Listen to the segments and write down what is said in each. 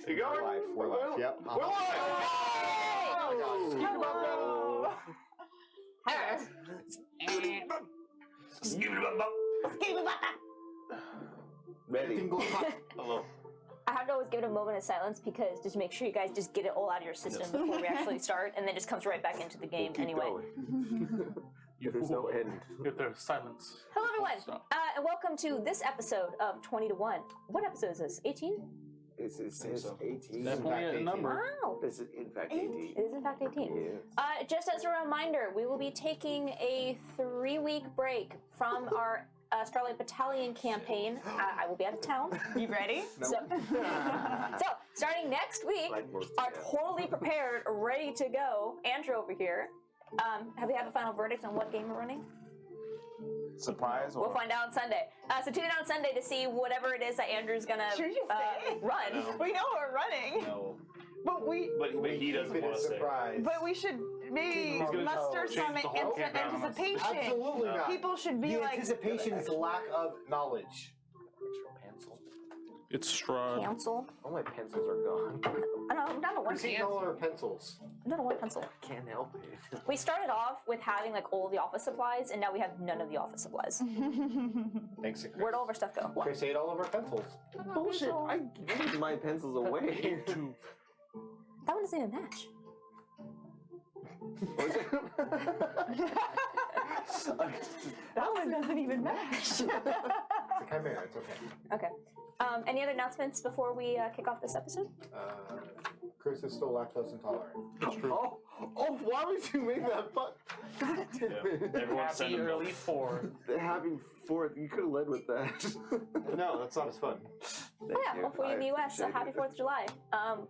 You go. We're live. Yep. We're live! Hello. Ready. Hello. I have to always give it a moment of silence because just make sure you guys just get it all out of your system before we actually start, and then just comes right back into the game anyway. There's no end. If there's silence. Hello everyone, and welcome to this episode of 20 to 1. What episode is this? 18? It says 18. Definitely a number. Wow. This is in fact 18. It is in fact 18. Yes. Just as a reminder, we will be taking a 3-week break from our Starlight Battalion campaign. I will be out of town. You ready? So, starting next week, are totally prepared, ready to go. Andrew over here. Have we have a final verdict on what game we're running? Surprise? We'll find out on Sunday. So tune in on Sunday to see whatever it is that Andrew's gonna run. No. We know we're running. No. But he doesn't want to say. But we should maybe muster some change the whole campaign on us. anticipation. Absolutely not. People should be the like anticipation is lack of knowledge. Pencil. It's Strahd. Cancel. All my pencils are gone. I don't know. I'm down to one. $15 pencils. I'm down to one pencil. Can't help it. We started off with having like all the office supplies, and now we have none of the office supplies. Thanks, Chris. Where'd all of our stuff go? Chris ate all of our pencils. Bullshit. I gave my pencils away. That one doesn't even match. that one doesn't even match. It's a chimera. It's okay. Okay. Any other announcements before we kick off this episode? Chris is still lactose intolerant. That's true. Oh, why would you make that fun? God damn it. Everyone send Happy him early 4th. Happy 4th. You could have led with that. No, that's not as fun. Oh yeah, hopefully in the US, so happy 4th of July.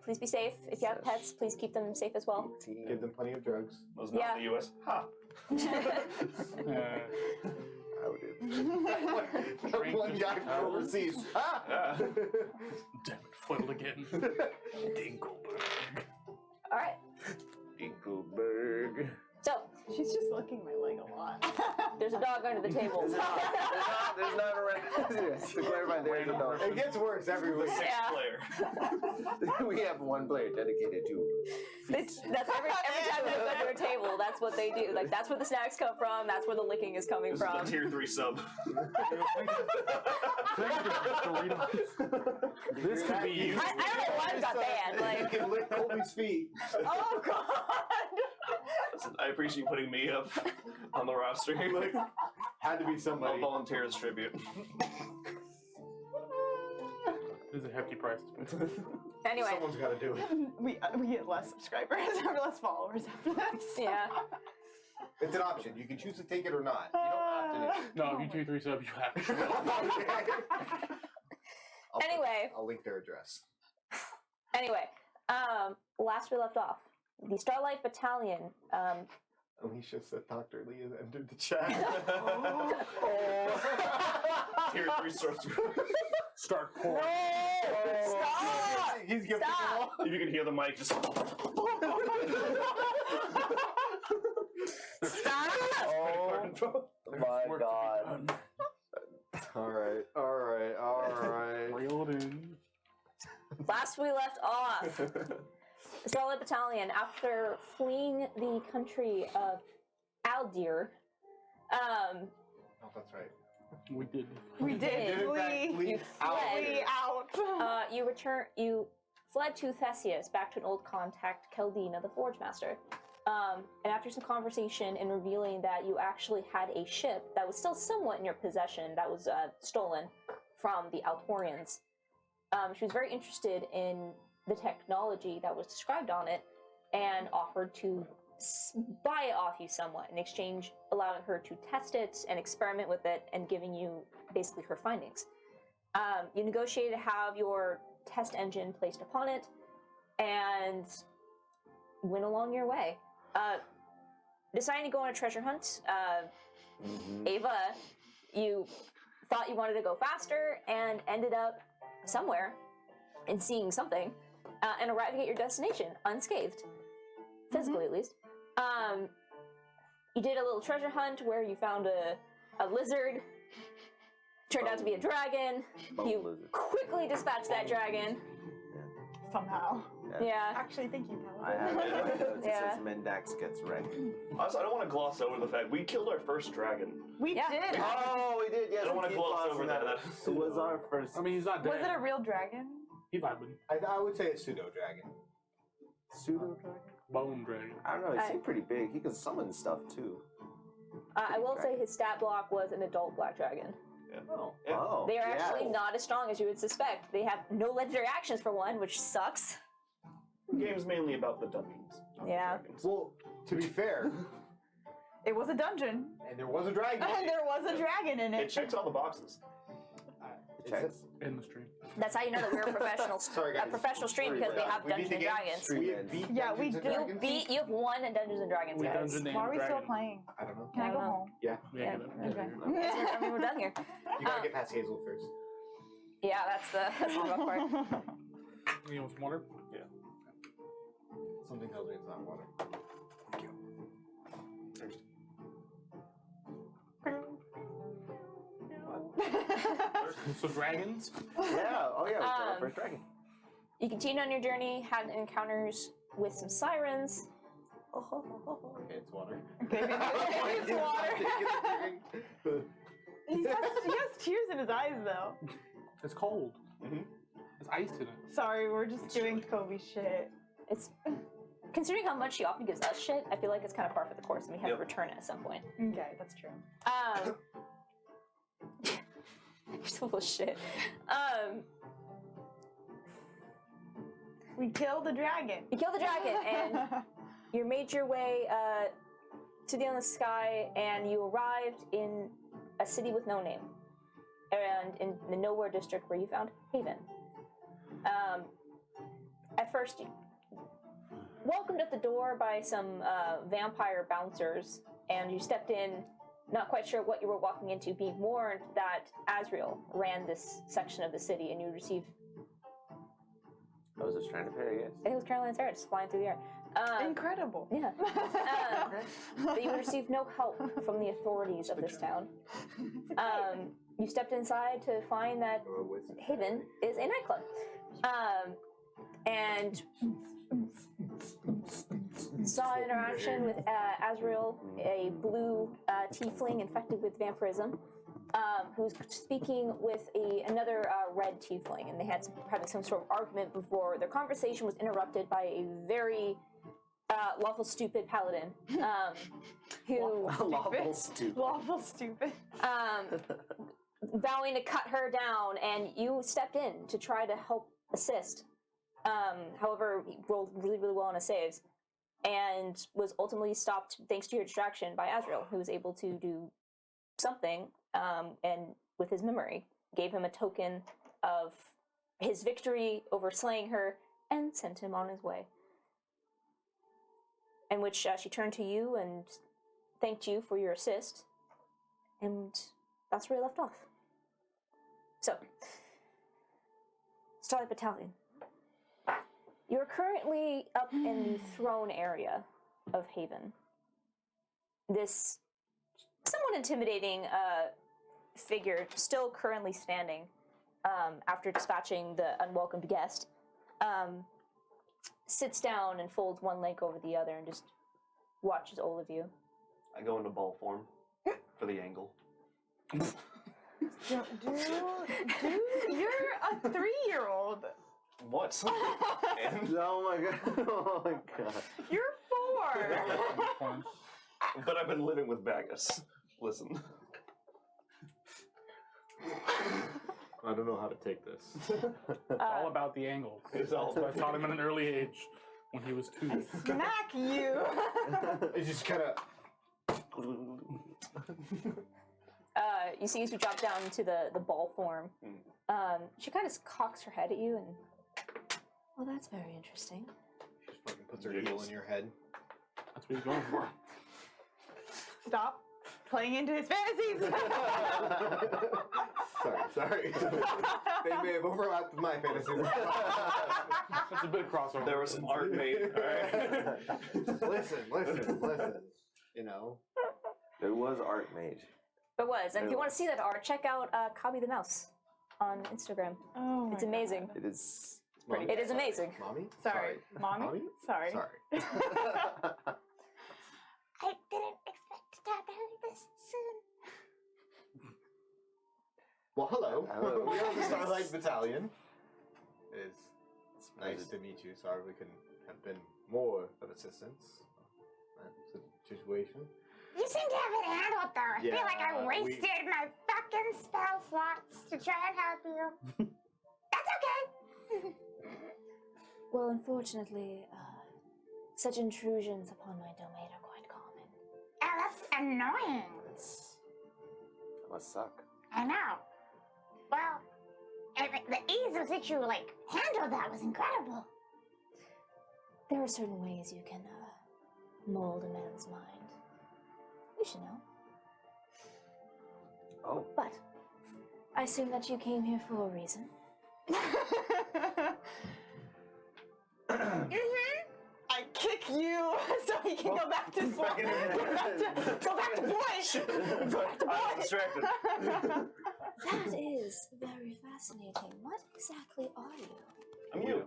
Please be safe. If you have pets, please keep them safe as well. Give them plenty of drugs. Was not Yeah. in the U.S. Ha! Drink One the guy from power. overseas. Ah! Damn it, foiled again. Dinkelberg. Alright, Dinkelberg. so She's just licking my leg a lot. there's a dog under the table. There's not a random. To clarify, there's a dog. It gets worse every week. Sixth Yeah. player. We have one player dedicated to feet. That's every time they go to a table, that's what they do. Like, that's where the snacks come from, that's where the licking is coming This is from. a tier 3 sub. This could be used. I don't know why I got banned. You Like, can lick Colby's feet. Oh god! Listen, I appreciate you putting me up on the roster. Had to be I'll somebody. volunteer as tribute. This is a hefty price to pay. anyway, Someone's got to do it. We get less subscribers or less followers after this. yeah. It's an option. You can choose to take it or not. You don't have to do it. No, if you 2-3 sub, you have to. Anyway. I'll link their address. Anyway, last we left off, the Starlight Battalion. Alicia said Dr. Lee has entered the chat. Tier 3 starts. Start pouring. Stop! He's giving Stop! If you can hear the mic, just. Stop! Oh my god. Alright. Reeled in. Last we left off, the Starlight Battalion, after fleeing the country of Aldir, Oh, that's right. We did. We did flee. you Flee fled. out. You fled to Theseus, back to an old contact, Keldina, the Forge Master. And after some conversation and revealing that you actually had a ship that was still somewhat in your possession, that was stolen from the Altorians, she was very interested in the technology that was described on it and offered to buy it off you somewhat in exchange, allowing her to test it and experiment with it and giving you basically her findings. You negotiated to have your test engine placed upon it and went along your way. Deciding to go on a treasure hunt, Ava, you thought you wanted to go faster and ended up somewhere and seeing something and arriving at your destination unscathed, physically at least. You did a little treasure hunt where you found a lizard, turned out to be a dragon. You quickly dispatched that dragon. somehow. Yeah. Actually, thank you, I have Paladin. it Yeah. says Mendax gets wrecked. Also, I don't want to gloss over the fact we killed our first dragon. We Yeah. did. Oh, we did, yes. I don't want we to keep gloss glossing over that. It was our first. I mean, he's not dead. Was it a real dragon? He vibing. I would say a pseudo dragon. Pseudo dragon? Bone dragon. I don't know, he seemed pretty big. He could summon stuff too. I will say his stat block was an adult black dragon. Oh. Yeah. Oh. They are yeah. actually not as strong as you would suspect. They have no legendary actions for one, which sucks. The game's mainly about the dungeons. not the Yeah. dragons. Well, to be fair, It was a dungeon. and there was a dragon. And there was a dragon in It it. checks all the boxes. It checks. In the stream. That's how you know that we're a professional, Sorry, a guys. professional stream Sorry, because we but, have we beat Dungeons the and game. Dragons. We Stream beat Yeah, we Dungeons and did. Dragons. You have won in Dungeons and Dragons, We guys. Dungeon and Why are we still Dragon. playing? I don't know. Can I go know. home? Yeah. Yeah, Yeah, get up. okay. I mean, we're done here. You gotta get past Hazel first. Yeah, that's the rough part. You want some water? Something tells me it's not water. So dragons? Yeah, oh yeah, we killed our Um, first dragon. You continue on your journey, had encounters with some sirens. Okay, it's water. Okay, maybe it's water. He has tears in his eyes, though. It's cold. Mhm. There's ice in it. Sorry, we're just doing Kobe shit. It's considering how much she often gives us shit. I feel like it's kind of par for the course, and we have Yep. to return it at some point. Okay, that's true. You're so full of shit. We killed the dragon. You killed the dragon, and you made your way to the endless sky, and you arrived in a city with no name, and in the nowhere district where you found Haven. At first, you welcomed at the door by some vampire bouncers, and you stepped in, not quite sure what you were walking into, being warned that Azrael ran this section of the city, and you received, I was just trying to pay, I guess. I think it was Caroline's hair just flying through the air. Incredible. Yeah. That you received no help from the authorities of this town. You stepped inside to find that Haven is a nightclub. And saw an interaction with Azrael, a blue tiefling infected with vampirism, who's speaking with another red tiefling, and they had having some sort of argument before their conversation was interrupted by a very lawful stupid paladin, who Lawful stupid. Lawful stupid. vowing to cut her down, and you stepped in to try to help assist. However, he rolled really, really well on his saves, and was ultimately stopped thanks to your distraction by Azrael, who was able to do something, and with his memory, gave him a token of his victory over slaying her, and sent him on his way. In which she turned to you and thanked you for your assist, and that's where he left off. So, Starlight Battalion. You're currently up in the throne area of Haven. This somewhat intimidating figure, still currently standing after dispatching the unwelcomed guest, sits down and folds one leg over the other and just watches all of you. I go into ball form for the angle. Dude, you're a 3-year-old. What? And, Oh my god. Oh my god. You're 4. but I've been living with Bagus. Listen. I don't know how to take this. It's all about the angles. It's all So I taught him at an early age when he was 2. Smack you. It's just kind of. You see as you drop down into the ball form, she kind of cocks her head at you and, well, that's very interesting. She just fucking puts her heel in your head. That's what he's going for. Stop playing into his fantasies. Sorry. They may have overlapped with my fantasies. That's a bit of crossover. There was some art made. Alright. Listen. You know. There was art made. It was, and if you want to see that art, check out Kabi the Mouse on Instagram. Oh, It's amazing. It is pretty It is amazing. Mommy? Sorry. Mommy? Sorry. Sorry. I didn't expect to happen this soon. Well, hello. Hello. We are the Starlight Battalion. It's nice pleasure. to meet you. Sorry we couldn't have been more of assistance in that situation. You seem to have it handled, though. I feel like I Yeah, wasted my fucking spell slots to try and help you. That's okay. Well, unfortunately, such intrusions upon my domain are quite common. Oh, that's annoying. That must suck. I know. Well, the ease with which you, handled that was incredible. There are certain ways you can mold a man's mind. You should know. Oh. But I assume that you came here for a reason. I kick you so he can go back to go back to boys. I was distracted. That is very fascinating. What exactly are you? I'm you.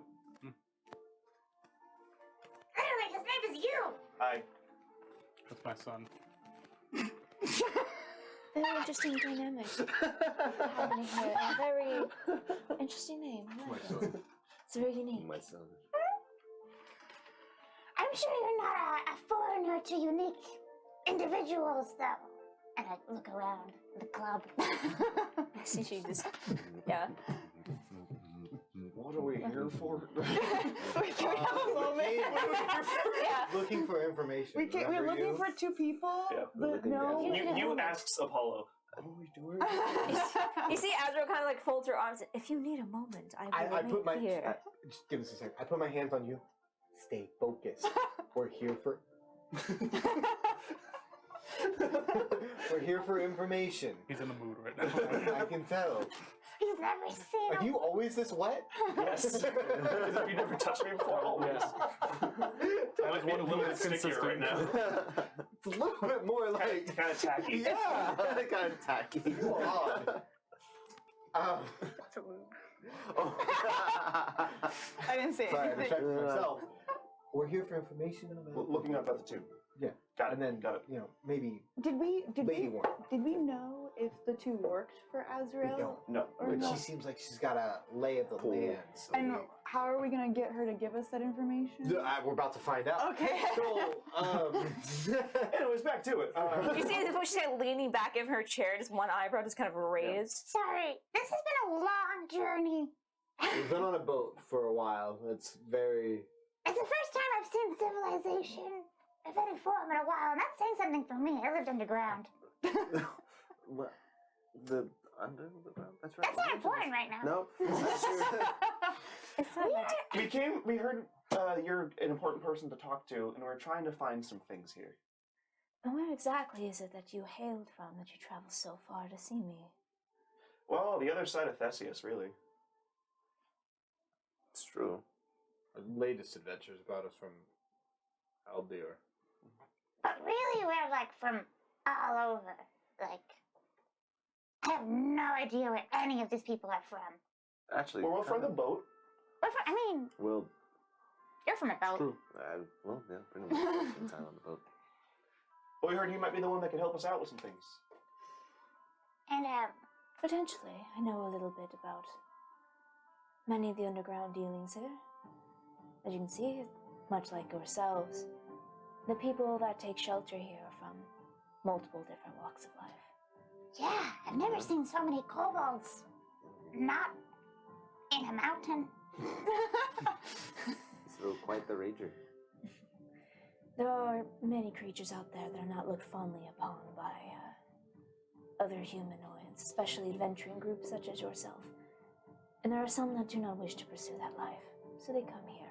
Anyway, his name is you. Hi. That's my son. Very interesting dynamic happening here. A very interesting name. I like it. It's very unique. My son. I'm sure you're not a foreigner to unique individuals, though. And I look around the club. I see she just, yeah. What are we here for? Wait, can we have a moment? Yeah. Looking for information. We're Remember looking you? for two people, Yeah, but no. You asked Apollo. What are we doing? You see Azrael kind of like folds her arms. If you need a moment, I I will put my. wait here. Just give us a second. I put my hands on you. Stay focused. We're here for. We're here for information. He's in the mood right now. I can tell. He's never seen Are a you always this wet? Yes. Have you never touched me before? Always. I might be a little bit stickier right now. It's a little bit more like. Kind of tacky. Yeah. Kind of tacky. You are odd. Oh. I didn't say Sorry, I anything. distracted myself. We're here for information about. Looking up at the two. Yeah. Got it. And then, got it. maybe Did we lady one. know if the two worked for We Azrael? don't. No. Or But no? she seems like she's got a lay of the land. So And how are we gonna get her to give us that information? we're about to find out. Okay. So, Anyways, back to it. You see, as she's kind of leaning back in her chair, just one eyebrow just kind of raised. Sorry, this has been a long journey. we've been on a boat for a while. It's very. It's the first time I've seen civilization of any form in a while, and that's saying something for me. I lived underground. What? The underground? That's right. That's not important right now. No. That's true. It's not that- We heard you're an important person to talk to, and we're trying to find some things here. And where exactly is it that you hailed from that you traveled so far to see me? Well, the other side of Theseus, really. It's true. Our latest adventures brought us from Aldir. But really, we're from all over. I have no idea where any of these people are from. Actually, Well, we're from the boat. Well, You're from a boat. true. Well, yeah, pretty much spent time on the boat. Well, we heard you might be the one that can help us out with some things. And, Potentially. I know a little bit about many of the underground dealings here. As you can see, much like yourselves, the people that take shelter here are from multiple different walks of life. yeah, I've never seen so many kobolds. Not in a mountain. So quite the rager. There are many creatures out there that are not looked fondly upon by other humanoids, especially adventuring groups such as yourself. And there are some that do not wish to pursue that life, so they come here.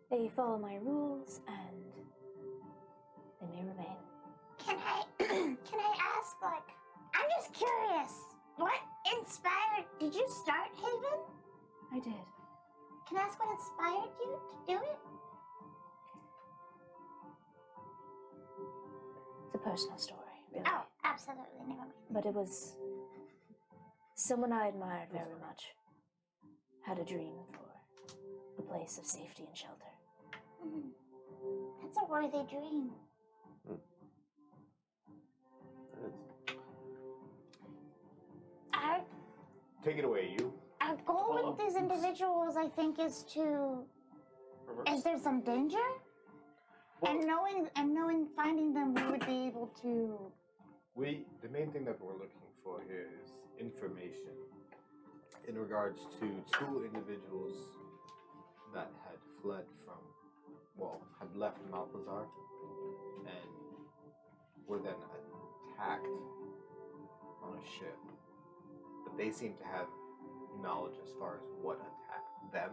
They follow my rules, and they may remain. Can I ask, I'm just curious. What did you start Haven? I did. Can I ask what inspired you to do it? It's a personal story, really. Oh, absolutely, never mind. But it was someone I admired very much. had a dream for a place of safety and shelter. That's a worthy dream. Our, Take it away, you. our goal with these individuals, I think, is to. Is there some danger? Well, And knowing, finding them, we would be able to. The main thing that we're looking for here is information in regards to two individuals that had fled from, had left Malpazar and were then attacked on a ship. But they seem to have knowledge as far as what attacked them.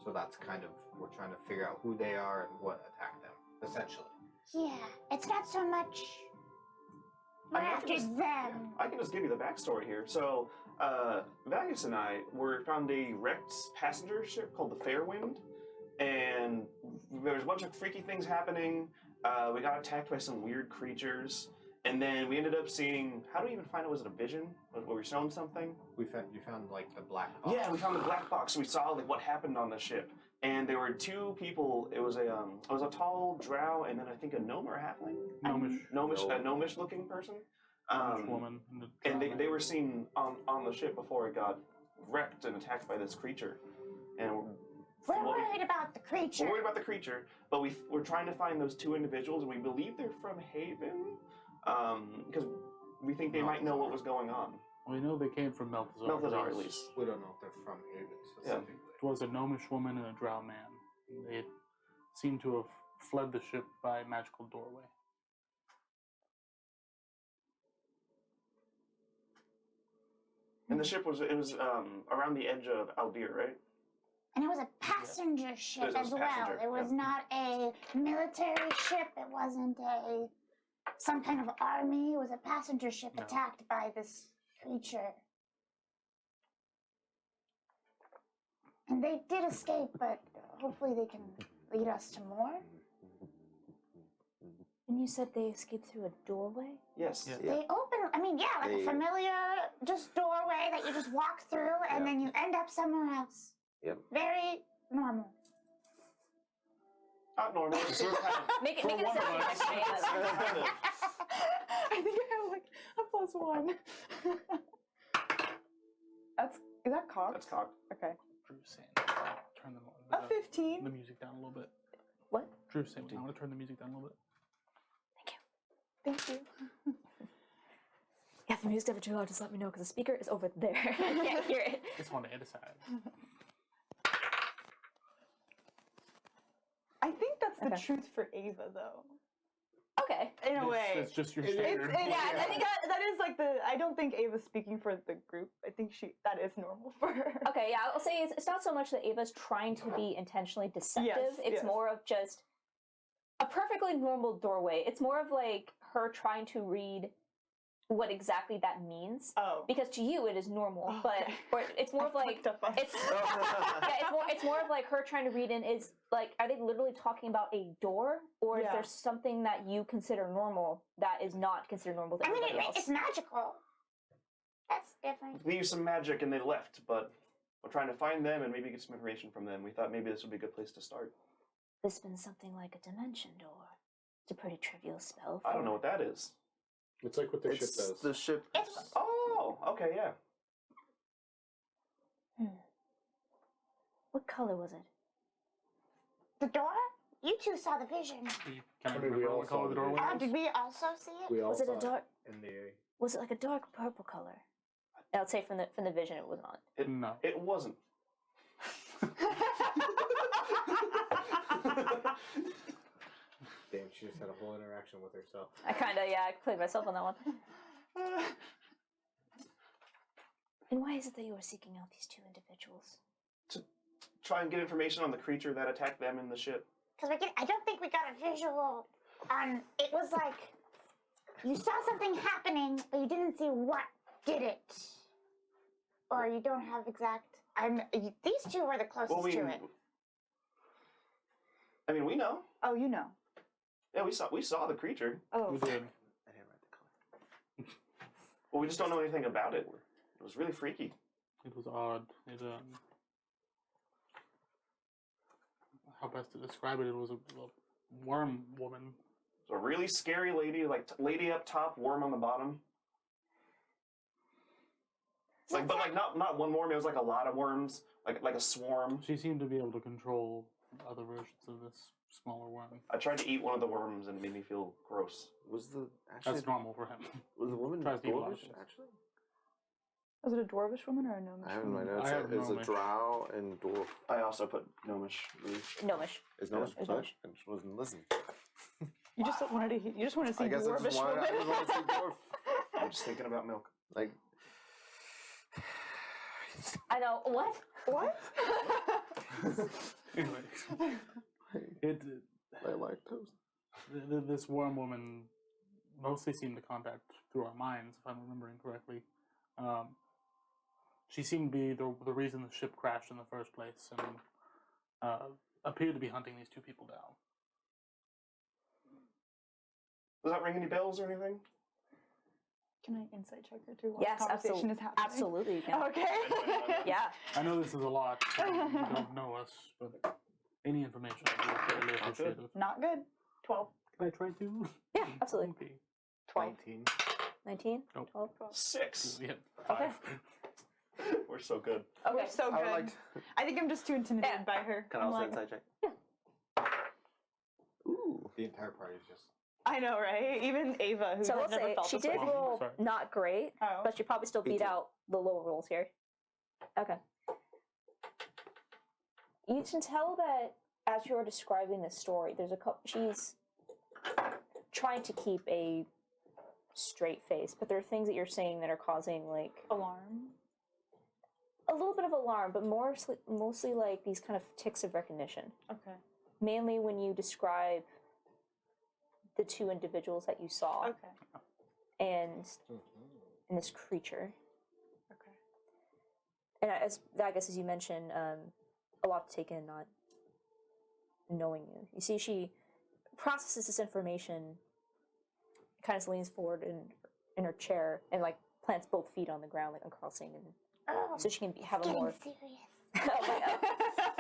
So that's kind of, we're trying to figure out who they are and what attacked them, essentially. Yeah, it's not so much. We're after them. I can just give you the backstory here. So, Vagus and I found a wrecked passenger ship called the Fairwind, and there was a bunch of freaky things happening. We got attacked by some weird creatures, and then we ended up seeing. How do we even find it? Was it a vision? Were we shown something? You found like the black box. Yeah, we found the black box. We saw like what happened on the ship, and there were two people. It was a tall drow, and then I think a gnome or a halfling. A gnomish looking person. Woman. And they were seen on the ship before it got wrecked and attacked by this creature. And We're worried about the creature. we're worried about the creature, but we're trying to find those two individuals, and we believe they're from Haven, because we think they might know what was going on. We know they came from Malpazar. Malpazar, at least. We don't know if they're from Haven specifically. It was a gnomish woman and a drow man. They seem to have fled the ship by a magical doorway. And the ship was around the edge of Aldir, right? And it was a passenger ship It was as well. passenger, It was yeah. not a military ship. It wasn't some kind of army. It was a passenger ship No. attacked by this creature. And they did escape, but hopefully they can lead us to more. And you said they escaped through a doorway? Yes. Yeah. They open, like a familiar just doorway that you just walk through and then you end up somewhere else. Yep. Very normal. Not normal. It's sort of kind of, Make it For sound one of like us. kind of. I think I have like a +1. Is that cocked? That's cocked. Okay. Drew's saying, turn A 15. the music down a little bit. What? Drew's saying, I want to turn the music down a little bit. Thank you. Yeah, if the music's ever too loud, just let me know, because the speaker is over there. I can't hear it. Just want to decide. I think that's the Okay. truth for Ava, though. Okay. In a way. It's just your It's, standard. yeah, I think that is like I don't think Ava's speaking for the group. I think that is normal for her. Okay, yeah, I'll say it's not so much that Ava's trying to be intentionally deceptive. Yes, It's yes. more of just a perfectly normal doorway. It's more of like her trying to read what exactly that means. Oh. Because to you it is normal, Oh, but okay. or it's more of like fucked up on- it's it's more of like her trying to read in is like, are they literally talking about a door, or is Yeah. there something that you consider normal that is not considered normal to everybody else? It's magical. That's different. We used some magic and they left, but we're trying to find them and maybe get some information from them. We thought maybe this would be a good place to start. This been something like a dimension door. It's a pretty trivial spell. I don't know what that is. It's like what the ship does. The ship. It's Oh, okay, yeah. What color was it? the door. You two saw the vision. Can I I mean, we remember all what color saw the the doorway vision. was? Did we also see it? We all Was it saw a dark? In the Was it like a dark purple color? I would say from the vision, it was not. No. It wasn't. damn, she just had a whole interaction with herself. I played myself on that one. And why is it that you are seeking out these two individuals? Try and get information on the creature that attacked them in the ship. Because I don't think we got a visual on. It was like you saw something happening, but you didn't see what did it, or you don't have exact. These two were the closest to it. I mean, we know. Oh, you know. Yeah, we saw the creature. Oh. We did. I didn't write the color. Well, we just don't know anything about it. It was really freaky. It was odd. It how best to describe it? It was a worm woman. So a really scary lady, like lady up top, worm on the bottom. Like, but like not one worm. It was like a lot of worms, like a swarm. She seemed to be able to control other versions of this smaller worm. I tried to eat one of the worms and it made me feel gross. Was the actually That's normal for him. was the woman Tries to eat dwarvish lobsters. actually? Was it a dwarvish woman or a gnomish I have woman? my notes. I have It's a gnomish. drow and dwarf. I also put gnomish. Gnomish. Is gnomish? It's Sorry, gnomish. I just wasn't listening. You just wanted to. You just wanted to see I guess I dwarvish just wanted woman. to see dwarf. I'm just thinking about milk. Like, I know. What? What? Anyway, it I like toast. this worm woman mostly seemed to contact through our minds, if I'm remembering correctly. She seemed to be the reason the ship crashed in the first place, and appeared to be hunting these two people down. Does that ring any bells or anything? Can I insight check her too while Yes, the conversation is happening? absolutely. You can. Okay. Yeah. I know this is a lot. You don't know us, but any information would be really appreciated. Not good. 12. Can I try to? Yeah, absolutely. Okay. 12. 19. 19? Nope. 12? 6. Yeah. Okay. We're so good. Okay. We're so I would good. like I think I'm just too intimidated Yeah. by her. Can I I'm also like, inside check? Yeah. Ooh. The entire party is just. I know, right? Even Ava, who So has let's never say felt she this did way. roll Sorry. not great, Oh. but she probably still beat 18. out the lower rolls here. Okay. You can tell that as you're describing this story, there's a couple. She's trying to keep a straight face, but there are things that you're saying that are causing like Alarm. a little bit of alarm, but mostly like these kind of tics of recognition. Okay. Mainly when you describe the two individuals that you saw Okay. and this creature. Okay. And I guess as you mentioned, a lot to take in, not knowing you. You see, she processes this information, kind of leans forward in her chair, and like plants both feet on the ground, like uncrossing, and Oh, so she can have a getting more serious.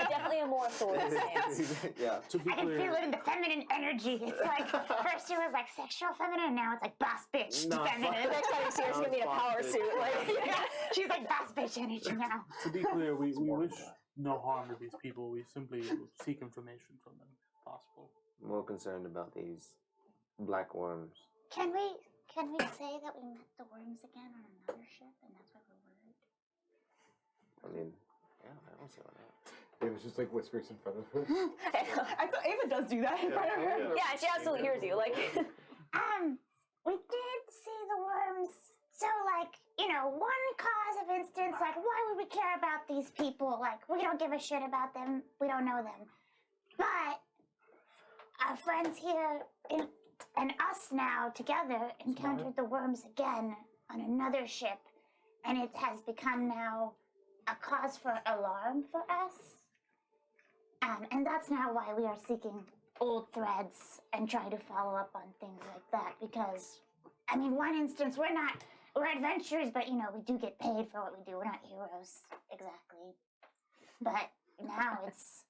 definitely a more authoritative stance. Yeah. To be I can feel clear, it in the feminine energy. It's like first it was like sexual feminine, and now it's like boss bitch No. feminine. Next time you see her, she's gonna be in a power suit. Like, Yeah, she's like boss bitch energy now. to be clear, we wish no harm to these people. We simply seek information from them, if possible. More concerned about these black worms. Can we say that we met the worms again on another ship, and that's why we're worried? I mean, yeah, I don't see why not. It was just like whispers in front of her. I thought Ava does do that in front of her. yeah, she absolutely hears you. Like, We did see the worms. So, like, you know, one cause of instance, like, why would we care about these people? Like, we don't give a shit about them. We don't know them. But our friends here and us now together encountered the worms again on another ship. And it has become now a cause for alarm for us. And that's now why we are seeking old threads and trying to follow up on things like that. Because, I mean, one instance, we're adventurers, but, you know, we do get paid for what we do. We're not heroes, exactly. But now it's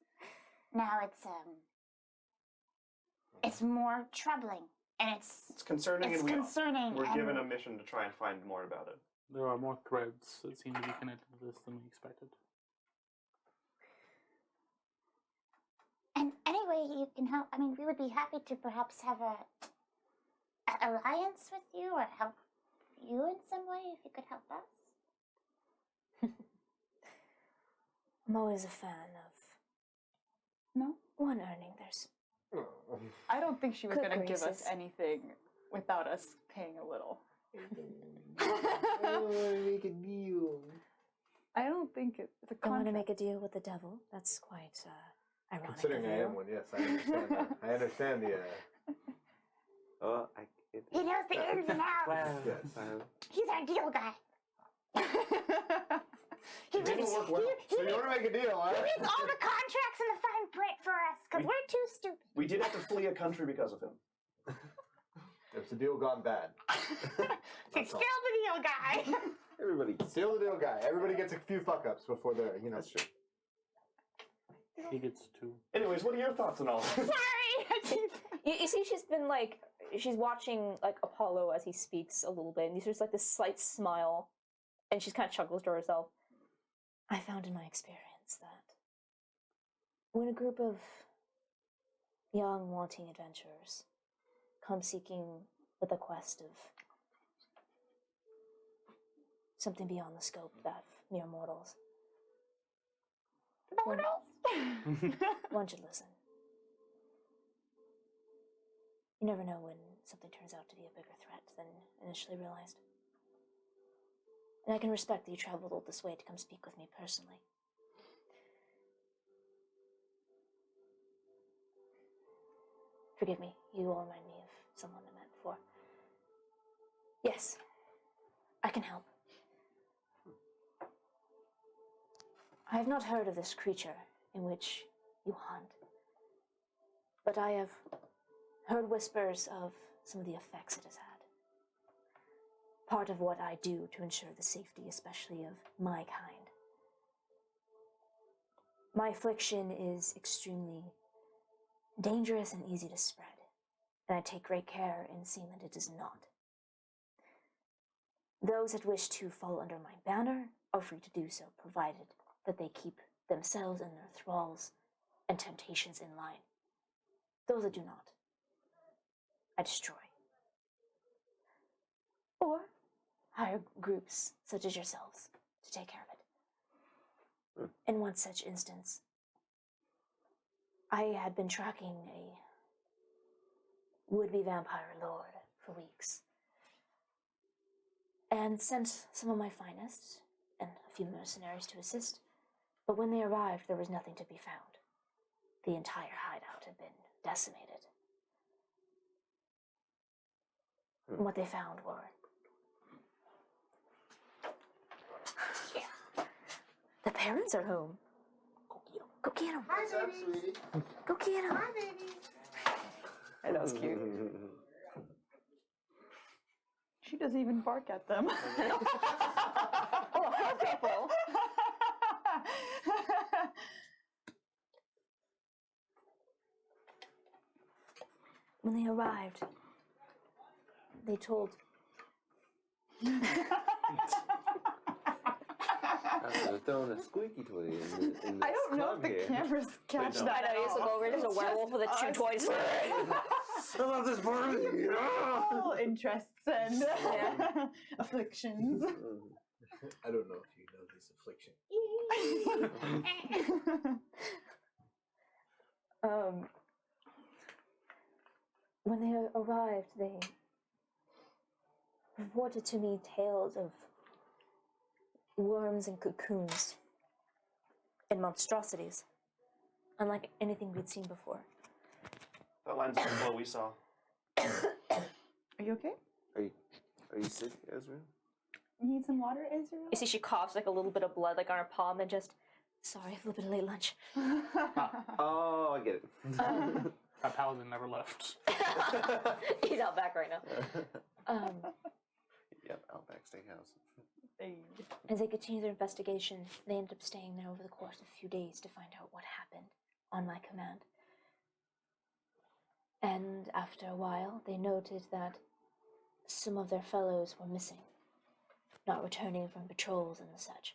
more troubling. And It's concerning, it's and concerning. we're and given a mission to try and find more about it. There are more threads that seem to be connected to this than we expected. And anyway, you can help. I mean, we would be happy to perhaps have an alliance with you or help you in some way if you could help us. I'm always a fan of No? one earning theirs. I don't think she was Good going to give us gracious. anything without us paying a little. Make a deal. I don't think it's a I want to contract. make a deal with the devil. That's quite ironic. Considering of I you. am one, yes, I understand that. I understand the. He knows the ins and outs. Yes. He's our deal guy. He It didn't reads, work well. he So you want to make a deal, he huh? reads all the contracts and the fine print for us because we're too stupid. We did have to flee a country because of him. It's a deal gone bad. Say, spill the deal, guy. Everybody. Seal the deal, guy. Everybody gets a few fuck ups before they're, you know. That's true. He gets 2. Anyways, what are your thoughts on all this? Sorry. You see, she's been like, she's watching like Apollo as he speaks a little bit, and there's just like this slight smile, and she's kind of chuckles to herself. I found in my experience that when a group of young, wanting adventurers come seeking with a quest of something beyond the scope of that of mere mortals, one should listen. You never know when something turns out to be a bigger threat than initially realized. And I can respect that you traveled all this way to come speak with me personally. Forgive me, you all remind me of someone I met before. Yes, I can help. I have not heard of this creature in which you hunt, but I have heard whispers of some of the effects it has had. Part of what I do to ensure the safety, especially of my kind. My affliction is extremely dangerous and easy to spread, and I take great care in seeing that it is not. Those that wish to fall under my banner are free to do so, provided that they keep themselves and their thralls and temptations in line. Those that do not, I destroy. Or hire groups such as yourselves to take care of it. In one such instance, I had been tracking a would-be vampire lord for weeks, and sent some of my finest and a few mercenaries to assist, but when they arrived, there was nothing to be found. The entire hideout had been decimated. And what they found were... The parents are home. Go get them. Hi, baby. Go get them. Hi, baby. That was cute. She doesn't even bark at them. Oh, how people. When they arrived, they told... They're throwing a squeaky toy in I don't know if the cameras catch no. that. I know, you just look over, there's a werewolf with a chew toys. I love this part. All interests and afflictions. I don't know if you know this affliction. When they arrived, they reported to me tales of worms and cocoons and monstrosities, unlike anything we'd seen before. That lines up with what we saw. Are you okay? Are you sick, Ezra? You need some water, Israel? You see she coughs like a little bit of blood like on her palm and just, sorry, a little bit of late lunch. Oh, I get it. That paladin never left. He's out back right now. Yep, Outback Steakhouse. As they continued their investigation, they ended up staying there over the course of a few days to find out what happened on my command. And after a while, they noted that some of their fellows were missing, not returning from patrols and such.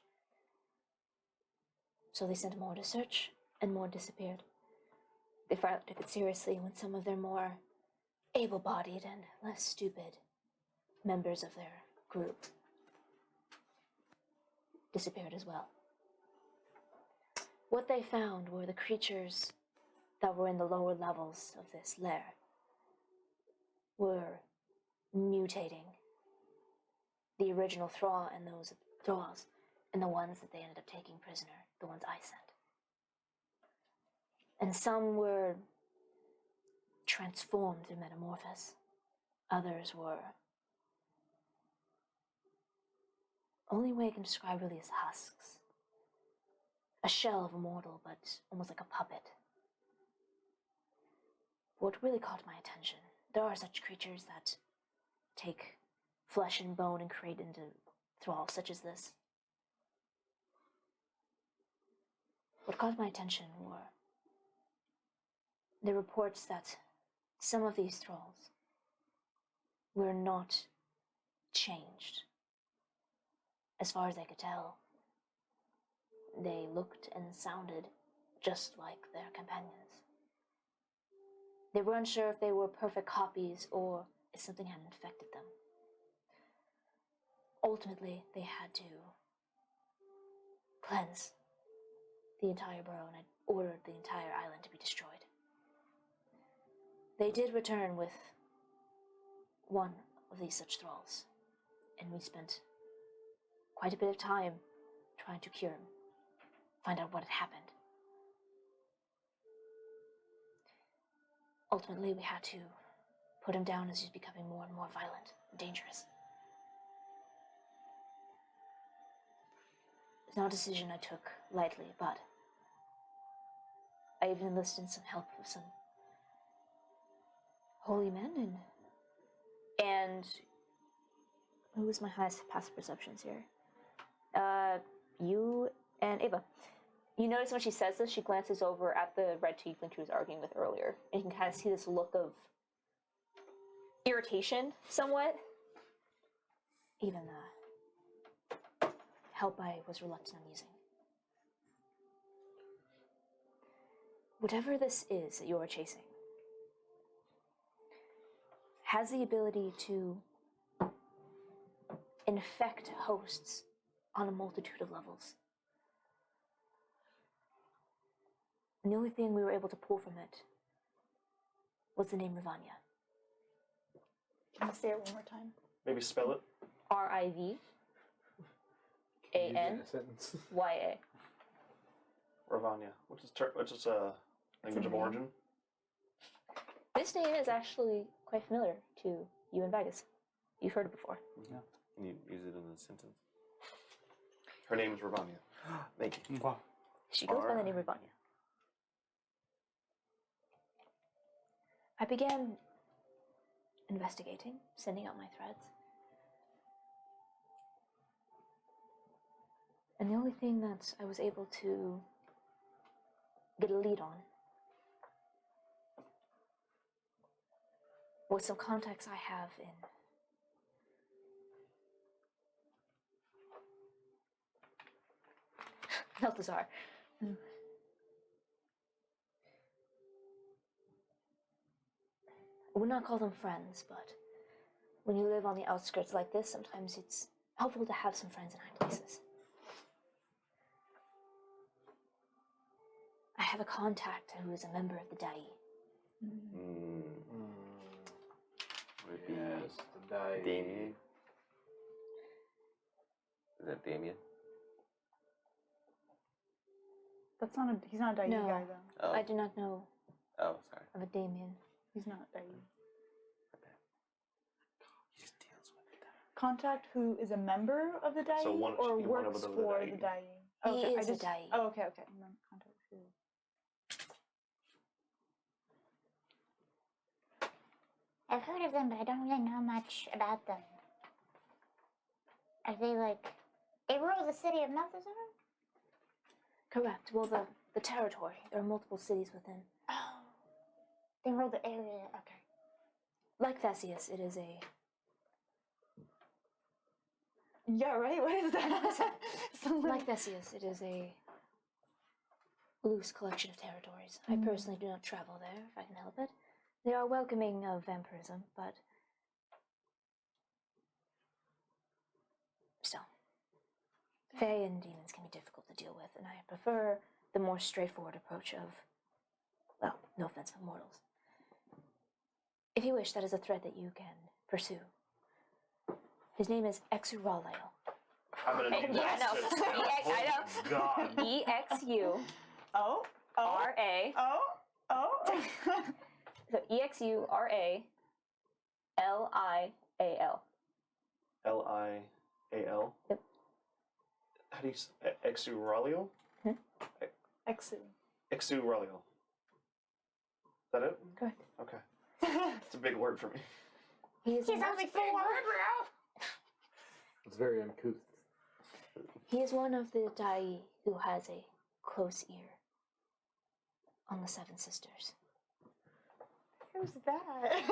So they sent more to search, and more disappeared. They finally took it seriously when some of their more able-bodied and less stupid members of their group disappeared as well. What they found were the creatures that were in the lower levels of this lair were mutating the original Thrall and those Thralls, and the ones that they ended up taking prisoner, the ones I sent. And some were transformed through metamorphosis. Others were... Only way I can describe really is husks. A shell of a mortal, but almost like a puppet. What really caught my attention, there are such creatures that take flesh and bone and create into thralls such as this. What caught my attention were the reports that some of these thralls were not changed. As far as I could tell, they looked and sounded just like their companions. They weren't sure if they were perfect copies or if something had infected them. Ultimately, they had to cleanse the entire borough, and I ordered the entire island to be destroyed. They did return with one of these such thralls, and we spent quite a bit of time trying to cure him, find out what had happened. Ultimately, we had to put him down as he was becoming more and more violent and dangerous. It's not a decision I took lightly, but I even enlisted some help of some holy men and who was my highest passive perceptions here? You and Ava. You notice when she says this, she glances over at the red tiefling she was arguing with earlier, and you can kind of see this look of irritation, somewhat. Even the help I was reluctant on using. Whatever this is that you are chasing has the ability to infect hosts on a multitude of levels. And the only thing we were able to pull from it was the name Ravanya. Can you say it one more time? Maybe spell it. Rivanya. Ravanya. Which is language of origin. This name is actually quite familiar to you in Vegas. You've heard it before. Yeah. Can you use it in a sentence? Her name is Ravanya. Thank you. Wow. She goes by the name Ravanya. I began investigating, sending out my threads. And the only thing that I was able to get a lead on was some contacts I have in Nelthazar. I would not call them friends, but when you live on the outskirts like this, sometimes it's helpful to have some friends in high places. I have a contact who is a member of the Dai. Would it be Yes, the Dai. Damien? Is that Damien? That's not he's not a Dai No. guy though. Oh. I do not know Oh, sorry. of a Damien. He's not Dai. He just deals with that. Contact who is a member of the Dai So one or should be one of works the for Dai. the Dai? He Okay, is a Dai. Oh, okay. Contact who? I've heard of them, but I don't really know much about them. Are they like... They rule the city of Nelthazar? Correct. Well, the territory. There are multiple cities within. Oh. They rule the area, okay. Like Theseus, it is a... Yeah, right? What is that? Like Theseus, it is a loose collection of territories. I personally do not travel there, if I can help it. They are welcoming of vampirism, but still. Fae and demons can be difficult to deal with, and I prefer the more straightforward approach of, well, no offense for mortals. If you wish, that is a thread that you can pursue. His name is Exuraleo. I'm gonna name Yeah, that. I know. God. EXURA. Oh. So EXURALIAL. Lial. Yep. How do you Exuralio? Exu. Exuralio. Is that it? Correct. Okay. It's a big word for me. He is He's only 4. It's very uncouth. He is one of the Dai who has a close ear on the Seven Sisters. Who's that?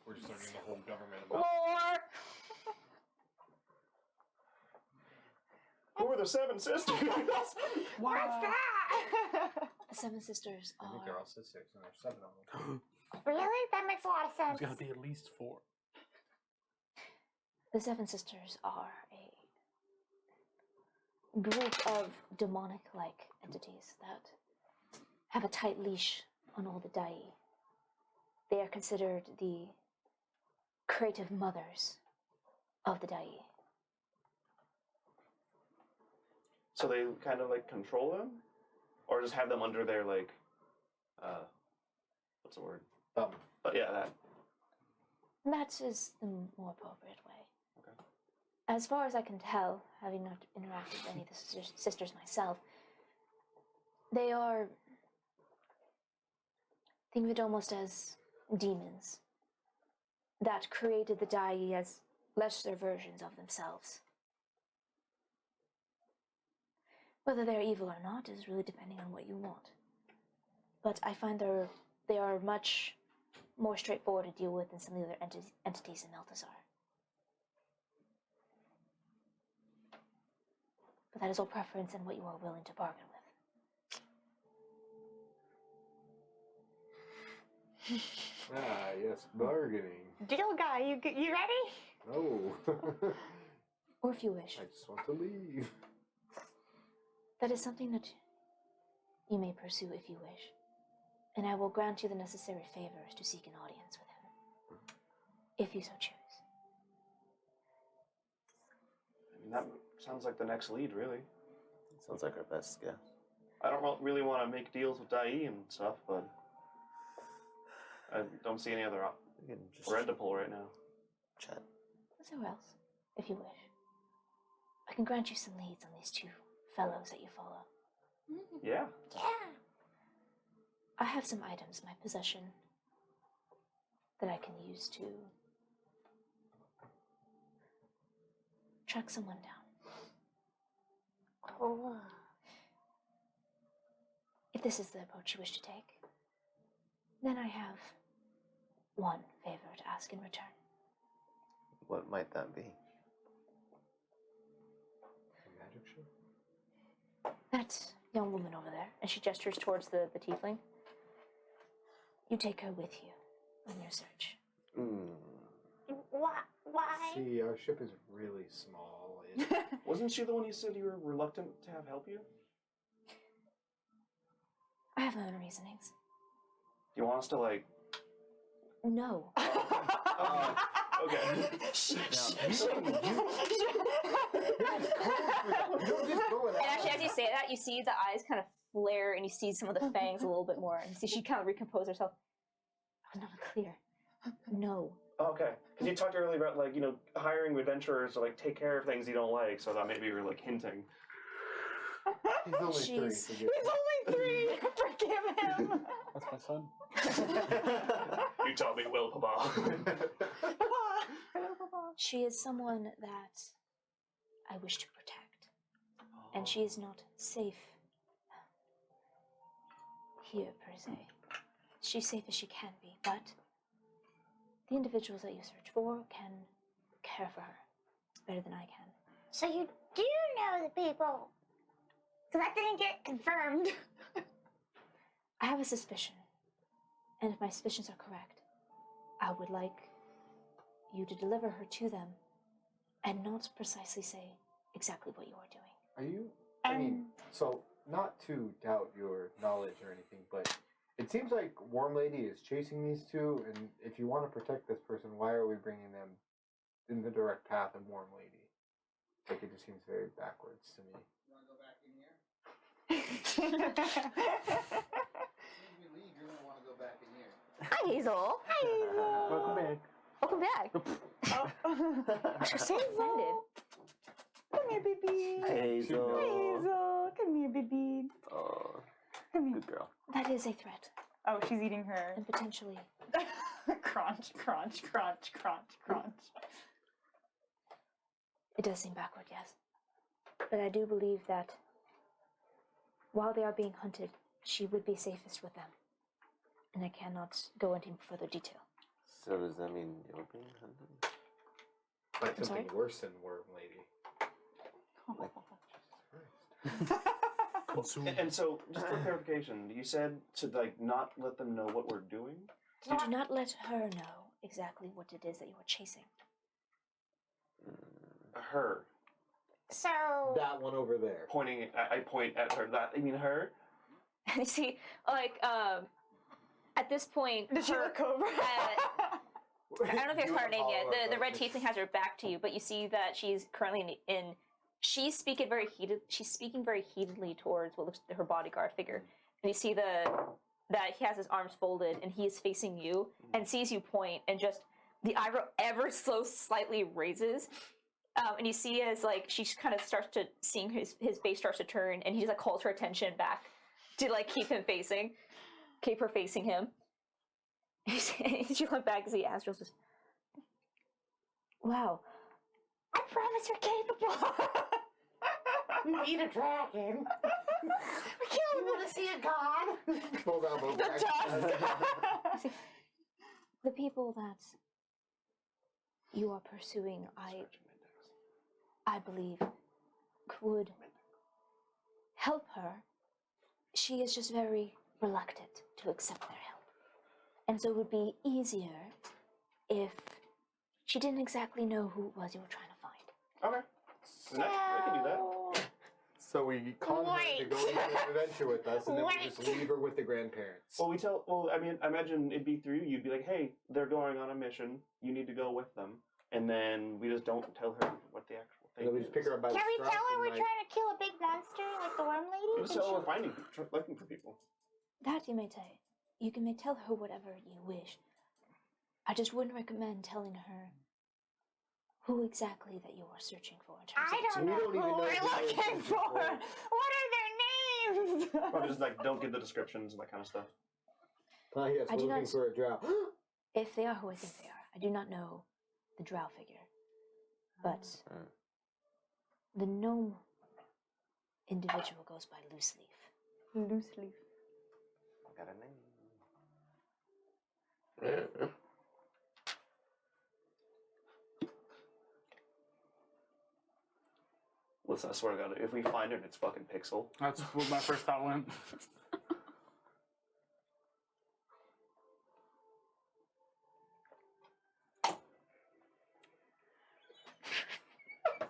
We're just learning the whole government about. Lore. Who are the Seven Sisters? What's that? The Seven Sisters I think they're are all sisters, and there's 7 of them. Really? That makes a lot of sense. There's got to be at least 4. the Seven Sisters are a group of demonic-like entities that have a tight leash on all the Dai. They are considered the creative mothers of the Dai. So they kind of like control them, or just have them under their like, what's the word? Thumb. But yeah, that. That is the more appropriate way. Okay. As far as I can tell, having not interacted with any of the sisters myself, they are, think of it almost as demons that created the Dai as lesser versions of themselves. Whether they're evil or not is really depending on what you want. But I find they are much more straightforward to deal with than some of the other entities in Meltazar. But that is all preference and what you are willing to bargain with. Ah, yes, bargaining. Deal guy, you ready? No. Or if you wish. I just want to leave. That is something that you may pursue if you wish. And I will grant you the necessary favors to seek an audience with him, if you so choose. I mean, that sounds like the next lead, really. Sounds like our best guess. I don't really want to make deals with Dai and stuff, but I don't see any other We can just thread to pull right now. chat. Somewhere else, if you wish. I can grant you some leads on these 2 fellows that you follow. Yeah. Yeah. I have some items in my possession that I can use to track someone down. Cool. If this is the approach you wish to take, then I have one favor to ask in return. What might that be? A magic show? That young woman over there, and she gestures towards the tiefling. You take her with you on your search. Why? See, our ship is really small. Wasn't she the one you said you were reluctant to have help you? I have my own reasonings. Do you want us to like? No. Okay. And actually, as you say that, you see the eyes kind of flare, and you see some of the fangs a little bit more, and you see she kind of recomposes herself. I was not clear. No. Okay. Because you talked earlier about like hiring adventurers to like take care of things you don't like, so that maybe you were like hinting. He's only 3. She's- Forgive He's only 3. Forgive him. That's my son. You taught me well, Papa. She is someone that I wish to protect, and she is not safe here, per se. She's safe as she can be, but the individuals that you search for can care for her better than I can. So you do know the people? Because that didn't get confirmed. I have a suspicion, and if my suspicions are correct, I would like you to deliver her to them and not precisely say exactly what you are doing. Are you? I mean, so not to doubt your knowledge or anything, but it seems like Warm Lady is chasing these 2, and if you want to protect this person, why are we bringing them in the direct path of Warm Lady? Like, it just seems very backwards to me. You want to go back in here? As soon as we leave, you're going to want to go back in here. Hi, Hazel. Hi, Hazel. Welcome back. Welcome back. I'm so excited. Come here, baby. Hazel. Hazel, come here, baby. Oh, Come here. good girl. That is a threat, Oh, she's eating her. and potentially Crunch, crunch, crunch, crunch, crunch. It does seem backward, yes. But I do believe that while they are being hunted, she would be safest with them. And I cannot go into further detail. So does that mean you're being hunted? Like I'm something sorry? worse than Worm Lady. And so, just for clarification, you said to like not let them know what we're doing. You do not let her know exactly what it is that you are chasing. Her So That one over there. pointing. I point at her. That you mean her? And you see, like, at this point, Did she her- look Cobra? I don't know if you guys heard her name yet. follow-up The red question. tiefling has her back to you, but you see that she's currently in. She's speaking very heatedly towards what looks her bodyguard figure, and you see that he has his arms folded and he is facing you and sees you point, and just the eyebrow ever so slightly raises, and you see as like she kind of starts to seeing his face starts to turn, and he just like calls her attention back to like keep her facing him. She went back to see Astral just, wow. I promise you're capable. You eat a dragon. We can't want to see a god. Pulls out both bags. See, the people that you are pursuing, I believe, would help her. She is just very reluctant to accept their help. And so it would be easier if she didn't exactly know who it was you were trying to find. Okay. I can do that. So we con her to go into an adventure with us, and then we just leave her with the grandparents. Well, I mean, I imagine it'd be through you. You'd be like, hey, they're going on a mission. You need to go with them. And then we just don't tell her what the actual thing And then we is. just pick her up by Can the we scruff tell her and, we're like, trying to kill a big monster like the worm lady? We just Can tell her she- we're looking for people. That you may say. You may tell her whatever you wish. I just wouldn't recommend telling her who exactly that you are searching for in terms I of don't we know don't even who know we're who we're looking searching for. for. What are their names? Probably just like don't give the descriptions and that kind of stuff. Yes, I we're do looking not- for a drow. If they are who I think they are. I do not know the drow figure. But the gnome individual goes by Loose Leaf. Loose leaf. Got a name. Listen, I swear to God, if we find her and it's fucking Pixel, That's what my first thought went.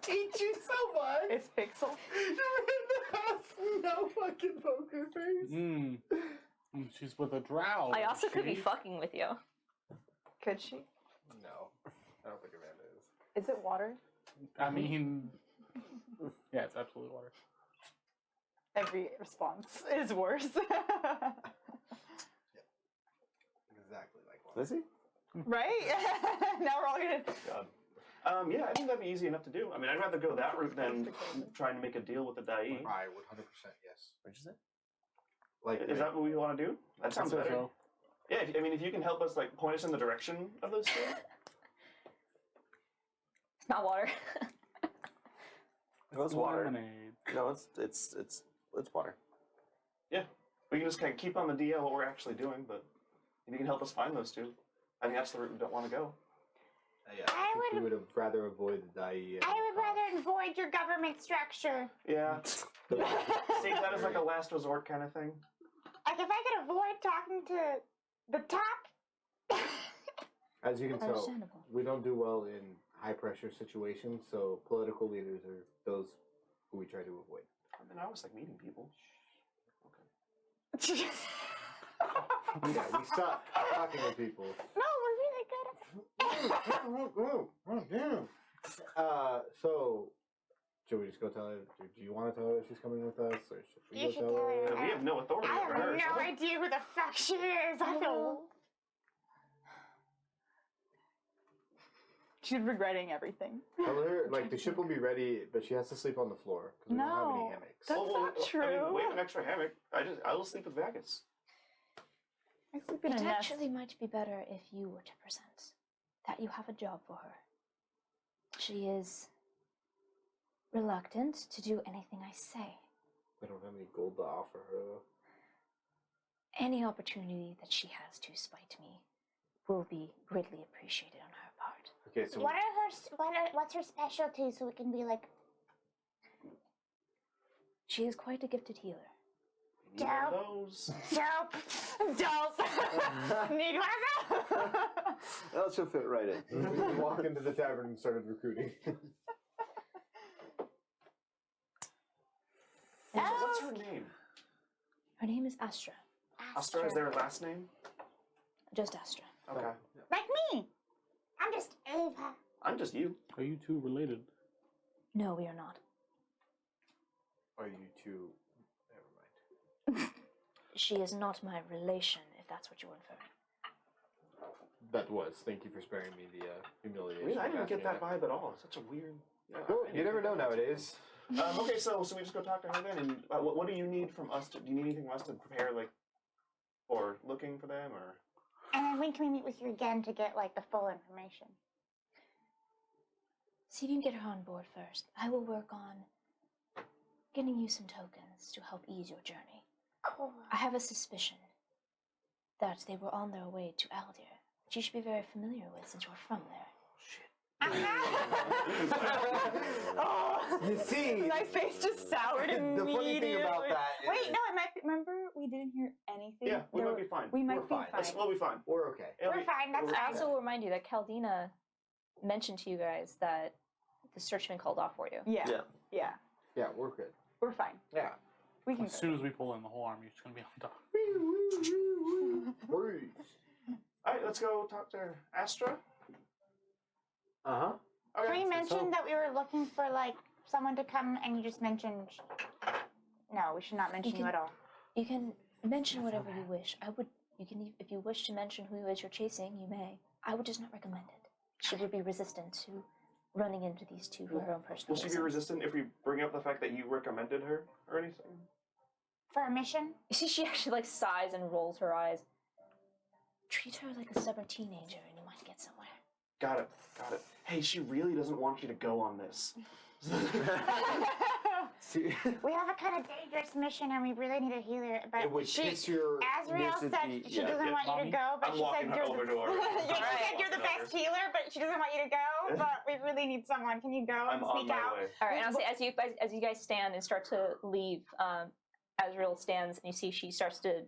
Hate you so much. It's Pixel. No fucking poker face. Mm. She's with a drow. I also could be she? fucking with you. Could she? No, I don't think Amanda is. Is it water? I mean, yeah, it's absolutely water. Every response is worse. Exactly like one. Is he? Right? Now we're all gonna. God. Yeah, I think that'd be easy enough to do. I mean, I'd rather go that route than trying to make a deal with the Dai. I would 100% yes. What'd you say? Like, Is that what we want to do? That sounds So, better. so. Yeah, I mean, if you can help us, like, point us in the direction of those two. It's not water. No, it's water. Lemonade. No, it's water. Yeah, we can just kind of keep on the DL what we're actually doing, but if you can help us find those two, I think that's the route we don't want to go. yeah, I think we would have rather avoid the Dai. I would rather avoid your government structure. Yeah. Save that as like a last resort kind of thing. Like if I could avoid talking to the top. As you can tell, Understandable. we don't do well in high pressure situations, so political leaders are those who we try to avoid. I mean, I always like meeting people. Yeah, we suck talking to people. No, we're really good at So, should we just go tell her? Do you want to tell her she's coming with us, or should we You go should tell tell her? her. We have no authority I over have her. no so- idea who the fuck she is. I feel. She's regretting everything. Tell her, like, the ship will be ready, but she has to sleep on the floor because we don't have any No. hammocks. That's not I mean, true. we have an extra hammock. I'll sleep with Vegas. I sleep in a It nest. actually might be better if you were to present that you have a job for her. She is reluctant to do anything I say. We don't have any gold to offer her, though. Any opportunity that she has to spite me will be greatly appreciated on her part. Okay, so What's her specialty so we can be like, She is quite a gifted healer. Need one of Dope. those. dope. Need one of those. That should fit right in. we walked into the tavern and started recruiting. What's her name? Her name is Astra. Astra, is there a last name? Just Astra. Okay. Like me. I'm just Ava. I'm just you. Are you two related? No, we are not. Are you two? Never mind. She is not my relation, if that's what you're inferring. That was. Thank you for sparing me the humiliation. I of didn't get asking that vibe at all. It's such a weird. Yeah, Well, I you never know didn't get that. nowadays. Okay, so we just go talk to her then. And what do you need from us? Do you need anything from us to prepare, like, or looking for them, or? And then when can we meet with you again to get like the full information? See if you can get her on board first. I will work on getting you some tokens to help ease your journey. Cool. I have a suspicion that they were on their way to Aldir, which you should be very familiar with since you're from there. Oh, You see, My face just soured the immediately. funny thing about that is Wait, no, it might be, remember we didn't hear anything? Yeah, we There might were- be fine. We might We're be fine. fine. We'll be fine. we're okay. It'll we're be- fine. That's we'll- I fine. also will remind you that Caldina mentioned to you guys that the search had been called off for you. Yeah. Yeah. Yeah. Yeah, we're good. We're fine. Yeah. We can As go. soon as we pull in, the whole army's just gonna be on top. Worries. All right, let's go talk to Astra. Uh-huh. Okay. We mentioned that we were looking for like someone to come, and you just mentioned. No, we should not mention you can- at all. You can mention whatever you wish. You can, if you wish to mention who it is you're chasing, you may. I would just not recommend it. She would be resistant to running into these two for her own personal Will she be reasons. resistant if we bring up the fact that you recommended her or anything? For a mission? You see, she actually like sighs and rolls her eyes. Treat her like a stubborn teenager, and you might get somewhere. Got it. Got it. Hey, she really doesn't want you to go on this. See, We have a kind of dangerous mission, and we really need a healer. But it would kiss your Azrael said ethnicity- she yeah. doesn't want you to Mommy? go, but I'm she walking said her you're over the, to her. yeah, she Alright. said you're the best healer, but she doesn't want you to go. But we really need someone. Can you go I'm and on speak my out? way. All right, and I'll say as you guys stand and start to leave, Azrael stands and you see she starts to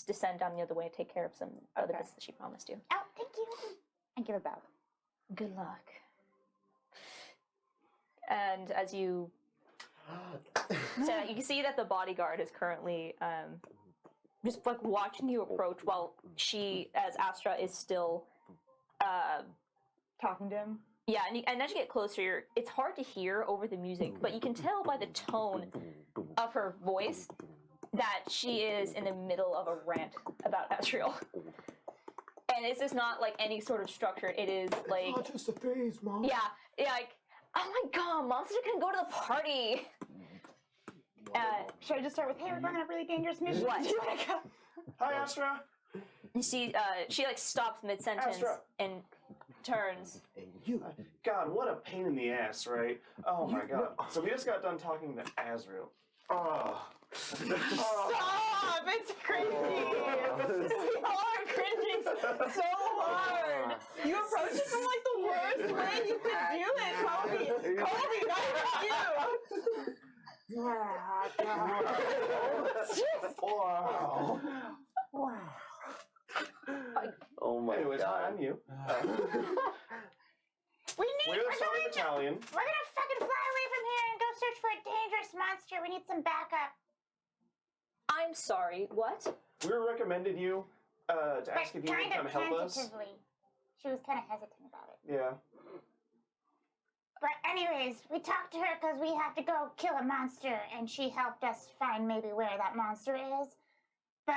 descend down the other way and take care of some other Okay. bits that she promised you. Oh, thank you. And give a bow. Good luck. And as you so you can see that the bodyguard is currently just like watching you approach while she, as Astra, is still Talking to him. yeah, and as you get closer, it's hard to hear over the music, but you can tell by the tone of her voice that she is in the middle of a rant about Azrael. And this is not like any sort of structure. It is like, Not just a phase, Mom. yeah, like, oh my god, Monster can go to the party. Should I just start with, hey, we're going on a really dangerous mission? What? Do you want to go? Hi, Astra. You see, she like stops mid sentence Astra. and turns. And you. God, what a pain in the ass, right? Oh my god. So we just got done talking to Azrael. Oh. Stop! It's cringy! We all are cringing so hard! You approach it from like the worst way you could do it, Kobe! Kobe, not you! Wow. Oh my Anyways, hi, god. I'm you. We're We're the Southern going to, Battalion. we're gonna fucking fly away from here and go search for a dangerous monster. We need some backup. I'm sorry, what? We were recommended you to ask if you would kind come of help us. tentatively. She was kind of hesitant about it. Yeah. But anyways, we talked to her because we have to go kill a monster, and she helped us find maybe where that monster is. But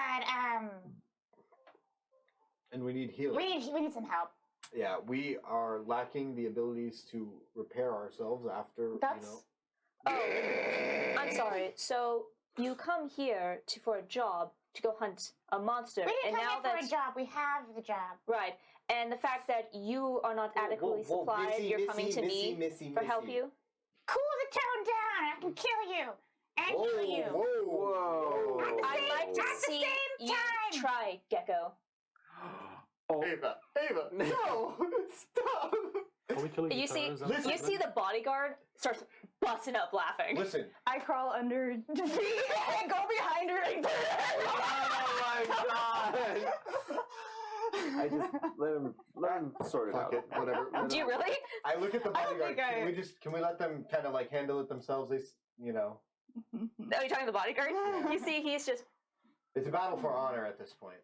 And we need healing. we need some help. Yeah, we are lacking the abilities to repair ourselves after, That's you know. Oh, I'm sorry. So you come here for a job to go hunt a monster. We And didn't come now here for a that's job. We have the job. right. And the fact that you are not adequately supplied, you're coming to me for help you. Cool the tone down. I can kill you and heal you. Whoa. I'd like to see you time. try, Gecko. Ava, no! Stop! Are we killing You each other? see, Is that what you you're see the bodyguard starts busting up laughing. Listen, I crawl under the feet and go behind her and Oh my god! I just let him sort it fuck out. it, whatever. Do you really? I look at the I don't bodyguard. think Can we let them kind of like handle it themselves? You know, Oh, you're talking to the bodyguard? You see, he's just. it's a battle for honor at this point.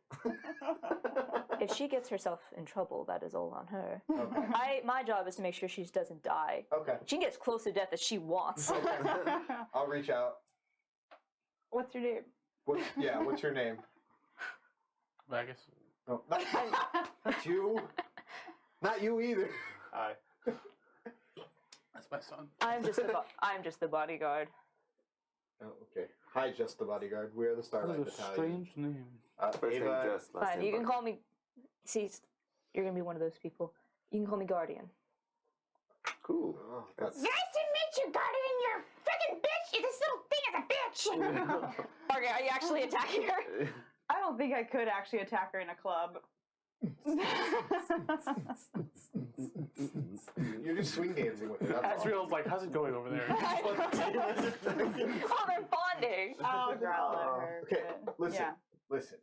If she gets herself in trouble, that is all on her. Okay. My job is to make sure she doesn't die. Okay. She can get as close to death as she wants. I'll reach out. What's your name? What's your name? Vegas. Oh, not you. Not you either. Hi. That's my son. I'm just the bodyguard. Oh, okay. Hi, just the bodyguard. We are the That Starlight is a Battalion. strange name. First name Ava, Jess, last Fine, name you can Buck. call me. See, you're gonna be one of those people. You can call me Guardian. Cool. Oh, Nice to meet you, Guardian. You're freaking bitch. This little thing is a bitch. Okay, are you actually attacking her? I don't think I could actually attack her in a club. You're just swing dancing with it. That's all. Azriel's like, how's it going over there? Oh, they're bonding. I'll growl at her. Okay, but- listen. Yeah. Listen.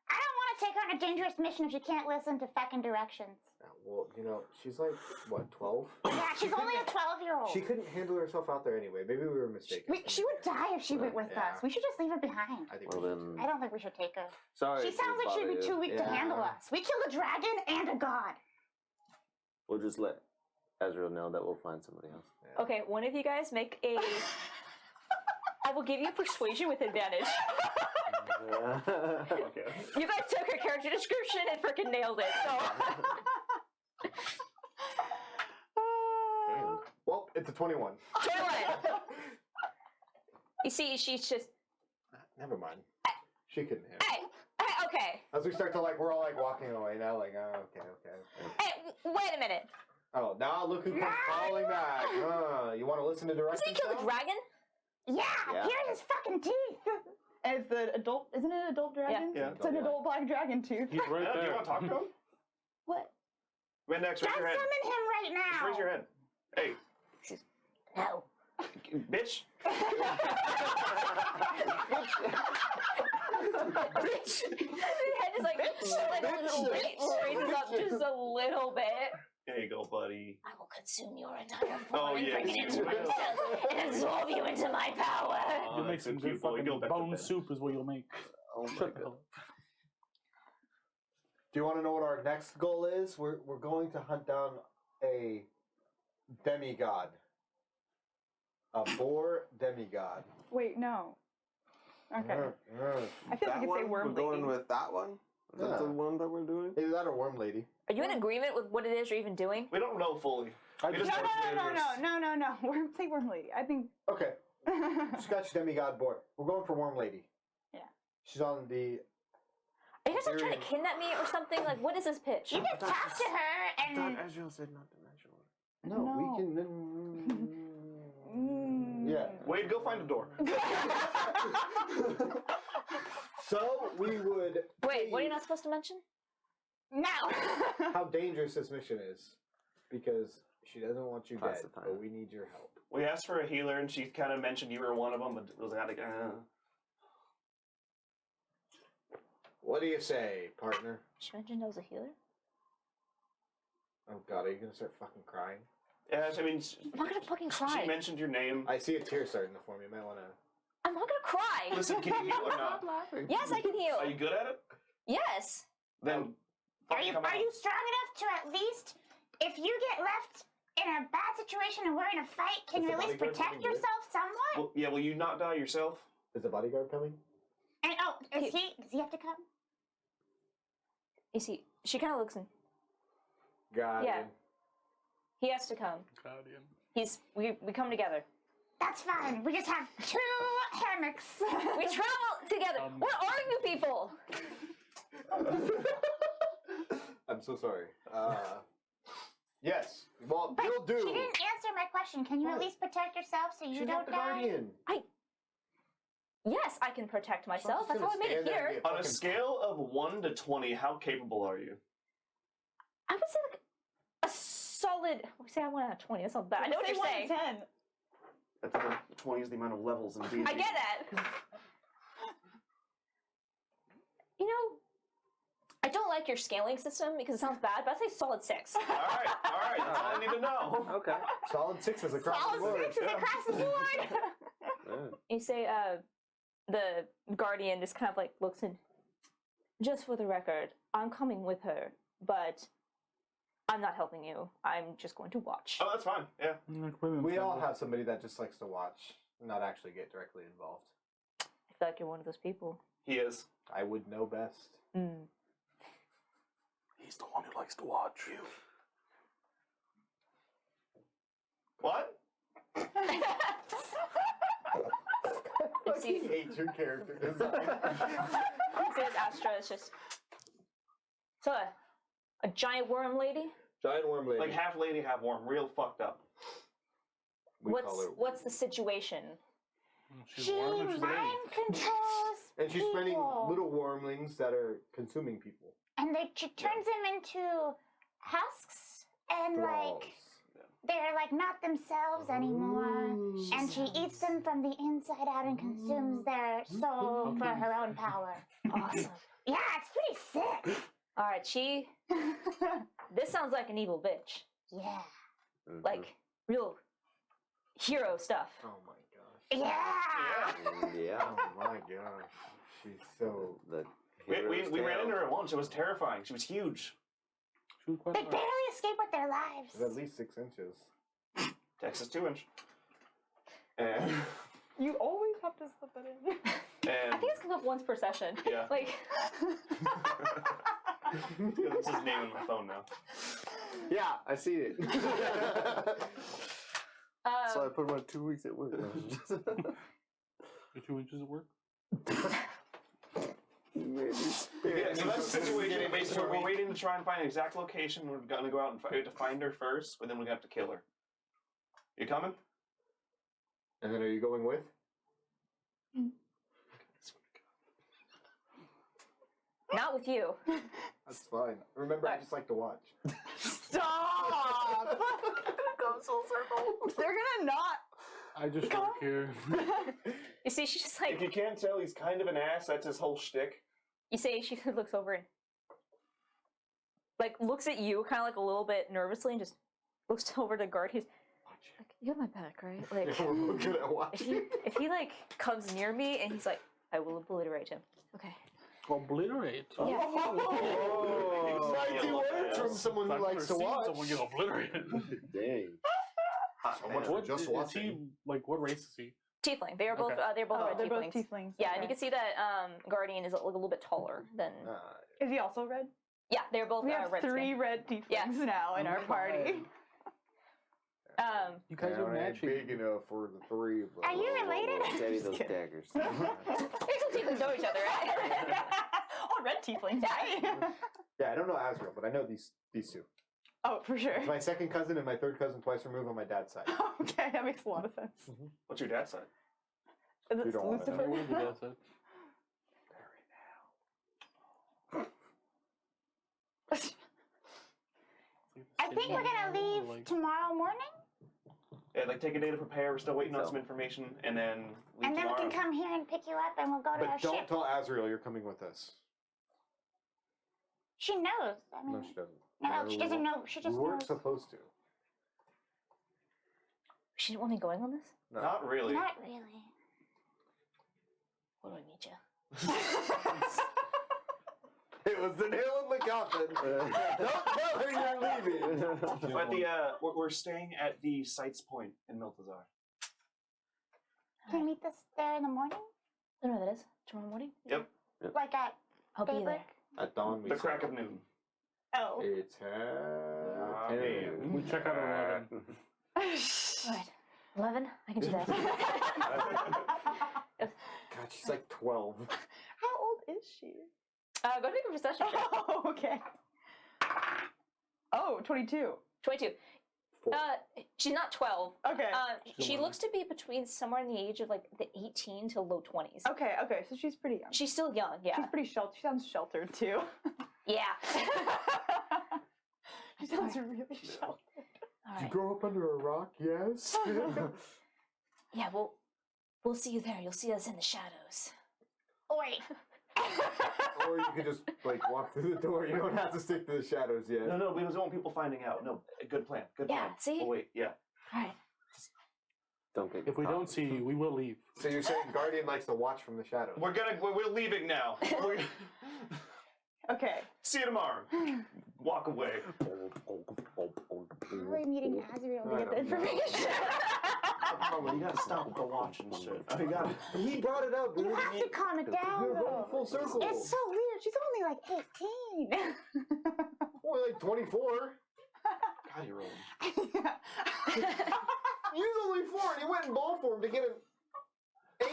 I don't want to take on a dangerous mission if you can't listen to fucking directions. Well, you know, she's like, what, 12? Yeah, she's only a 12-year-old. She couldn't handle herself out there anyway. Maybe we were mistaken. She would die if she went with Yeah. us. We should just leave her behind. I think Well we should. then, I don't think we should take her. sorry. She to sounds like she'd bother be you. too weak to handle us. We killed a dragon and a god. We'll just let Azriel know that we'll find somebody else. Okay, one of you guys make a. I will give you persuasion with advantage. Okay. You guys took her character description and freaking nailed it. So. Well, it's a 21. 21. You see, she's just. Never mind. She couldn't handle it. Hey, okay. As we start to like, we're all like walking away now, like, oh, okay. Hey, wait a minute. Oh, now look who comes crawling back. You want to listen to Doesn't directions he kill the now? dragon? Yeah, here's his fucking teeth. And it's the adult, isn't it an adult dragon? Yeah. It's an adult black dragon tooth. He's right Do you there. want to talk to him? What? Randex, raise Just your head. summon him right Just now. raise your head. Hey, No. bitch. Bitch. His head is like a little bit, raises up just a little bit. There you go, buddy. I will consume your entire Oh, form and yes, bring it into you will. myself and absorb you into my power. You'll make that's so some good cute, boy. fucking Go back to bone bed. soup is what you'll make. Oh my Shut the god. hell up. Do you want to know what our next goal is? We're going to hunt down a demigod. A boar demigod. Wait, no. Okay. I feel like That we could say one? worm We're lady. going with that one? Is that the Yeah. one that we're doing? Either that or worm lady. Are you in agreement with what it is you're even doing? We don't know fully. We No, just know it's dangerous. no. Worm, say worm lady. I think. Okay, scratch demigod boar. We're going for worm lady. Yeah. She's on the. Are you guys like trying to kidnap me or something? Like, what is this pitch? You can talk to her I thought and Azriel said not to mention one. No, No. we can. Yeah. Wade, go find a door. So we would. Wait, what are you not supposed to mention? no. How dangerous this mission is, because she doesn't want you dead, Classified. but we need your help. We asked for a healer, and she kind of mentioned you were one of them, but it was like, What do you say, partner? She mentioned I was a healer? Oh God, are you gonna start fucking crying? Yeah, I mean, I'm not gonna fucking cry. she mentioned your name. I see a tear starting to form. You might want to. I'm not gonna cry. Listen, can you heal or not? laughing. Yes, I can heal. Are you good at it? Yes. Then Are you come out. strong enough to at least, if you get left in a bad situation and we're in a fight, can Is you the at least bodyguard protect coming with? yourself somewhat? Well, yeah, will you not die yourself? Is the bodyguard coming? And does he have to come? You see, she kind of looks and God. Yeah. he has to come. Guardian. We come together. That's fine. We just have 2 hammocks. We travel together. What are you people? I'm so sorry. Yes. Well, But you'll do. she didn't answer my question. Can you at What? least protect yourself so you She's don't not the die? guardian. Yes, I can protect myself. just That's how I gonna made it stand there and here. get On a scale of 1 to 20, how capable are you? I would say like a solid. Say I went out of 20. That's not bad. I know what Say you're 1 to saying. 10. That's 20 is the amount of levels in D&D. I get that. You know, I don't like your scaling system because it sounds bad, but I'd say solid 6. All right, that's all I need to know. Okay. Solid 6s across the Solid board. 6 is across the board. Yeah. You say, the guardian just kind of like looks in. Just for the record, I'm coming with her, but I'm not helping you. I'm just going to watch. Oh, that's fine. Yeah. We all have somebody that just likes to watch, not actually get directly involved. I feel like you're one of those people. He is. I would know best. Mm. He's the one who likes to watch. What? You see, I hate your character design. you see as Astra is just. So, a giant worm lady? Giant worm lady. Like half lady, half worm. Real fucked up. We call her What's the situation? She's She warm and she's mind controls And she's spreading people. little wormlings that are consuming people. And she turns them into husks and Thralls. like they're like not themselves anymore. And she eats them from the inside out and consumes their soul for her own power. Awesome. Yeah, it's pretty sick. Alright, she. This sounds like an evil bitch. Yeah. Like, real hero stuff. Oh my gosh. Yeah. Yeah. Oh my gosh. She's so. The We hero's ran tale. into her once. It was terrifying. She was huge. She was quite They large. barely escape with their lives. She's at least 6 inches. Texas 2-inch. And, You always have to slip it in. and I think it's come up once per session. Yeah. Like, that's his name on my phone now. Yeah, I see it. So I put him on 2 weeks at work. Your 2 inches at work? Yeah, so that's the situation. Basically, we're waiting to try and find an exact location. We're gonna go out and we have to find her first, but then we have to kill her. You coming? And then are you going with? not with you. That's fine. Remember, I just like to watch. Stop! Go full circle. They're gonna not. I just work here. You see, she's just If like. you can't tell, he's kind of an ass. That's his whole shtick. You say she looks over and. Like, looks at you kind of like a little bit nervously and just looks over to guard. He's like, you have my back, right? Like, We're both good at watching. if he like comes near me and he's like, I will obliterate him. Okay. Obliterate. Yeah. Oh, mighty words from someone who I've likes to never seen watch. someone get obliterated. Dang. So much for What just is watching. he, like, what race is he? Tiefling. They are both. Okay. They're both red They're tieflings. both tieflings. Yeah, and okay. you can see that Guardian is a little bit taller than. Is he also red? Yeah, they're both We have red 3 skin. red tieflings Yeah. now in our party. You guys are matching. big enough for the 3 of us. Are you related? Steady Just those kidding. daggers. These two tieflings know each other, right? Oh, red tieflings. Right? Yeah, I don't know Azrael, but I know these 2. Oh, for sure. It's my second cousin and my third cousin twice removed on my dad's side. Okay, that makes a lot of sense. What's your dad's side? Is it don't wanna know. Lucifer? What did you guys say? I think we're gonna leave Like, tomorrow morning, Yeah, like take a day to prepare. We're still waiting on So. some information, and then leave and then we tomorrow. can come here and pick you up, and we'll go to our But don't ship. tell Azrael you're coming with us. She knows. I mean, No, she doesn't. no, she doesn't know. She We just weren't knows. supposed to. She didn't want me going on this? No. Not really. Not really. Where do I meet you? It was the nail in the coffin. Don't tell her you're leaving. But we're staying at the Sights Point in Miltazar. Can you meet us there in the morning? I don't know where that is. Tomorrow morning? Yep. Like at I'll be daybreak? there. At dawn, we The crack sail. of noon. Oh. It's Ah, 10. man. we check out at 11. Alright. 11? I can do that. God, she's like 12. How old is she? Go make a perception check. Oh, okay. Oh, 22. 22. She's not 12. Okay. She looks to be between somewhere in the age of like the 18 to low 20s. Okay, so she's pretty young. She's still young, yeah. She's pretty sheltered. She sounds sheltered too. Yeah. She sounds really sheltered. All Did you right. grow up under a rock? Yes. Yeah, we'll see you there. You'll see us in the shadows. Oi. Or you could just like walk through the door. You don't have to stick to the shadows yet. No, we don't want people finding out. No, good plan. Good Yeah, plan. see? Oh, wait, yeah. All right. Don't get If we caught. don't see you, we will leave. So you're saying Guardian likes to watch from the shadows? We're leaving now. Okay. See you tomorrow. Walk away. How are we meeting Azrael to get the information? You gotta stop with the watch and shit. Oh, you got it. He brought it up. You have to calm it down, We're going though. full circle. It's so weird. She's only like 18. Only like 24. God, you're old. He was only 4 and he went and ball for him to get an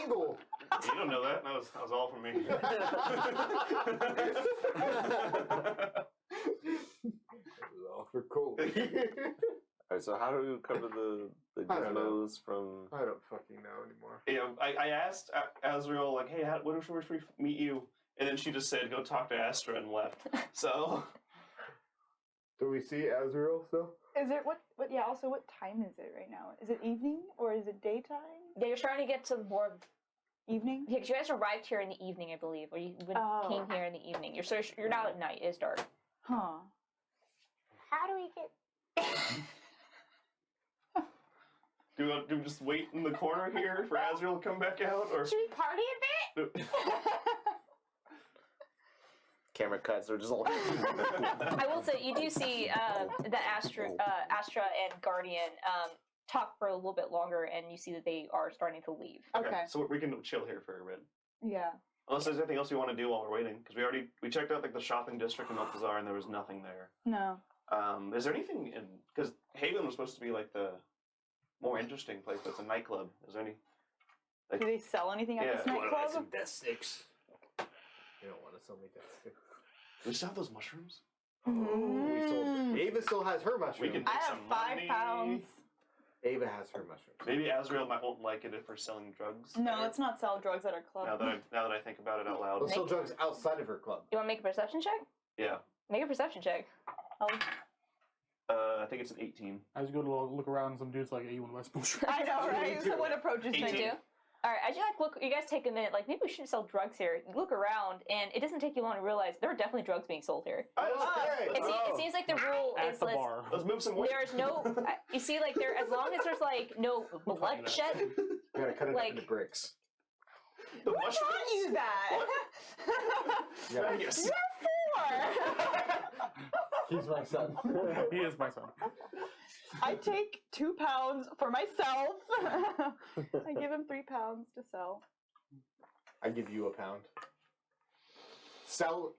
angle. You don't know that. That was all for me. That was all for Cole. Alright, so how do we cover the I don't know. gizmos from... I don't fucking know anymore. Yeah, I asked Azrael, like, hey, when should we meet you? And then she just said, go talk to Astra and left. So... Do we see Azrael still? Is it what also what time is it right now? Is it evening or is it daytime? Yeah, you're starting to get to more of... Evening? Yeah, 'cause you guys arrived here in the evening, I believe. Or you came here in the evening. You're now at night. It's dark. Huh. How do we get... Do we just wait in the corner here for Azrael to come back out? Or... Should we party a bit? Camera cuts or just all... I will say, you do see that Astra and Guardian talk for a little bit longer, and you see that they are starting to leave. Okay. So we can chill here for a bit. Yeah. Unless there's anything else we want to do while we're waiting. Because we checked out like the shopping district in Alcazar and there was nothing there. No. Is there anything in... Because Haven was supposed to be like the more interesting place, but it's a nightclub. Is there any... Do they sell anything at this nightclub? Death sticks. You don't want to sell me death sticks. Do we still have those mushrooms? We sold. Ava still has her mushrooms. We can I make have some 5 money. pounds. Ava has her mushrooms. Maybe Azrael won't like it if we're selling drugs. No, let's not sell drugs at our club. Now that I think about it out loud. Let's sell drugs outside of her club. You want to make a perception check? Yeah. Make a perception check. I think it's an 18. As you go to look around, some dude's like, hey, you want to buy some mushrooms? I know, right? Someone approaches me. 18. Alright, as you look, you guys take a minute, maybe we shouldn't sell drugs here. You look around, and it doesn't take you long to realize there are definitely drugs being sold here. Okay. It seems like the rule At is the bar. Let's move some weight. there's no, you see, as long as there's no bloodshed, You gotta cut it up into Like- bricks. The Who mushrooms? taught you that? Yeah. Yes. He's my son. He is my son. I take 2 pounds for myself. I give him 3 pounds to sell. I give you a pound. Sell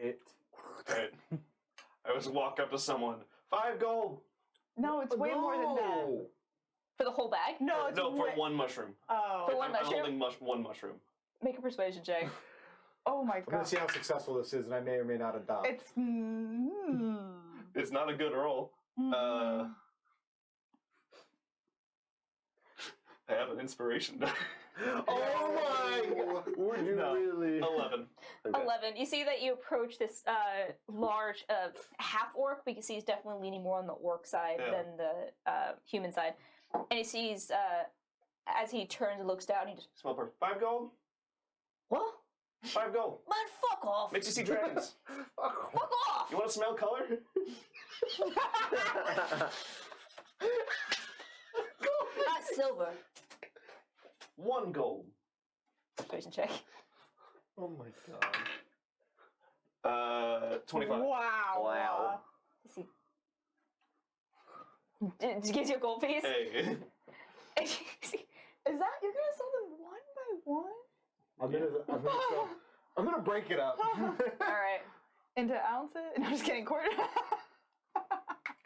it. Right. I just walk up to someone. 5 gold. No, it's way more than that. No. for the whole bag. No, it's No, for way- one mushroom. Oh. For one I'm mushroom? holding one mushroom. Make a persuasion check. Oh my I'm gonna god. see how successful this is, and I may or may not adopt. It's. It's not a good roll. I have an inspiration die. Oh my god! Would you No. really? 11. Okay. 11. You see that you approach this large half orc, but you see he's definitely leaning more on the orc side Yeah. than the human side. And he sees, as he turns and looks down, he just, Smell perfect. 5 gold? what? 5 gold. Man, fuck off! Makes you see dragons. Fuck off! You want to smell color? That's silver. 1 gold. Persuasion check. Oh my god. 25. Wow. Wow. You see. Gives you a gold piece. Hey. Is that you're gonna sell them one by one? I'm gonna break it up. Alright. Into ounces? No, I'm just kidding. Quarter.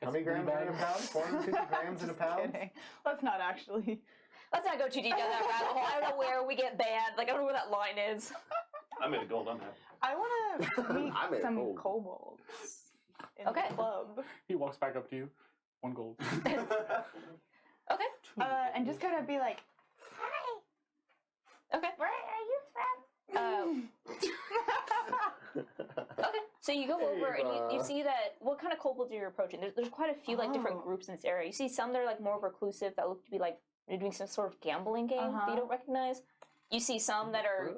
How many grams in a pound? 450 grams in a Just pound? kidding. Let's not actually. Let's not go too deep down that rabbit hole. I don't know where we get banned. Like, I don't know where that line is. I made a gold. I'm happy. I want to meet I made a some gold. kobolds in Okay. the club. He walks back up to you. 1 gold. Okay. And just kind of be like, Hi, Okay. where are you from? Okay. So you go over and you see that what kind of kobolds are you approaching? There's quite a few like different Oh. groups in this area. You see some that are like more reclusive that look to be like they're doing some sort of gambling game that Uh-huh. you don't recognize. You see some that are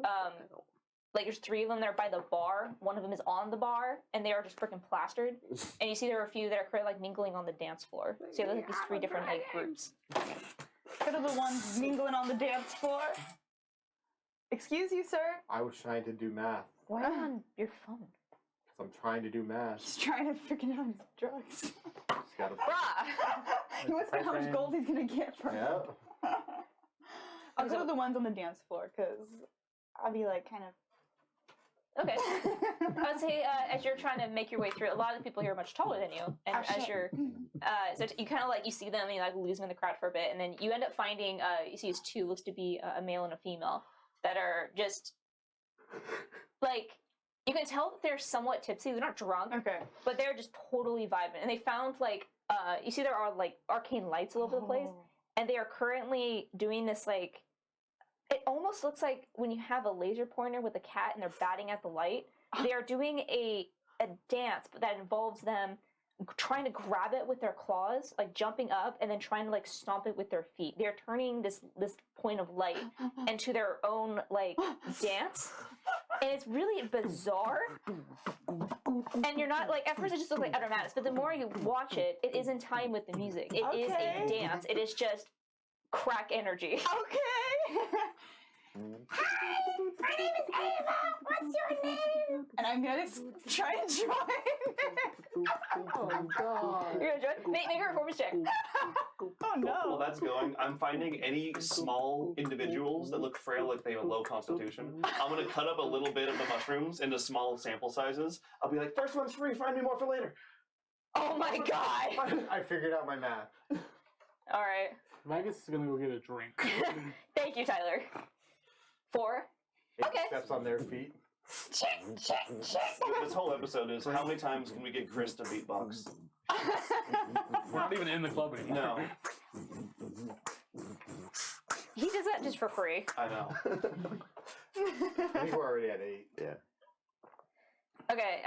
like there's 3 of them that are by the bar. One of them is on the bar, and they are just freaking plastered. And you see there are a few that are kind of like mingling on the dance floor. So you have like these 3 different like groups. what are the ones mingling on the dance floor? Excuse you, sir. I was trying to do math. Why are you on your phone? So I'm trying to do math. He's trying to freaking out his drugs. Just gotta. Bruh! He wants to know how much gold he's gonna get from it. Yeah. I'll go to the ones on the dance floor, because I'll be like kind of. Okay. I would say as you're trying to make your way through, a lot of the people here are much taller than you, and Oh, as shit. you're, so you kind of like you see them and you like lose them in the crowd for a bit, and then you end up finding you see it's 2 looks to be a male and a female that are just like you can tell that they're somewhat tipsy. They're not drunk, Okay. but they're just totally vibing, and they found like you see there are like arcane lights all over the place, and they are currently doing this like. It almost looks like when you have a laser pointer with a cat and they're batting at the light. They are doing a dance, but that involves them trying to grab it with their claws, like jumping up, and then trying to like stomp it with their feet. They're turning this point of light into their own like dance, and it's really bizarre. And you're not like at first it just looks like utter madness, but the more you watch it, it is in time with the music. It is Okay. a dance. It is just crack energy. Okay. Hi, my name is Ava. What's your name? And I'm gonna try and join. Oh god. You're gonna join? Make a performance check. Oh While no. that's going, I'm finding any small individuals that look frail, like they have a low constitution. I'm gonna cut up a little bit of the mushrooms into small sample sizes. I'll be like, first one's free, find me more for later. Oh my god! I figured out my math. All right. Magus is gonna go get a drink. Thank you, Tyler. 4. Okay. Steps on their feet. This whole episode is how many times can we get Chris to beatbox? We're not even in the club anymore. No, He does that just for free. I know. I think we're already at 8. Yeah. Okay.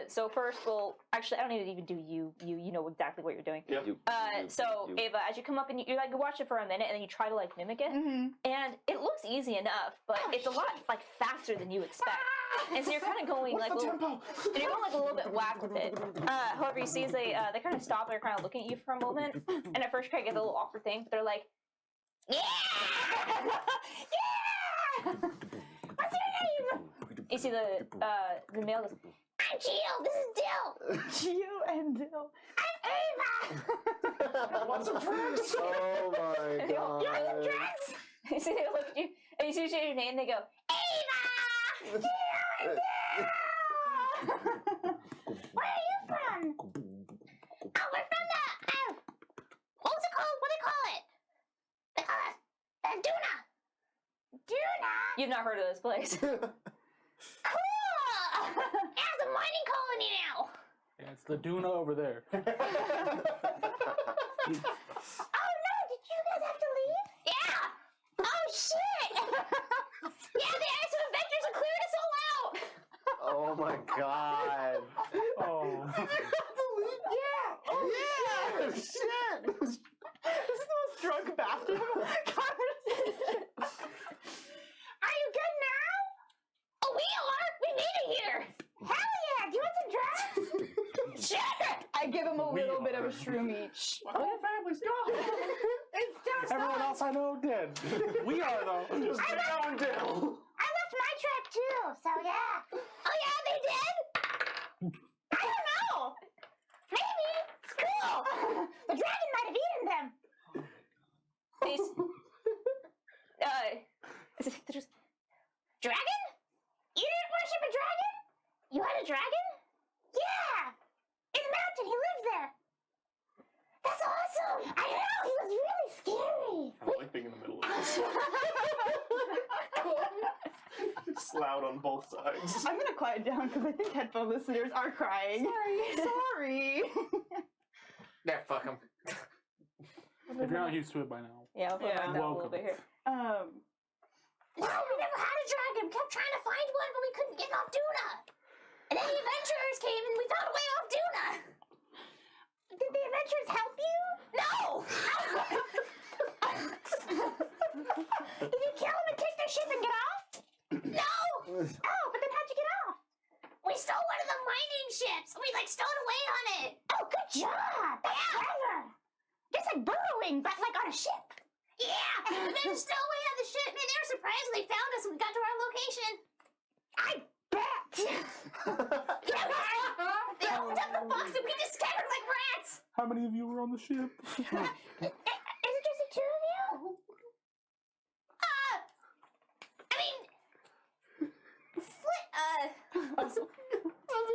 So first, well, actually, I don't need to even do you. You know exactly what you're doing. Yep. So you. Ava, as you come up and you like watch it for a minute, and then you try to like mimic it, Mm-hmm. and it looks easy enough, but it's a lot like faster than you expect. And so you're kind of going like, and you're going like a little bit whack with it. However, you see as they kind of stop, they're kind of looking at you for a moment, and at first you kind of get a little awkward thing, but they're like, yeah, yeah. What's your name? You see the male goes, I'm Gio. This is Dill. Gio and Dill. I'm Ava. Want some drinks? Oh my You want some god. drinks? you see they look at you, and you see your name, they go, Ava. Gio and Dill. Where are you from? Oh, we're from the. What was it called? What do they call it? They call it Duna. Duna. you've not heard of this place. Cool. It's a mining colony now. Yeah, it's the Duna over there. Oh no, did you guys have to leave? Yeah! Oh shit! Yeah, the Ice of Adventures are clearing us all out! Oh my god. Oh. Yeah! Yeah. Shit. This is the most drunk bastard conversation. Are you good now? Oh, we are! We made it here! Hell yeah! Do you want some drugs? Sure! I give him a little bit of a shroom each. My whole family's gone. It's just Everyone us. else I know dead. We are though. Just down, down. I left my trap too, so yeah. Oh yeah, they did? I don't know. Maybe. It's cool. The dragon might have eaten them. These, they're just, Dragon? You didn't worship a dragon? You had a dragon? Yeah. In the mountain, he lives there. camping in the middle of this. It's loud on both sides. I'm gonna quiet down because I think headphone listeners are crying. Sorry. Yeah, fuck him. If you're not used to it by now. Yeah, I'll put Yeah. mine down a little Welcome. bit here. No, we never had a dragon. We kept trying to find one, but we couldn't get off Duna. And then the adventurers came and we found a way off Duna. Did the adventurers help you? No! Did you kill them and take their ship and get off? No! Oh, but then how'd you get off? We stole one of the mining ships. We stowed away on it. Oh, good job. That's clever. Just like burrowing, but on a ship. Yeah, and then stowed away on the ship. Man, they were surprised when they found us when we got to our location. I bet. Yeah, they opened up the box and we just scattered like rats. How many of you were on the ship? Is it just the two of you? I mean,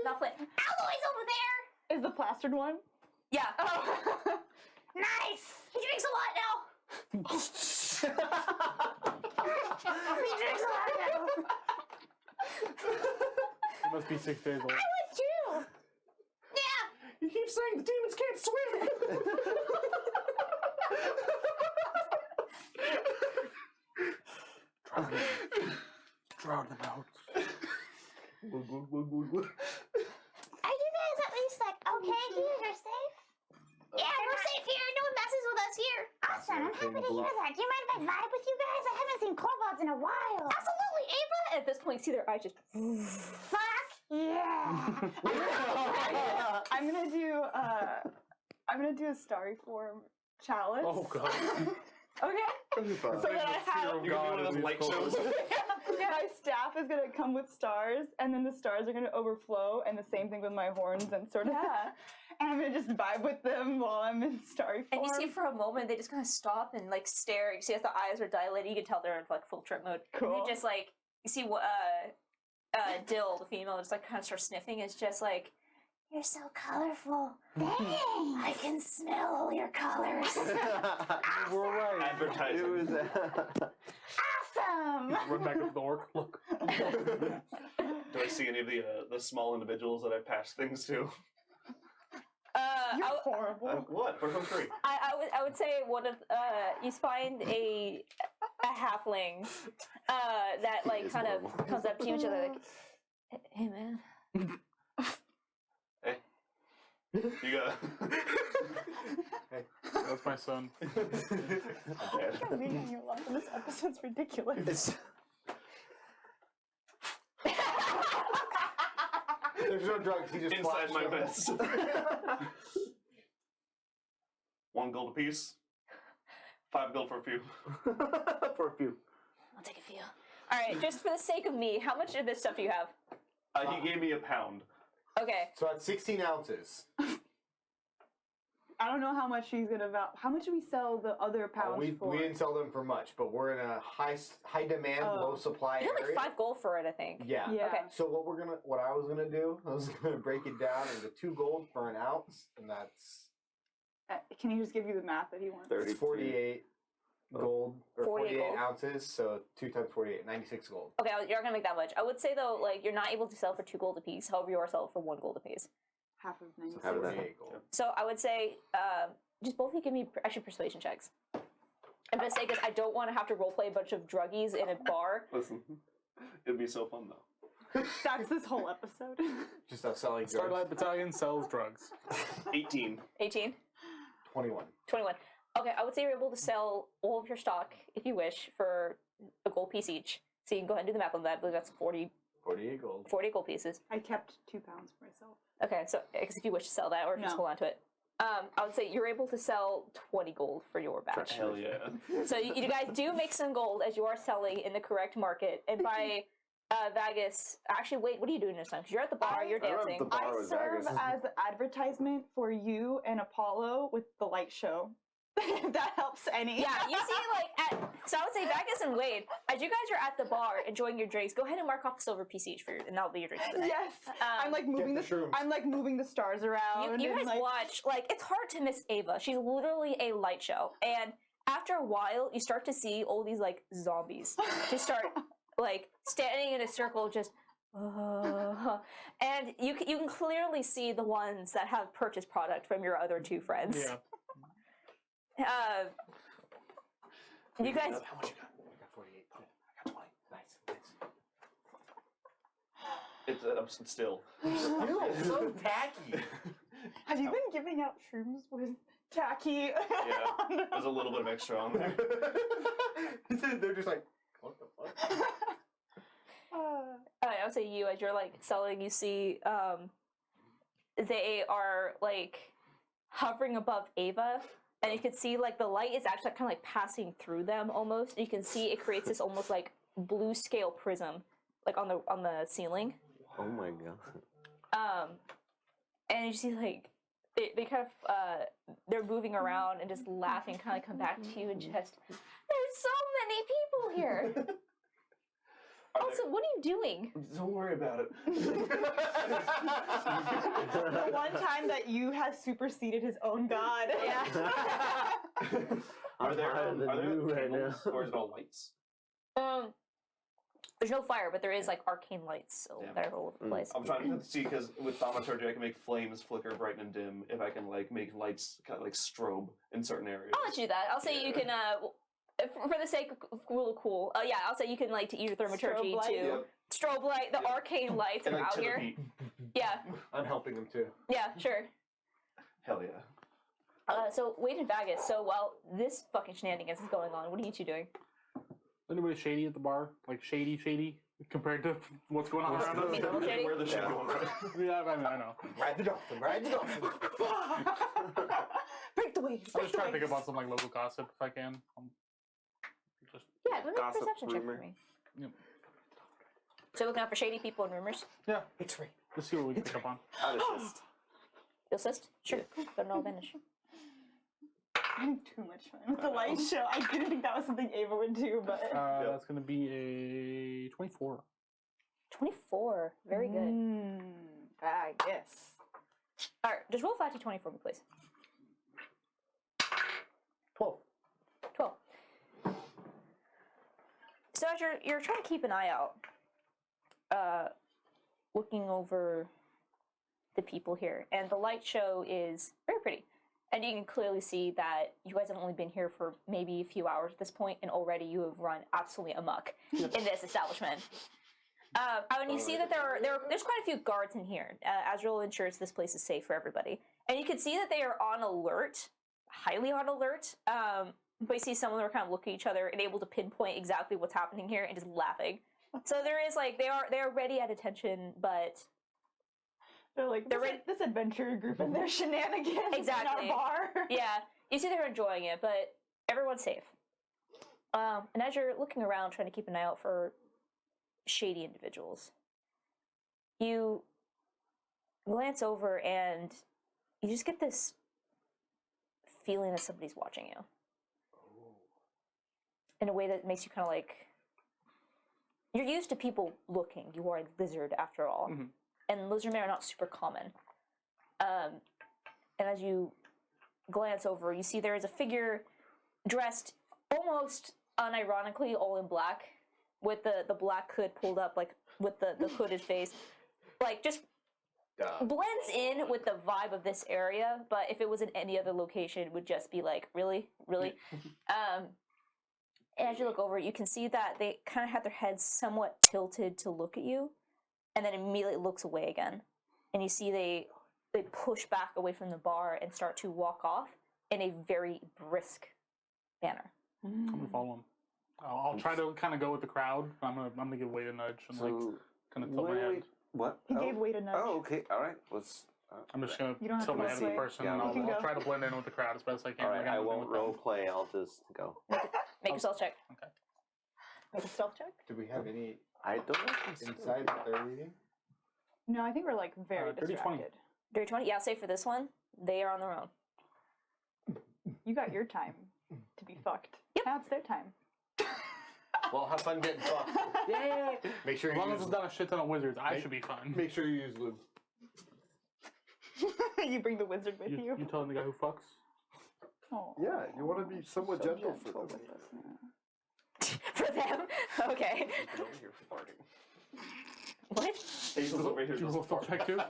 Not Flint. Alloy's over there. Is the plastered one? Yeah. Oh. Nice. He drinks a lot now. He drinks a lot now. He must be 6 days old. I would too. Yeah. You keep saying the demons can't swim. Drown them out. Are you guys at least okay here? You're safe? Yeah, we're safe here. No one messes with us here. Awesome. I'm happy to hear that. Do you mind if I vibe with you guys? I haven't seen kobolds in a while. Absolutely, Ava. At this point, you see their eyes just. Fuck yeah. I'm gonna do a starry form chalice. Oh god. Okay. So that I have. You're gonna be one of those light shows. My staff is gonna come with stars, and then the stars are gonna overflow, and the same thing with my horns and sort of. Yeah. And I'm gonna just vibe with them while I'm in starry form. And you see for a moment they just kind of stop and stare. You see as the eyes are dilated, you can tell they're in full trip mode. Cool. And they just you see what Dill, the female, just kind of starts sniffing. It's just You're so colorful. Thanks. I can smell all your colors. We're right. Advertising. It was. Awesome. Run back up the orc. Look. Do I see any of the small individuals that I've passed things to? You're horrible. What? First one's great. I would say one of you find a halfling that kind of comes up to you and she's hey man. Hey. You got. Hey. That's my son. I'm being on your life in this episode's ridiculous. There's no drugs. He just Inside flashed my them. vest. 1 gold apiece. 5 gold for a few. For a few. I'll take a few. All right, just for the sake of me, how much of this stuff do you have? He gave me a pound. Okay. So at 16 ounces. I don't know how much she's gonna how much do we sell the other pounds for? We didn't sell them for much, but we're in a high demand, low supply You got area. 5 gold for it, I think. Yeah. Yeah. Okay. So what I was gonna do, I was gonna break it down into 2 gold for an ounce, and that's Can he just give you the math that he wants? 48 gold, or 48 gold. ounces, so 2 times 48, 96 gold. Okay, you're not gonna make that much. I would say though, you're not able to sell for 2 gold apiece. However, you are selling for 1 gold apiece. Half of 96. half of that. 48 gold. So I would say, just both of you give me actually persuasion checks. And for the sake of, I don't want to have to roleplay a bunch of druggies in a bar. Listen, it'd be so fun though. That's this whole episode. Just us selling drugs. Starlight Battalion sells drugs. 18. 18, 21. 21. Okay, I would say you're able to sell all of your stock, if you wish, for a gold piece each. So you can go ahead and do the math on that. I believe that's 48 gold. 40 gold pieces. I kept 2 pounds for myself. Okay, so because if you wish to sell that or if you just No. hold on to it. I would say you're able to sell 20 gold for your batch. Hell yeah. So you guys do make some gold as you are selling in the correct market. And by Vagus, actually, wait, what are you doing this time? Because you're at the bar, you're I'm at dancing. the bar. I with serve Vagus. as advertisement for you and Apollo with the light show. If that helps any. Yeah, you see, so I would say Vagus and Wade, as you guys are at the bar enjoying your drinks, go ahead and mark off the silver piece each for your, and that'll be your drink for the night. Yes. I'm moving the shrooms. I'm moving the stars around. You and guys watch, it's hard to miss Ava. She's literally a light show. And After a while, you start to see all these like zombies just start like standing in a circle, just. And you can clearly see the ones that have purchased product from your other two friends. Yeah. You guys. How much you got? I got 48. I got 20. Nice. It's still. So tacky. Have you been giving out shrooms with tacky? Yeah, there's a little bit of extra on there. They're just like, what the fuck? I would say you, as you're like selling, you see they are like hovering above Ava, and you can see like the light is actually kind of like passing through them almost. You can see it creates this almost like blue scale prism like on the ceiling. Oh my god. And you see like they kind of they're moving around and just laughing, kind of come back to you and just, there's so many people here. Also, what are you doing? Don't worry about it. The one time that you have superseded his own god. Yeah. Are there I'm tired of the new right now. tables, or is it all lights? There's no fire, but there is like arcane lights so that are all over the place. I'm trying to see because with thaumaturgy I can make flames flicker, brighten, and dim. If I can like make lights kind of like strobe in certain areas. I'll let you do that. I'll say you can for the sake of cool. Yeah, I'll say you can like to use your thaumaturgy Strobe light? to Yep. strobe light the arcane lights that And are like out to the here. beat. Yeah, I'm helping them too. yeah, sure. Hell yeah. So Wade and Vagus. So while this fucking shenanigans is going on, what are you two doing? Anybody shady at the bar? Like shady compared to what's going on around us? Make a little shady. Where the shit going on? Yeah, I know. Ride the dolphin. Break the waves. I'm just trying to think about some like local gossip if I can. Just Yeah, go make a Gossip, perception check rumor. for me. Yep. So looking out for shady people and rumors. yeah. It's free. Let's see what we can pick up on. I'll assist. You'll assist? Sure. Got an advantage. Having too much fun with the light show. I didn't think that was something Ava would do, but. That's gonna be a 24. 24. Very good. I guess. All right, just roll 5d20 for me, please. 12. 12. So as you're trying to keep an eye out, looking over the people here, and the light show is very pretty. And you can clearly see that you guys have only been here for maybe a few hours at this point, and already you have run absolutely amok in this establishment. And you see that there's quite a few guards in here. Azrael ensures this place is safe for everybody. And you can see that they are on alert, highly on alert. But you see some of them are kind of looking at each other and able to pinpoint exactly what's happening here and just laughing. So there is like they are ready at attention, but They're like, this adventure group and their shenanigans Exactly. in our bar. yeah, you see they're enjoying it, but everyone's safe. And as you're looking around trying to keep an eye out for shady individuals, you glance over and you just get this feeling that somebody's watching you. In a way that makes you kind of like, you're used to people looking. You are a lizard after all. Mhm. And lizard men are not super common. And as you glance over, you see there is a figure dressed almost unironically all in black, with the black hood pulled up, like with the hooded face. Like just blends in with the vibe of this area, but if it was in any other location, it would just be like, really? And as you look over, you can see that they kind of have their heads somewhat tilted to look at you, and then immediately looks away again. And you see they push back away from the bar and start to walk off in a very brisk manner. I'm gonna follow him. I'll try to kind of go with the crowd. I'm gonna give Wade a nudge and like kind of tilt my head. What? He gave Wade a nudge. Oh, okay. All right. Let's. I'm just gonna You don't have tilt to my head to the say. person, Yeah, and you I'll, can go. I'll try to blend in with the crowd as best I can. All right. like I I'm doing won't with them. role play. I'll just go. Make a stealth check. Make a stealth check? Do we have any I don't know. insight that they're reading? No, I think we're like very Dirty 20. distracted. Dirty 20? Yeah, I'll say for this one, they are on their own. You got your time to be fucked. Yep. Now it's their time. Well, have fun getting fucked. Yay! Make sure As you long as use it's not a shit ton of wizards, I should be fine. Make sure you use lube. You bring the wizard with you. You telling the guy who fucks? Oh. Yeah, you want to be somewhat So gentle for with them. us now. For them? Okay. He's over here farting. What? Hazel's over here Do you just roll full check too?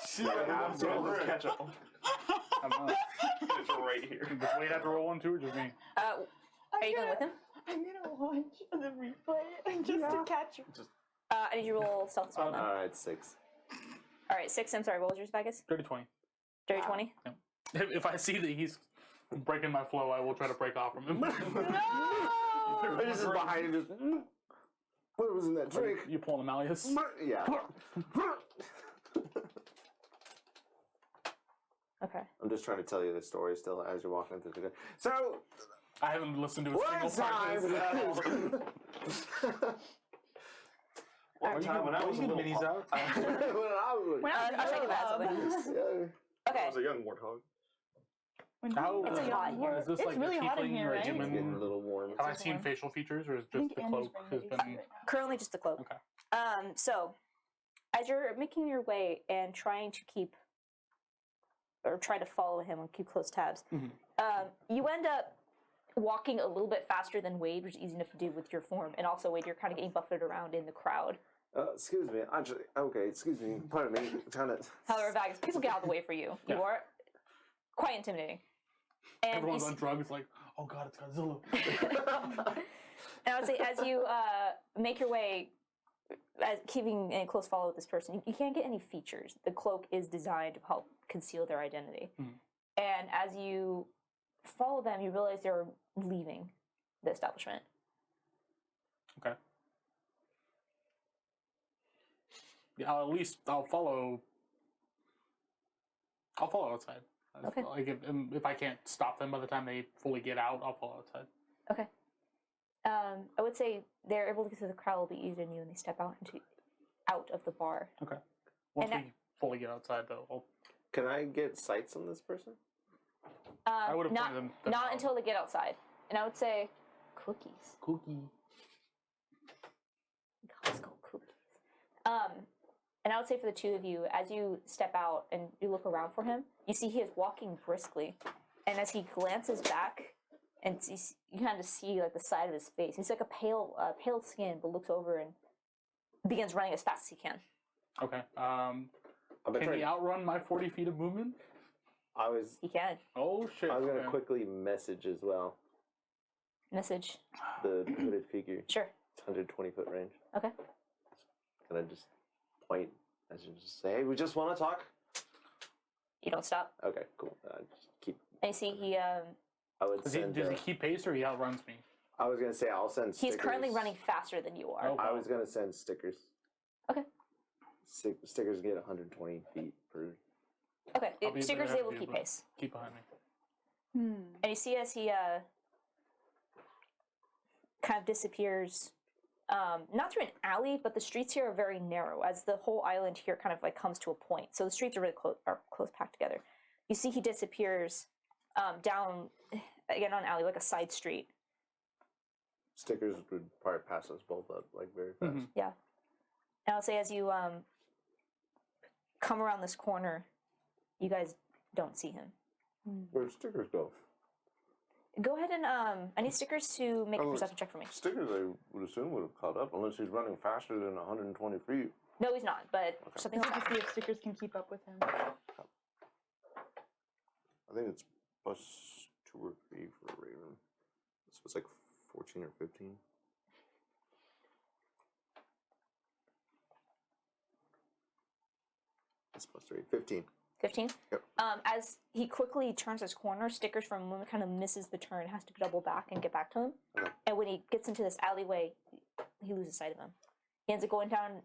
Shit, I'm so let's catch up. I'm not. It's right here. Does Wade have to roll one too, or just me? Are you going with him? I'm gonna watch the replay just to catch you. I need you to roll stealth as well now. Alright, 6. Alright, 6. I'm sorry, what was yours, Vegas? 30-20. Dirty 20? If I see that he's breaking my flow, I will try to break off from him. I just behind him. Just, what was in that drink? You pulling a Malleus? Yeah. Okay. I'm just trying to tell you the story still as you're walking through the. So. I haven't listened to a One single part of this. One time when I was a little minis out. I'll show you that. Okay. I was a young warthog. How It's a yacht here. is this It's like really a hot in tiefling here, or a right? human? It's getting a little warm. Have I seen facial features, or is I just think the Andy's cloak bringing has the AC been? right now. Currently just the cloak. Okay. So, as you're making your way and trying to keep, or try to follow him and keep close tabs, you end up walking a little bit faster than Wade, which is easy enough to do with your form, and also Wade, you're kind of getting buffeted around in the crowd. Excuse me. Excuse me. Pardon me. I'm trying to. However, Vegas, people get out of the way for you. You are quite intimidating. And Everyone's you on drugs, like, oh god, it's Godzilla. And I would say, as you make your way, keeping in close follow with this person, you can't get any features. The cloak is designed to help conceal their identity. And as you follow them, you realize they're leaving the establishment. Okay. Yeah, at least I'll follow outside. Okay. Like if I can't stop them by the time they fully get out, I'll follow outside. Okay. I would say they're able to get through the crowd a little bit easier than you, and they step out of the bar. Okay. Once And we fully get outside, though, Can I get sights on this person? I would have not pointed them not out. until they get outside. And I would say cookies. Cookie. Let's go cookies. And I would say for the two of you, as you step out and you look around for him, you see he is walking briskly, and as he glances back, and you kind of see like the side of his face. He's like a pale skin, but looks over and begins running as fast as he can. Okay. Can he outrun my 40 feet of movement? He can. Oh shit. I was gonna okay. quickly message as well. Message. The hooded figure. Sure. It's 120 foot range. Okay. Can I just point? I should just say, hey, we just want to talk. You don't stop. Okay, cool. Just keep. And you see he I would Does send. he keep pace or he outruns me? I was gonna say I'll send. he's stickers. currently running faster than you are. Oh. I was gonna send stickers. Okay. Stickers get 120 feet per. Okay. I'll be Stickers there able to ahead of keep you, but pace. Keep behind me. And you see as he kind of disappears, not through an alley, but the streets here are very narrow, as the whole island here kind of like comes to a point. So the streets are really close packed together. You see he disappears down, again on an alley, like a side street. Stickers would probably pass us both up like very fast. Yeah. And I'll say as you come around this corner, you guys don't see him. Where'd stickers go? Go ahead and I need stickers to make a perception check for me. Stickers, I would assume, would have caught up unless he's running faster than 120 feet. No, he's not, but something Just else to see if stickers can keep up with him. I think it's plus 2 or 3 for a Raven. So it's like 14 or 15. That's plus 3. 15. 15? Yep. As he quickly turns his corner, Stickers from a moment kind of misses the turn, has to double back and get back to him. Okay. And when he gets into this alleyway, he loses sight of him. He ends up going down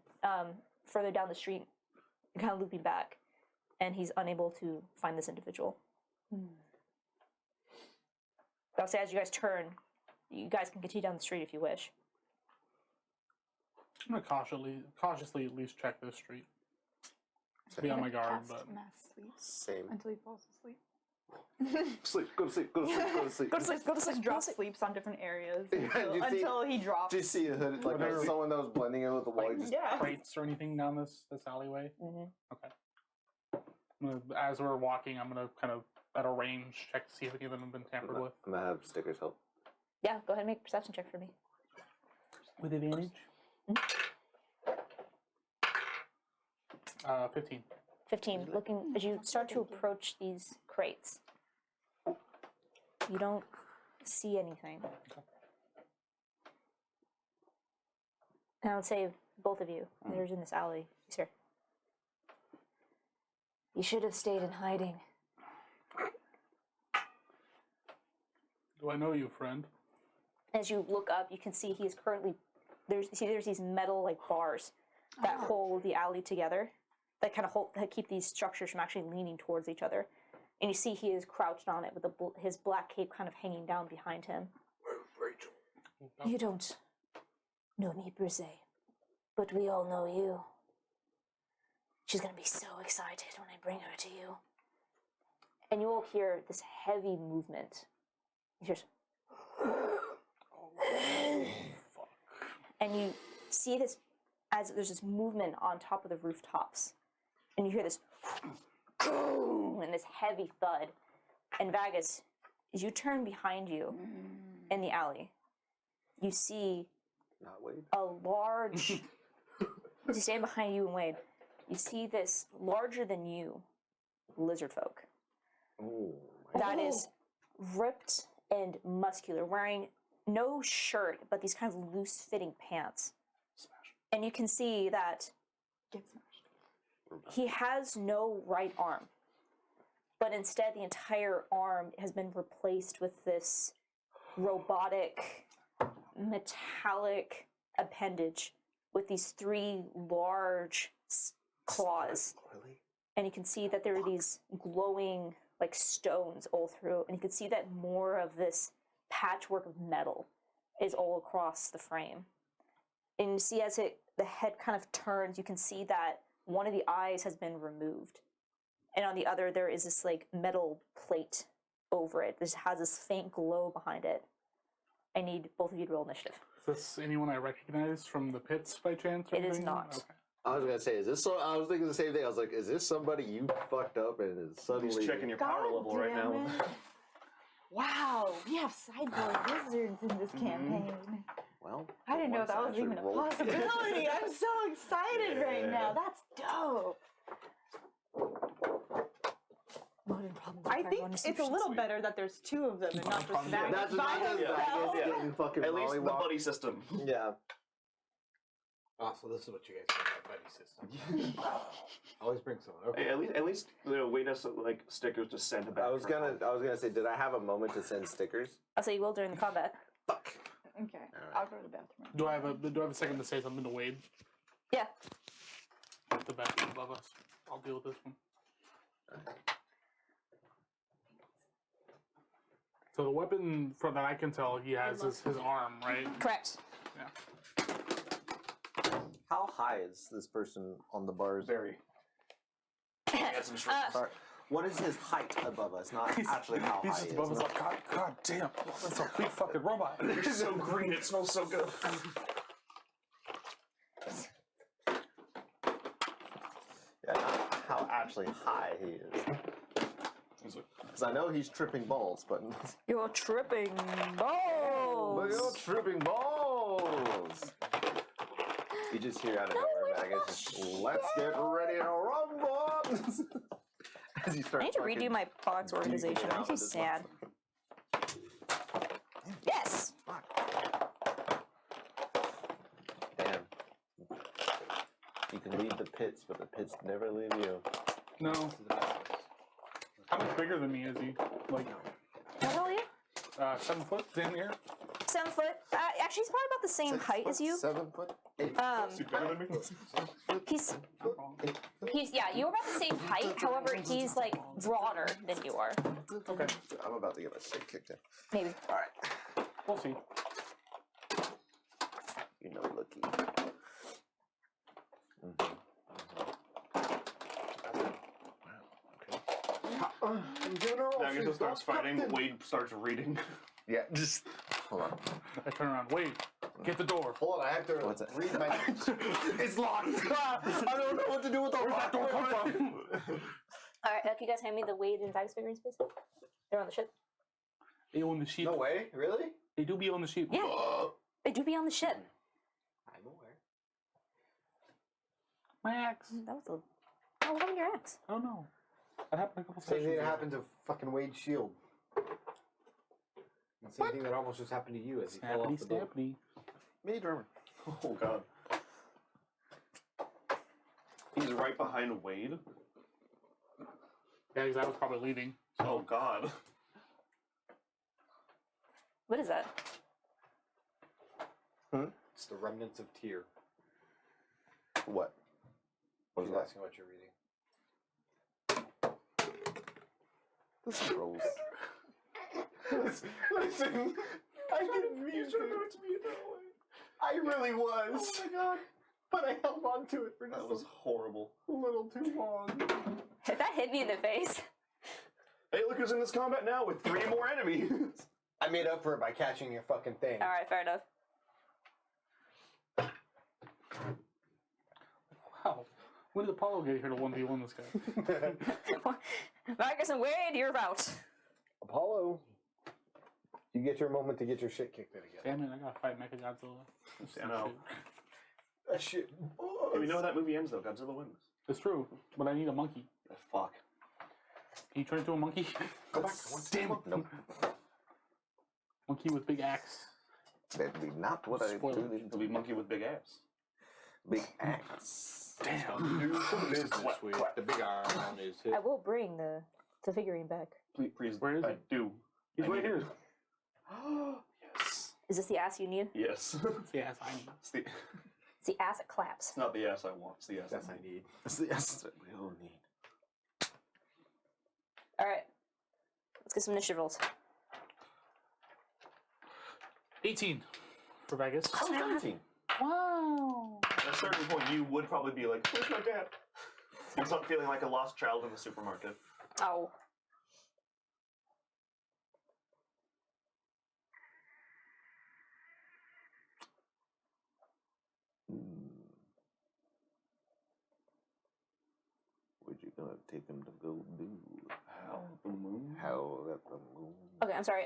further down the street, kind of looping back, and he's unable to find this individual. I'll say as you guys turn, you guys can continue down the street if you wish. I'm gonna cautiously at least check this street. Be on my guard, but Mass sleep Same. until he falls asleep. Sleep. Go to sleep. Go to sleep. Go to sleep. Go to sleep. Go to sleep. Drop sleeps on different areas Yeah, do you see- until he drops. Do you see a hood like Whatever. someone that was blending in with the wall? You just Yeah. crates or anything down this alleyway. Mm-hmm. Okay. As we're walking, I'm gonna kind of at a range check to see if any of them have been tampered with. I'm gonna have stickers help. Yeah, go ahead and make a perception check for me. With advantage? 15. 15. Looking as you start to approach these crates, you don't see anything. And I would say both of you, there's in this alley. Sir, you should have stayed in hiding. Do I know you, friend? As you look up, you can see he is currently there's these metal like bars that hold the alley together, that kind of that keep these structures from actually leaning towards each other. And you see he is crouched on it with his black cape kind of hanging down behind him. Rachel. You don't know me per se, but we all know you. She's gonna be so excited when I bring her to you. And you will hear this heavy movement. You hear and you see this as there's this movement on top of the rooftops. And you hear this and this heavy thud. And Vagus, as you turn behind you in the alley, you see Not Wade. a large, as you stand behind you and Wade, you see this larger than you lizard folk that is ripped and muscular, wearing no shirt, but these kind of loose-fitting pants. And you can see that he has no right arm, but instead the entire arm has been replaced with this robotic, metallic appendage with these 3 large claws. Really? And you can see that there are these glowing like stones all through, and you can see that more of this patchwork of metal is all across the frame. And you see as the head kind of turns, you can see that one of the eyes has been removed. And on the other, there is this like metal plate over it. This has this faint glow behind it. I need both of you to roll initiative. Is this anyone I recognize from the pits by chance? Or It is anything? not. Okay. I was gonna say, is this? I was thinking the same thing. I was like, is this somebody you fucked up and is suddenly? He's checking your power level right now. Wow, we have sideboard wizards in this campaign. Well, I didn't know once that I was actually even a rolled- possibility. I'm so excited right now. That's dope. I think it's a little better that there's 2 of them and not just Vagus That's by not just himself. Vagus getting fucking At least the mollywopped. buddy system. Yeah. Oh, so this is what you guys call my buddy system. Always bring someone. Okay. Hey, at least Wade has like stickers to send back. I was gonna say, did I have a moment to send stickers? I'll say you will during the combat. Fuck. Okay, I'll go to the bathroom. Do I have a second to say something to Wade? Yeah. The back above us. I'll deal with this one. So the weapon, from that I can tell, he has is his arm, right? Correct. Yeah. How high is this person on the bars? Very. Get some shrimp. Sorry. What is his height above us? Not actually how He's high just he above is. us like, God damn, that's a big fucking robot. They're so green, it smells so good. Yeah, not how actually high he is. Because I know he's tripping balls, but You're tripping balls. but you're tripping balls. You just hear out of nowhere, Magus. Just, let's get ready to rumble. As you start I need to fucking redo my box organization. duking it I'm out too with his sad. Yes. Damn. You can leave the pits, but the pits never leave you. No. How much bigger than me is he? Like, How are you? 7 foot, damn near? 7 foot. Actually, he's probably about the same height as you. 7 foot? 8 He's yeah. You're about the same height. However, he's like broader than you are. Okay. I'm about to get my shit kicked in. Maybe. Alright. We'll see. You know, looky. Magus starts fighting. Wade starts reading. Yeah, just hold on. I turn around. Wait, get the door. Hold on, I have to What's that? read my. It's locked. I don't know what to do with the Where'd that door come from? All right, can you guys hand me the Wade and Vagus figurines, please? They're on the ship. They own the sheep. No way, really? They do be on the sheep. Yeah, they do be on the ship. I'm aware. My axe. That was a. Oh, what happened to your axe? I don't know. That happened a couple Same sessions thing that ago. happened to fucking Wade's shield. And same thing that almost just happened to you as he fell off Snappity, the boat. snappity. Me, drummer. Oh god. He's right behind Wade. Yeah, because I was probably leaving. Oh god. What is that? It's the remnants of tear. What? What is He's that? asking what you're reading. This is gross. Listen, I didn't mean to. I really was. Oh my god. But I held on to it for That just was horrible. a little too long. That hit me in the face. Hey, look who's in this combat now with 3 more enemies. I made up for it by catching your fucking thing. All right, fair enough. Wow. When did Apollo get here to 1v1 this guy? Vagus and Wade, you're out. Apollo, you get your moment to get your shit kicked in again. Damn it, I gotta fight Mechagodzilla. That's I some know. shit. That shit. Hey, we know how that movie ends though. Godzilla wins. It's true, but I need a monkey. Yeah, fuck. Can you turn into a monkey? Go back. Damn it. Nope. Monkey with big axe. That'd be not what I Spoiler. do. It'll be monkey with big ass. Big axe. Damn. Do some business with the big arm on his hip. I will bring the figurine back. Please. Where is I he? do. He's I right need here. it. Yes. Is this the ass you need? Yes. It's the ass I need. It's the ass that claps. It's not the ass I want. It's the ass That's I I need. need. That's the essence that we all need. All right, let's get some initiative rolls. 18 for Vegas. 17. Wow. At a certain point, you would probably be like, "Where's my dad?" It's not feeling like a lost child in the supermarket. Oh. What you gonna take him to go do? How the moon? How at the moon? Okay, I'm sorry.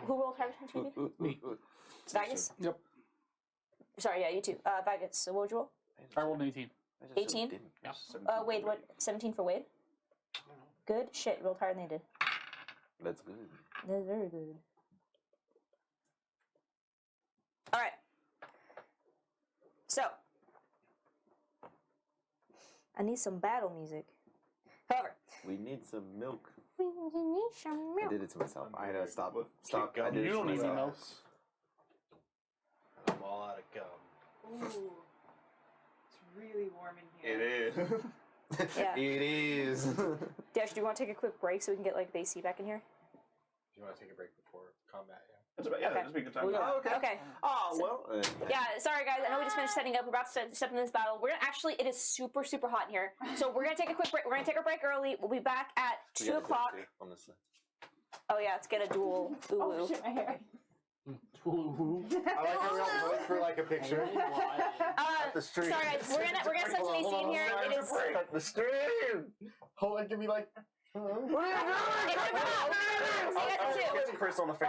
Who rolled higher between you? Me. Vagus? Yep. Sorry, yeah, you too. Vagus, so what would you roll? I rolled an 18. 18? Yeah. Wade, what? 17 for Wade? Good shit, you rolled higher than they did. That's good. That's very good. Alright. So. I need some battle music. However. We need some milk. We need some I milk. did it to myself. I had to stop. Stop. I did You it don't to need any myself. milk. I'm all out of gum. Ooh. It's really warm in here. It is. Yeah. It is. Dash, do you want to take a quick break so we can get like the AC back in here? Do you want to take a break before combat? Yeah. That's about, yeah, Okay. that'd be a good time. Oh, okay. Okay. Oh well. Yeah, sorry guys. I know we just finished setting up. We're about to step into this battle. We're gonna actually, it is super, super hot in here. So we're gonna take a quick break. We're gonna take our break early. We'll be back at We 2 got a o'clock. picture on this side. Oh yeah, let's get a dual Oh ooh. shit, my hair. I like how we all vote for like a picture. The stream. Sorry guys, we're gonna set some AC in here. It is. Cut the stream. Hold on, give me like. It's super hot. See you guys at 2. Get Chris on the face.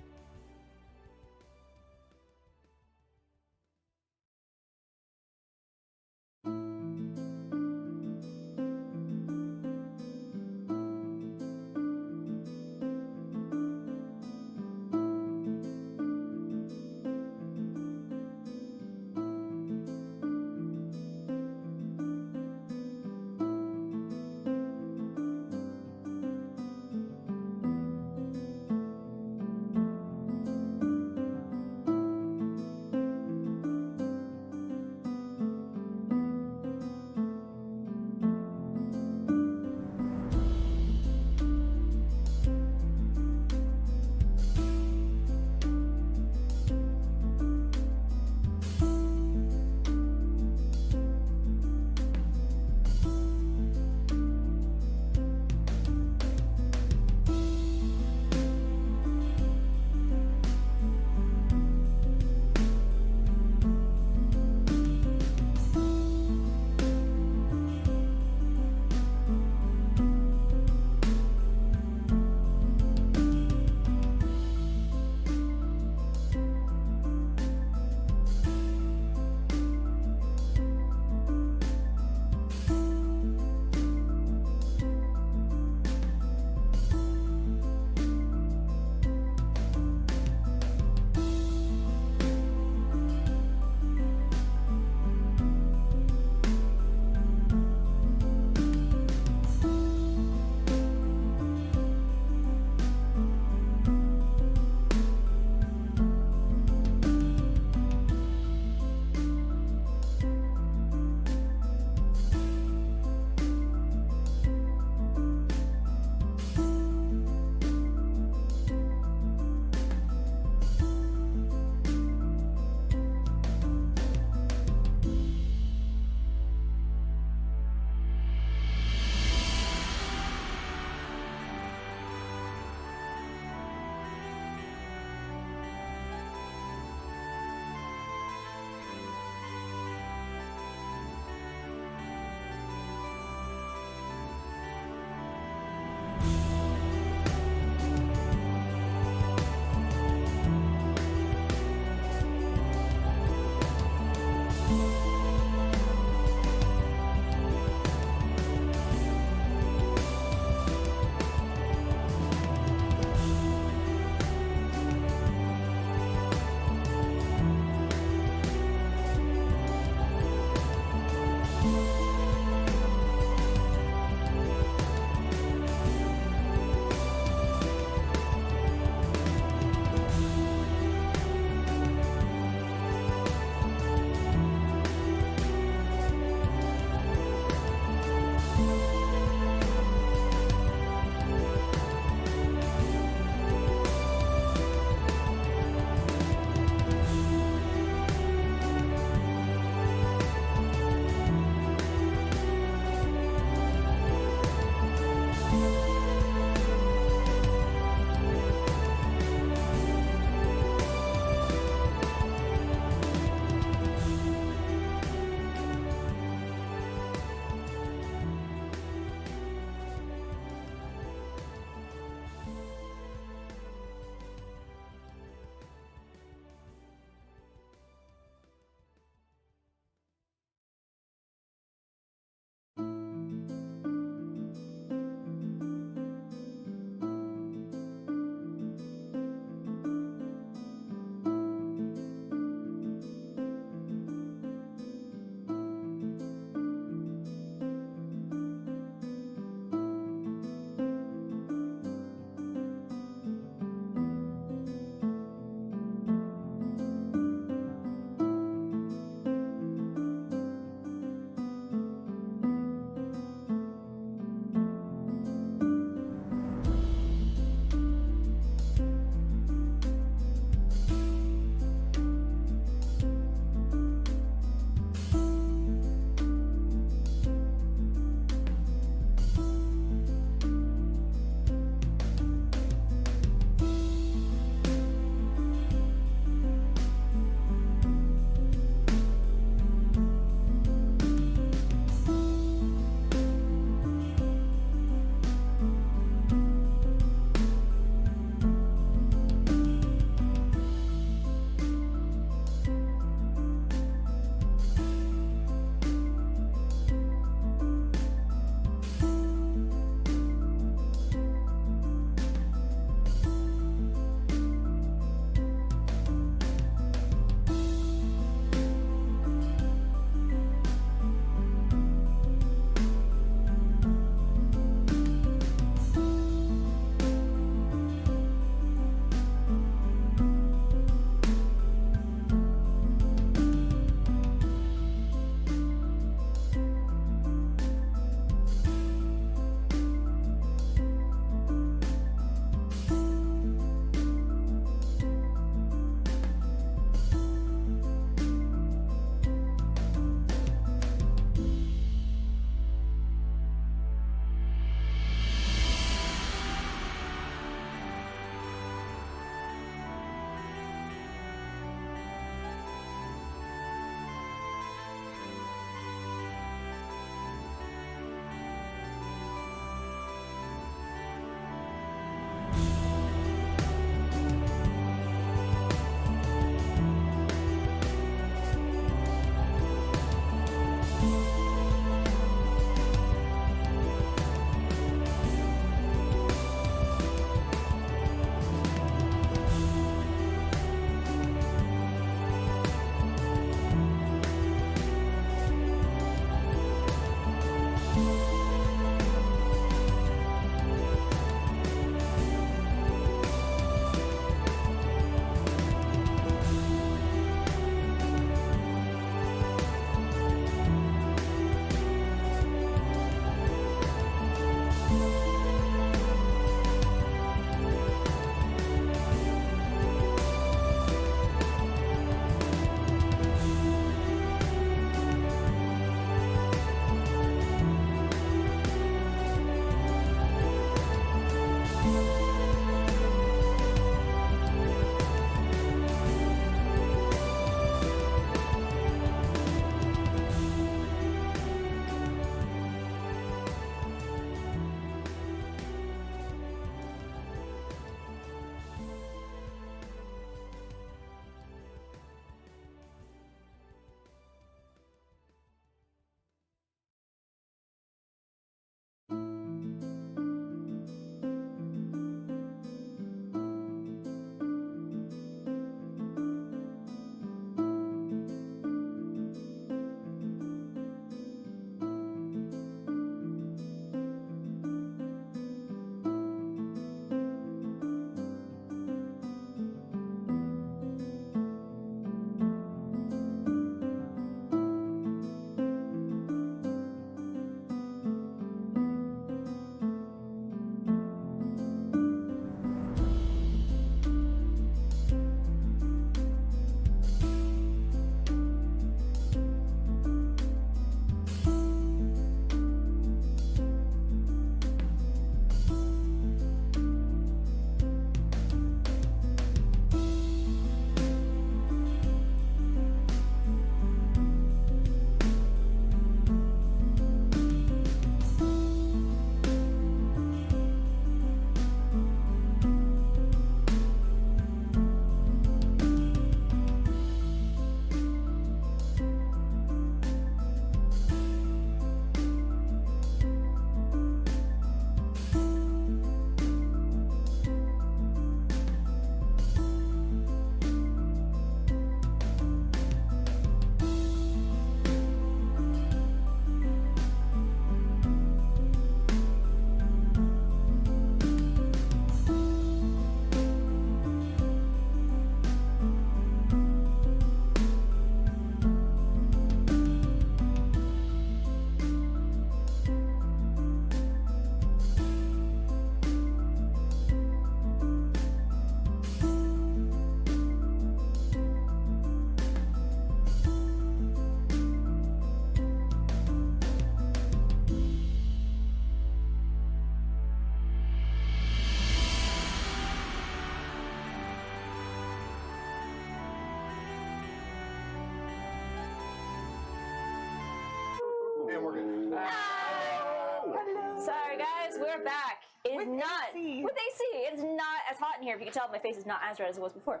guys, we're back. It is With not AC. with AC. It is not as hot in here. If you can tell, my face is not as red as it was before.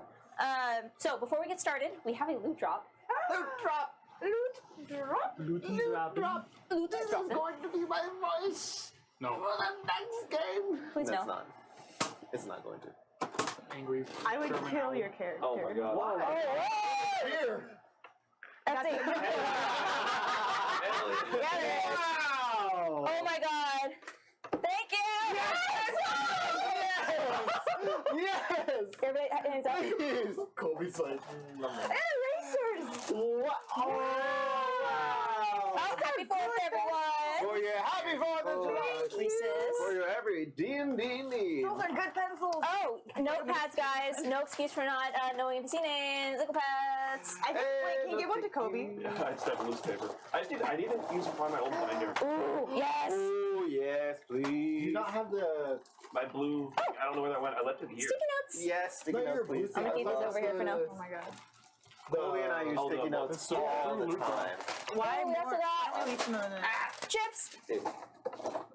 So before we get started, we have a loot drop. Loot drop. Loot drop. Loot Loot drop. drop. Loot This is drop. going to be my voice No. for the next game. Please That's no. not. It's not going to. Angry. I would German kill owl. your character. Oh my god. Here. That's it. Wow. Oh my god. Thank you. Yes. Everybody, hands up. Please. Kobe's like. Erasers. What? Oh. Oh, happy 4th, everyone. For your happy 4th of July. Reese's. For your every D&D need. Those are good pencils. Oh, notepads, guys. No excuse for not knowing NPC names. Notepads. I think, wait, can you give one to Kobe? I just have loose paper. I need to use it for my old binder. Ooh, yes. Oh, yes, Do please. you not have the? My blue. I don't know where that went. I left it here. Sticky notes. Yes, sticky No, notes, you're please. I'm gonna keep this over here for now. Oh my god. Chloe and I use Hold sticky up, notes it's so all the true. time. Why Oh, we also got At least more than chips, Dude,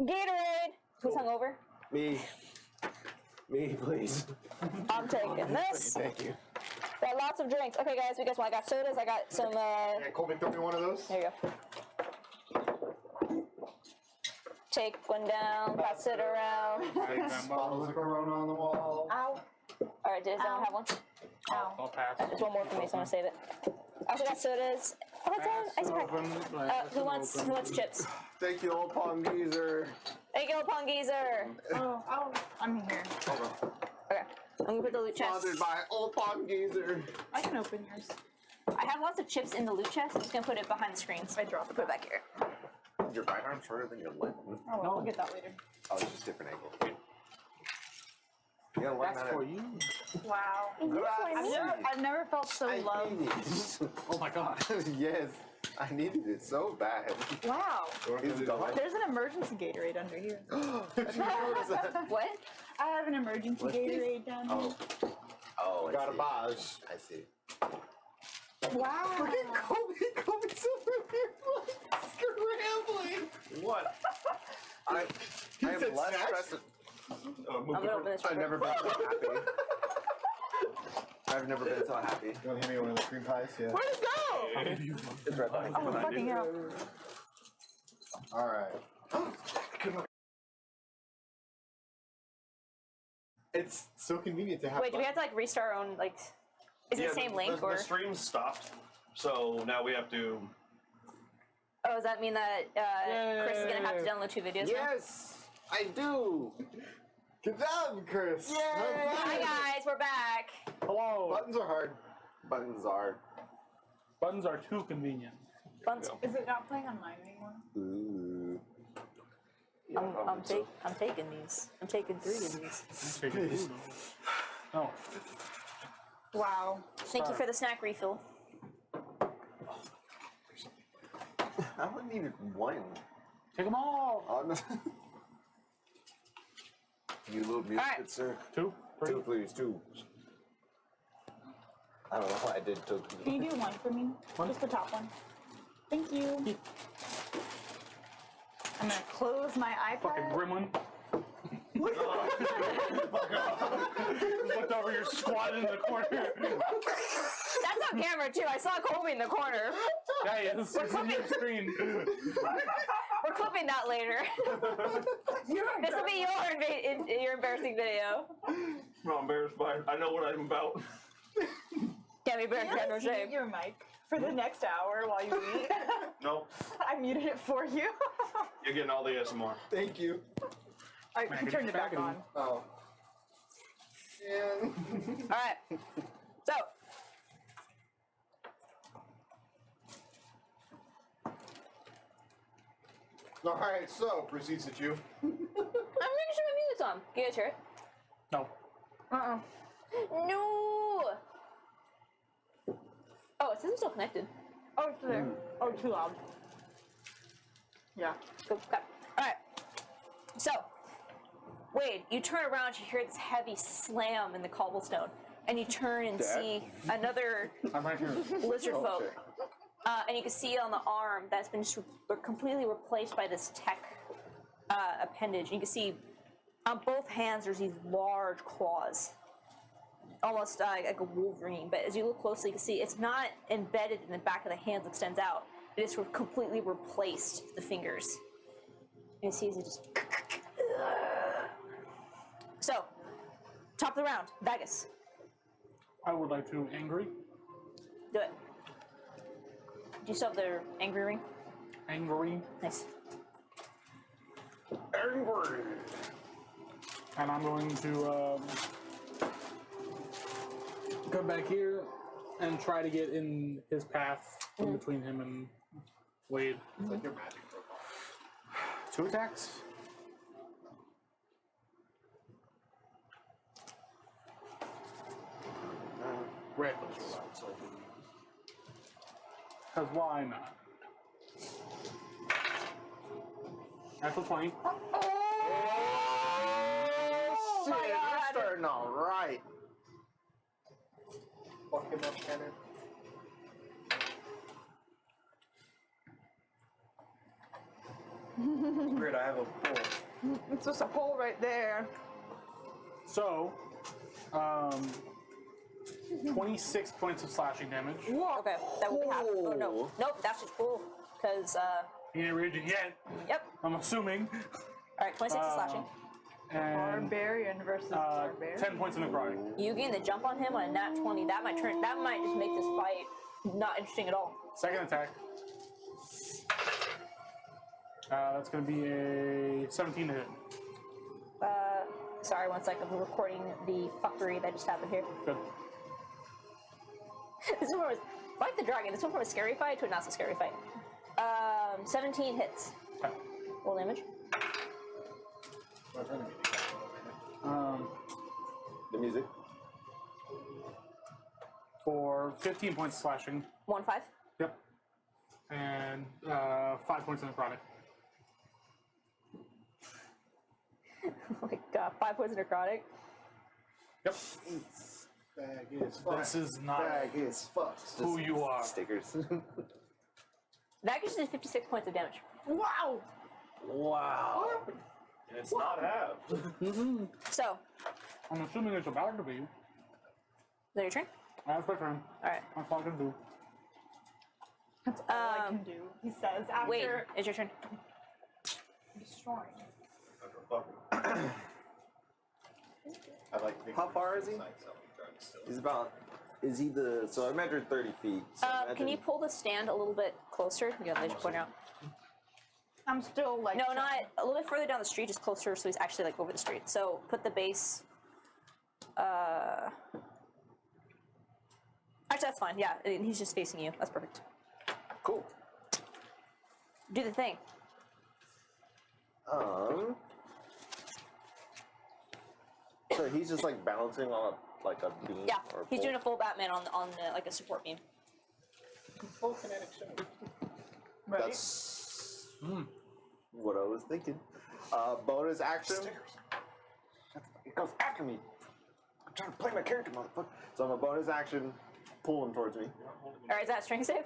Gatorade. Who's hungover? me, please. I'm taking this. Thank you. Got lots of drinks. Okay, guys, we got some. I got sodas. I got some. Yeah, Kobe, throw me one of those. There you go. Take one down, pass it around. Bottles of Corona on the wall. Ow. All right, does anyone have one? Ow. I'll pass. There's one more for me, so I'm gonna save it. I also got sodas. Oh, it's on ice pack. Who wants chips? Thank you, old Pong Geezer. Thank you, Pong Geezer. Oh, I'm here. Okay, I'm gonna put the loot chest. Sponsored by old Pong Geezer. I can open yours. I have lots of chips in the loot chest. I'm just gonna put it behind the screen. I dropped Put it back here. Your right arm's shorter than your left. Oh, well, we'll get that later. Oh, it's just different angle. You gotta learn That's how for to. you. Wow. Grazie. I've never felt so I loved. need it. Oh my god. Yes, I needed it so bad. Wow. Is it gone? There's an emergency Gatorade under here. What? I have an emergency What's this? Gatorade down here. Oh, I Got a see. badge. I see. Wow. Look at Kobe. Kobe's over here like scrambling. What? I am said less snacks? stressed. I'm gonna open this. I've never been so happy. I've never been so happy. You want to hand me one of the cream pies? Yeah. Where'd it go? It's right behind Oh, fucking hell. All right. It's so convenient to have. Wait, do we have to like restart our own like? Is it the same link or? The stream stopped, so now we have to. Oh, does that mean that Chris is gonna have to download 2 videos now? Yes, I do. Good job, Chris. Hi guys, we're back. Hello. Buttons are hard. Buttons are. Buttons are too convenient. Buns. Is it not playing online anymore? Ooh. Yeah, I'm so. taking these. I'm taking 3 of these. Oh. Wow. Thank you for the snack refill. I wouldn't even one. Take them all. Oh, no. You little mute, Alright. good sir. 2, 3. 2, please, 2. I don't know why I did 2. Can you do one for me? Just the top one. Thank you. I'm gonna close my Fucking iPad. gremlin. Looked over, you're squatting in the corner. That's on camera too. I saw Colby in the corner. Yeah, it's on your screen. We're clipping that later. This will be your embarrassing video. I'm not embarrassed by it. I know what I'm about. Can't be embarrassed. Got no Mute shame. your mic for the next hour while you eat. Nope, I muted it for you. you're getting all the ASMR. Thank you. I turned it back on. Oh. And All right. So. all right. So proceeds at you. I'm making sure my music's on. Can you guys hear it? No. No. Oh, it says I'm still connected. Oh, it's there. Oh, too loud. Yeah. Cool. Okay. All right. So, Wade, you turn around, you hear this heavy slam in the cobblestone, and you turn and see another I'm right here. lizard Oh, folk. shit. And you can see on the arm that's been completely replaced by this tech appendage. You can see on both hands there's these large claws, almost like a wolverine. But as you look closely, you can see it's not embedded in the back of the hands, extends out. It is completely replaced the fingers. And you see as it just. So, top of the round, Vegas. I would like to angry. Do it. Do you still have the angry ring? Angry. Nice. Angry. And I'm going to come back here and try to get in his path in between him and Wade. It's like your magic protocol. 2 attacks. Reckless. Because why not? That's a 20. Oh, shit, you're starting all right. Fuck him up, Tanner. Weird, I have a pull. It's just a hole right there. So, 26 points of slashing damage. Okay, that will be half. Oh no, nope, that's just cool. Because He ain't reached it yet, yep. I'm assuming. All right, 26 is slashing. And Barbarian versus barbarian. 10 points of necrotic. You gain the jump on him on a nat 20. That might just make this fight not interesting at all. Second attack. That's going to be a 17 to hit. Sorry, 1 second. I'm recording the fuckery that just happened here. Good. This one was like the dragon. This one from a scary fight to a not so scary fight. 17 hits. Okay. Roll damage. The music. For 15 points of slashing. 1-5. Yep. And 5 points of necrotic. Like 5 points of necrotic. Yep. Bag is fucked. This is not Bag is fucked. who you are. Stickers. That gives you 56 points of damage. Wow! Wow. And it's not half. So, I'm assuming it's about to be. is that your turn? That's my turn. Alright. That's all I can do. That's all I can do, he says after Wait, it's your turn. destroying. I like thinking How far is he? inside something, trying to steal it. He's about. Is he the? So I measured 30 feet. So Can you pull the stand a little bit closer? Yeah, they just point out. I'm still like. No, not a little bit further down the street, just closer, so he's actually like over the street. So put the base. Actually, that's fine. Yeah, and he's just facing you. That's perfect. Cool. Do the thing. So he's just like balancing on a beam. Yeah, or he's pole. doing a full Batman on like a support beam. Full kinetic shot. Right? That's what I was thinking. Bonus action. It goes after me. I'm trying to play my character, motherfucker. So I'm a bonus action, pull him towards me. All right, is that a strength save?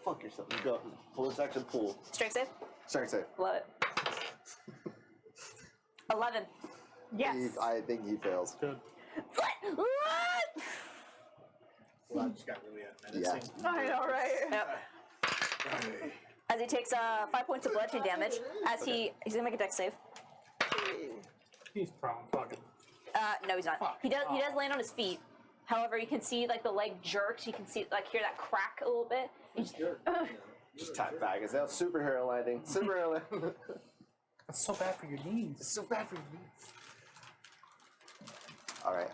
Fuck yourself. You go. Bonus action, pull. Strength save. Strength save. Love it. 11. Yes. I think he fails. Good. Well, I just got really menacing. I know, right? Yep. As he takes 5 points of bludgeoning damage, as he's gonna make a dex save. He's prone. Fuck it. No, he's not. He does land on his feet. However, you can see like the leg jerks. You can see hear that crack a little bit. Just tap back. Is that superhero landing? Superhero landing. That's so bad for your knees. It's so bad for your knees. All right.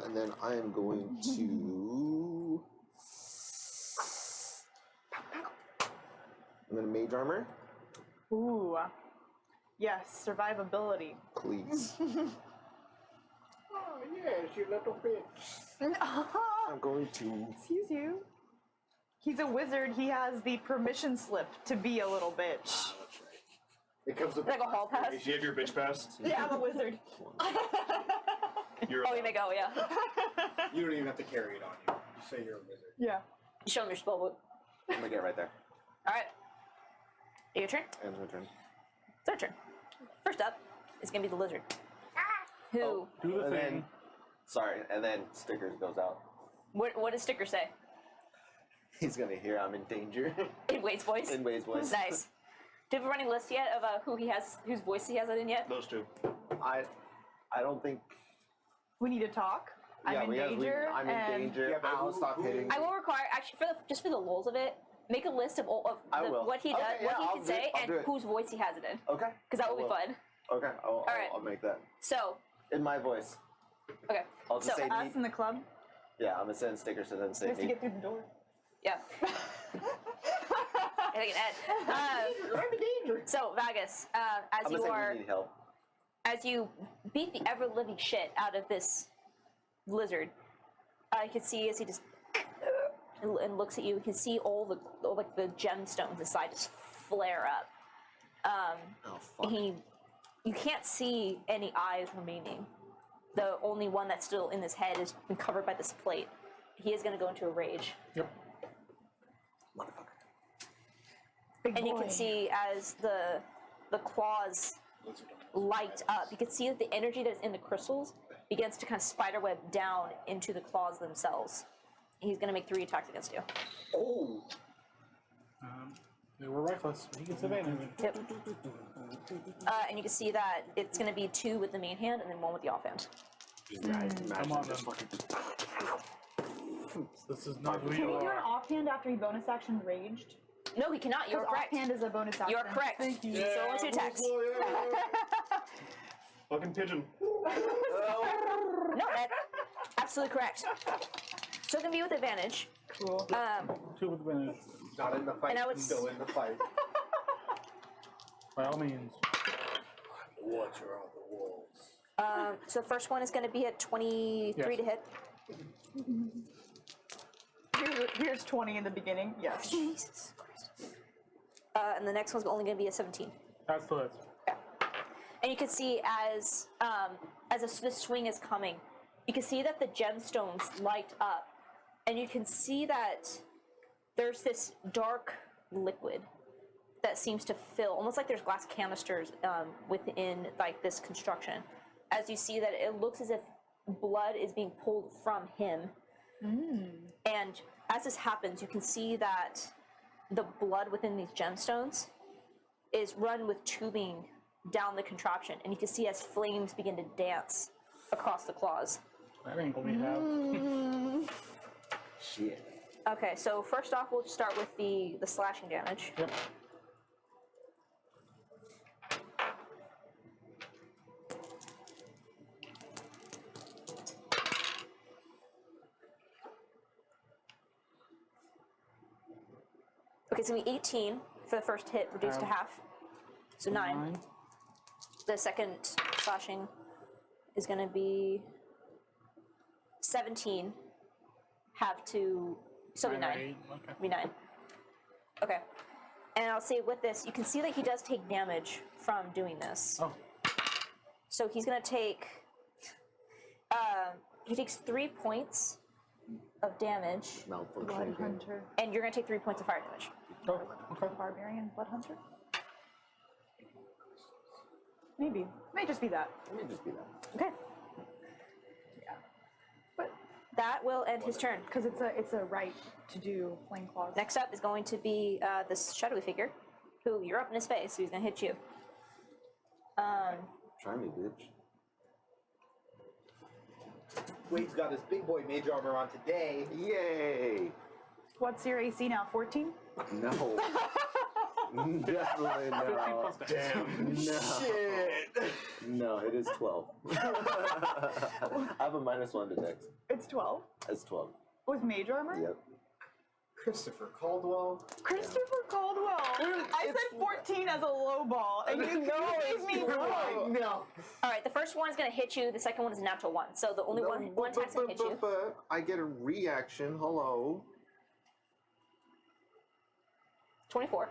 And then I am going to. I'm gonna mage armor, Ooh. Yes, survivability. please. Oh, yes, you little bitch. I'm going to. Excuse you. He's a wizard. He has the permission slip to be a little bitch. It comes with Like a hall pass. If you have your bitch pass, Yeah, I'm a wizard. you're Oh, you may go. Yeah. You don't even have to carry it on you. Just say you're a wizard. Yeah. You show him your spell book. I'm gonna get right there. All right. Your turn. And my turn. It's our turn. First up is going to be the lizard. Who? Oh. Do the And thing. then, sorry, and then Stickers goes out. What does Sticker say? He's gonna hear I'm in danger. In Wade's voice? In Wade's voice. Nice. Do you have a running list yet of whose voice he has it in yet? Those two. I don't think. We need to talk. Yeah, I'm in danger. I'm in and danger. Yeah, but I'll who- stop who- hitting. I will require, actually, just for the lulz of it, make a list of I will. what he does, Okay, yeah, what he I'll can do it, say, I'll and do it. whose voice he has it in. Okay. Because that I will be will. fun. Okay, right. I'll make that So, in my voice. okay. I'll just So, say us in the club. Yeah, I'm gonna send Stickers to them. Say Just to me. get through the door. Yeah. I think an Ed. So, Vagus, I'm as gonna you say are, we need help. as you beat the ever-living shit out of this lizard, you can see as he just and looks at you, you can see all the gemstones inside just flare up. Oh fuck. You can't see any eyes remaining. The only one that's still in his head is been covered by this plate. He is going to go into a rage. Yep. Big And you boy. can see as the claws light up, you can see that the energy that's in the crystals begins to kind of spiderweb down into the claws themselves. He's going to make 3 attacks against you. Oh. They were reckless. He gets advantage. Yep. And you can see that it's going to be 2 with the main hand and then 1 with the offhand. Come on, then. This is not who Can you we do an are. offhand after he bonus action raged? No, he cannot. You're Because correct. offhand is a bonus action. You're correct. Thank you. So only 2 attacks. Fucking pigeon. No, that's absolutely correct. So it can be with advantage. Cool. 2 with advantage. Not in the fight. And I would Still in the fight. By all means. Watcher on the walls. So the first one is going to be at 23 Yes. to hit. Here's 20 in the beginning. Yes. Jesus Christ. And the next one's only going to be a 17. That's the list. And you can see as this swing is coming, you can see that the gemstones light up, and you can see that there's this dark liquid that seems to fill, almost like there's glass canisters within like this construction. As you see that it looks as if blood is being pulled from him. And as this happens, you can see that the blood within these gemstones is run with tubing down the contraption, and you can see as flames begin to dance across the claws. That ain't what we have. Shit. Okay, so first off, we'll start with the slashing damage. Yep. Okay, so we 18 for the first hit, reduced to half. So 9. The second slashing is going to be 17. Have to. So be 9. Okay. Be 9. Okay. And I'll say with this, you can see that he does take damage from doing this. Oh. So he's going to take. He takes 3 points of damage, Blood Malfunction. hunter. and you're going to take 3 points of fire damage. Oh, okay. Barbarian. Blood hunter. Maybe. May just be that. Let me just be that. Okay. But That will end his turn. because it's a right to do flame claws. Next up is going to be this shadowy figure, who you're up in his face, so he's going to hit you. Try me, bitch. Wade's got his big boy mage armor on today. Yay! What's your AC now? 14? No. Definitely 15 no. plus damn. No. Shit. No, it is 12. I have a -1 to dex. It's 12. It's 12. With mage armor? Yep. Christopher Caldwell. Christopher Caldwell. I said 14 as a low ball, and you gave me one. No. All right, the first one is going to hit you. The second one is a natural 1. So the only one attack's going to hit you. I get a reaction. Hello. 24.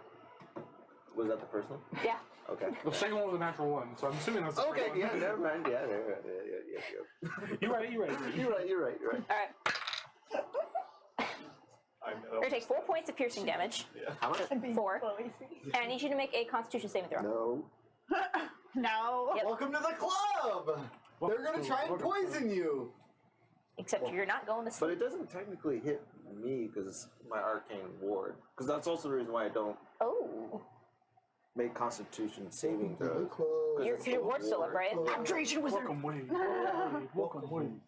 Was that the first one? Yeah. Okay. The second one was a natural 1, so I'm assuming that's the Okay, first one. yeah, never mind. Yeah. You're right. You're right. All right. I You're know. going to take 4 points of piercing damage. How much? 4. And I need you to make a Constitution saving throw. No. No. Yep. Welcome to the club! They're gonna try and poison you! Except you're not going to But sleep. it doesn't technically hit me because it's my arcane ward. Because that's also the reason why I don't Oh. make Constitution saving throws. 'cause it's Your the ward's still up, right? Hydration wizard. Welcome, Wade. Welcome, Wade.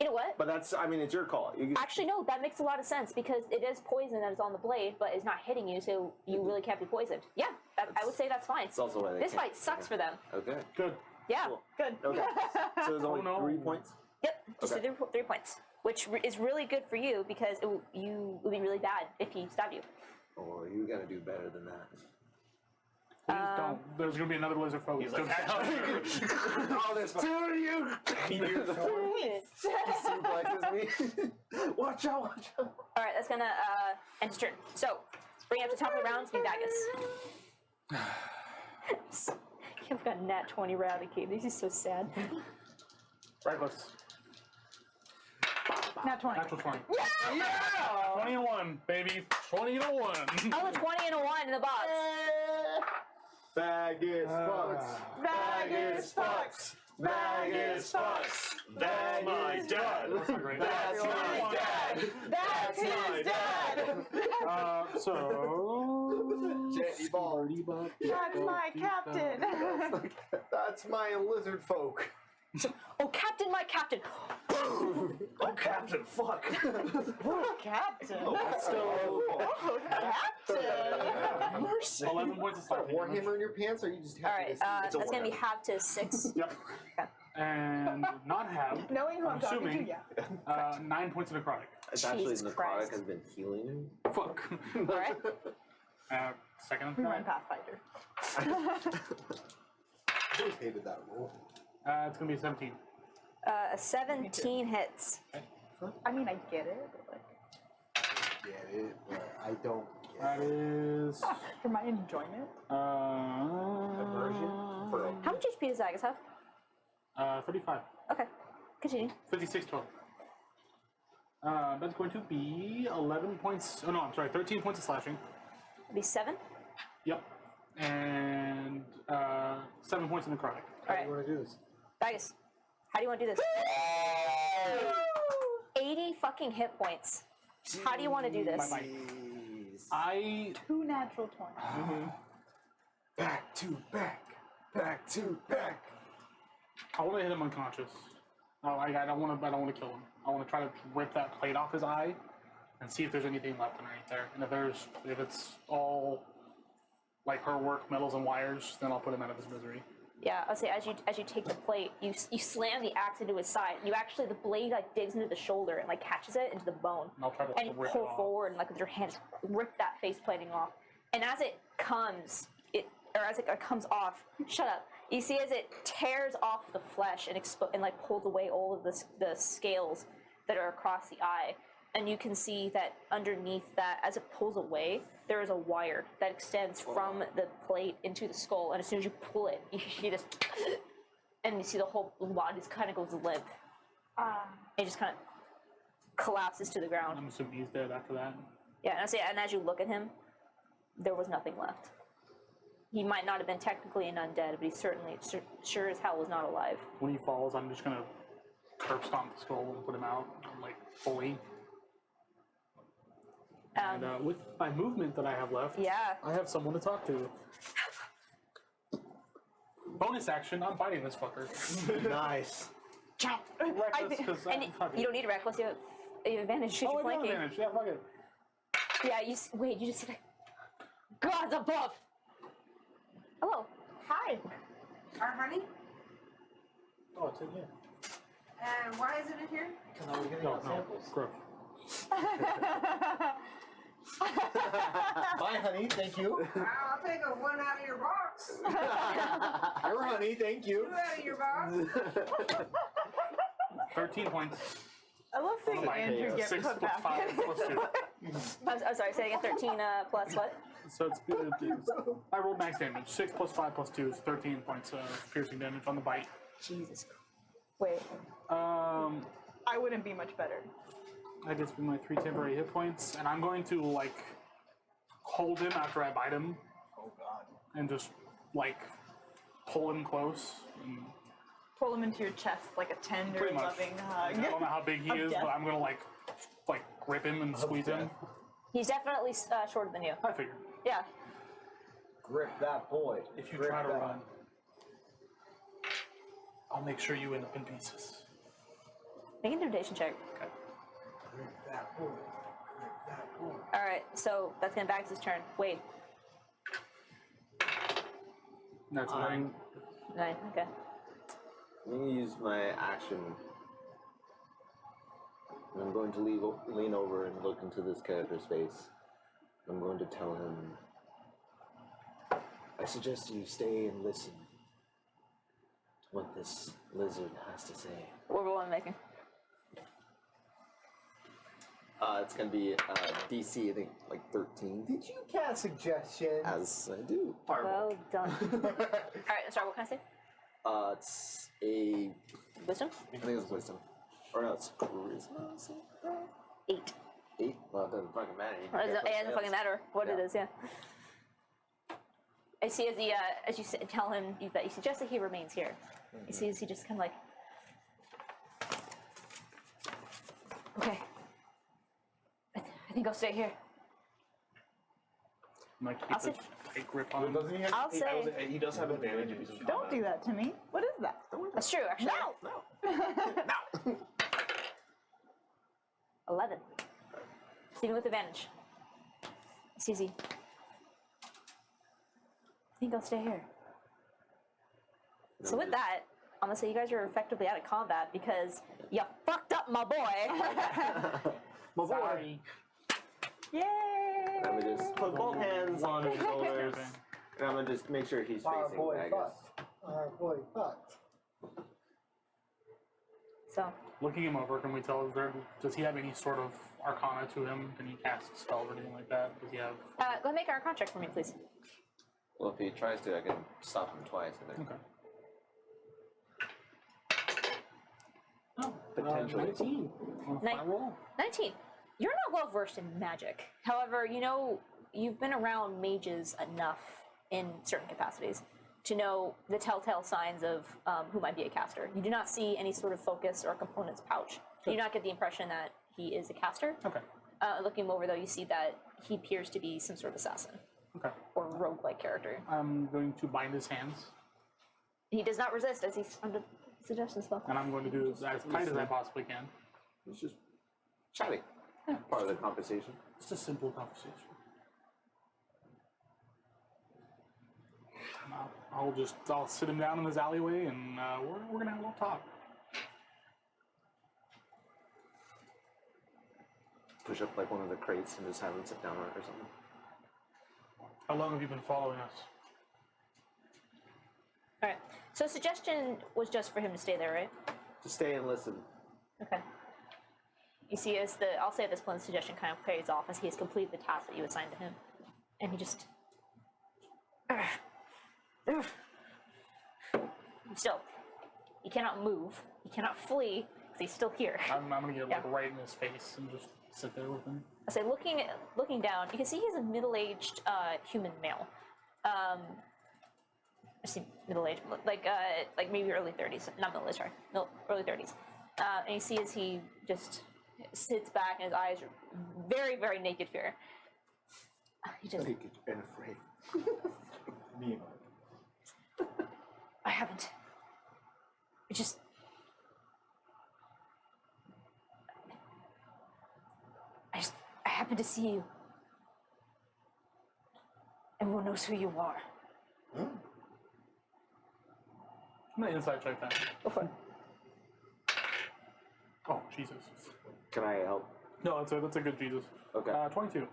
You know what? But that's, I mean, it's your call. You can, Actually, no, that makes a lot of sense because it is poison that is on the blade, but it's not hitting you, so you really can't be poisoned. Yeah, I would say that's fine. it's also why they This can't- fight sucks for them. Okay. Good. Yeah. Cool. Good. Okay. So there's only no. 3 points? Yep, just Okay. 3 points, which is really good for you because you would be really bad if he stabbed you. Or you gotta do better than that. Please don't. There's gonna be another lizard folk. He's like, Oh, there's 2 of you! He suplexes me. Watch out, watch out. All right, that's gonna end his turn. So, bring it up to the top of the round, Speed Dagus. You've got nat 20 Eradicate. This is so sad. Reckless. Not 20. Natural 20. Yeah! 20 and 1, baby. 20 and 1. Oh, the 20 and a 1 in the box. Bag is fucks. Bag is fucks. Bag is fucks. That's my dad. That's not great. That's my dad. That's his dad. So. That's my captain. That's my lizard folk. Oh, Captain, my Captain. Oh, Captain, fuck. Captain. So. Captain. Mercy. 11 points of slashing damage. Warhammer in your pants, or you just All happy right, to see that's gonna be half to 6. Yep. And not have. Knowing who I'm talking to, assuming, yeah. 9 points of necrotic. It's actually Jesus the necrotic Christ. has been healing him. Fuck. All right. Second We run attack. Pathfinder. I always hated that rule. It's gonna be 17. A 17 hits. I mean, I get it, but like, Get it, but I don't get That it. is. for my enjoyment. How much HP does Dagus have? 35. Okay, continue. 56 total. That's going to be 11 points. Oh no, I'm sorry, 13 points of slashing. It'll be 7. Yep. And 7 points of necrotic. All right, You want to do this? Dagus, how do you want to do this? 80 fucking hit points. How do you want to do this? Jeez. I 2 natural 20. Back to back. Back to back. want to hit him unconscious. I don't want to kill him. I want to try to rip that plate off his eye and see if there's anything left underneath there. And if it's all like her work, metals and wires, then I'll put him out of his misery. Yeah, I'll say as you take the plate, you slam the axe into his side. You actually the blade like digs into the shoulder and like catches it into the bone. And I'll try to And you rip it pull off. forward and like with your hand just rip that face plating off. And as it comes, as it comes off, shut up. You see as it tears off the flesh and like pulls away all of the scales that are across the eye. And you can see that underneath that, as it pulls away, there is a wire that extends from the plate into the skull. And as soon as you pull it, you just, and you see the whole body just kind of goes limp. It just kind of collapses to the ground. I'm assuming he's dead after that. Yeah, and I say, and as you look at him, there was nothing left. He might not have been technically an undead, but he certainly, sure as hell was not alive. When he falls, I'm just gonna curb stomp the skull and put him out, like fully. And with my movement that I have left, Yeah. I have someone to talk to. Bonus action, I'm biting this fucker. Nice. Reckless, because And you don't need reckless, you have advantage because Oh, you're I have flanking. advantage. Yeah, fuck it. Yeah, wait, you just said, God's above! Hello. Hi. Our honey? Oh, it's in here. And why is it in here? No, gross. Bye, honey. Thank you. I'll take a 1 out of your box. Here, honey. Thank 2 you. out of your box. 13 points. I love seeing Andrew get 6 put plus back 5 in. plus 2. I'm sorry, say again, 13 plus what? So I rolled max damage. 6 plus 5 plus 2 is 13 points of piercing damage on the bite. Jesus. Wait. I wouldn't be much better. I just spend my 3 temporary hit points, and I'm going to like hold him after I bite him. Oh God. And just like pull him close. And Pull him into your chest like a tender, Pretty much. loving hug. I don't know how big he Of is, death. but I'm gonna like grip him and squeeze him. He's definitely shorter than you. I figured. Yeah. Grip that boy. If you Grip try to that. run, I'll make sure you end up in pieces. Make an intimidation check. Okay. Grip that boy. Grip that boy. All right, so that's gonna Bags' turn. Wade. That's 9. 9. Okay. I'm going to use my action. And I'm going to lean over and look into this character's face. I'm going to tell him, I suggest you stay and listen to what this lizard has to say. What are we making? It's going to be DC, I think, like 13. Did you cast suggestion? As I do. Well done. All right, sorry. What can I say? It's a... Wisdom. I think it's wisdom. Or no, it's charisma. 8. 8? Well, it doesn't fucking matter. You can Well, get it doesn't fucking matter what it Yeah. is. Yeah. I see as he as you tell him that you suggest that he remains here. You see as he just kind of like, okay. I think I'll stay here. I'm like, I'll keep say- a tight grip on him. Doesn't he have? I'll say He does have advantage if he's in Don't do that to me. What is that? that's true. Actually, No! 11. Steven with advantage. It's easy. I think I'll stay here. So with that, I'm gonna say you guys are effectively out of combat because you fucked up my boy. My boy. Yay! I'm gonna just put both hands on his shoulders, and I'm gonna just make sure he's Our facing boy Magus. fucked. Our boy fucked. So Looking him over, can we tell, does he have any sort of arcana to him? Can he cast spells or anything like that? Does he have... go ahead and make our contract for me, please. Well, if he tries to, I can stop him twice, I think. Okay. Potentially. 19. On a Nine- fire roll. 19. You're not well versed in magic. However, you know you've been around mages enough in certain capacities to know the telltale signs of who might be a caster. You do not see any sort of focus or components pouch. You do not get the impression that he is a caster. Okay. Looking him over, though, you see that he appears to be some sort of assassin Okay. or roguelike character. I'm going to bind his hands, He does not resist as he's under suggestion spell. and I'm going to do it as tight as I possibly can. It's just chatting. Part of the conversation. It's a simple conversation. And I'll sit him down in this alleyway, and we're gonna have a little talk. Push up like one of the crates and just have him sit down on it or something. How long have you been following us? All right. So suggestion was just for him to stay there, right? Just stay and listen. Okay. You see, I'll say at this point, the suggestion kind of fades off as he has completed the task that you assigned to him, and he just. Still, he cannot move. He cannot flee because he's still here. I'm gonna get Yeah. like right in his face and just sit there with him. I say, looking down, you can see he's a middle-aged human male. I see middle-aged, like maybe early 30s, not middle-aged, sorry, no, early 30s. And you see as he just sits back and his eyes are very, very naked fear. He just, Naked and afraid. Me and I haven't. I just. I happened to see you. Everyone knows who you are. I'm gonna inside check that. Go for it. Oh Jesus! Can I help? No, that's a good Jesus. Okay. 22.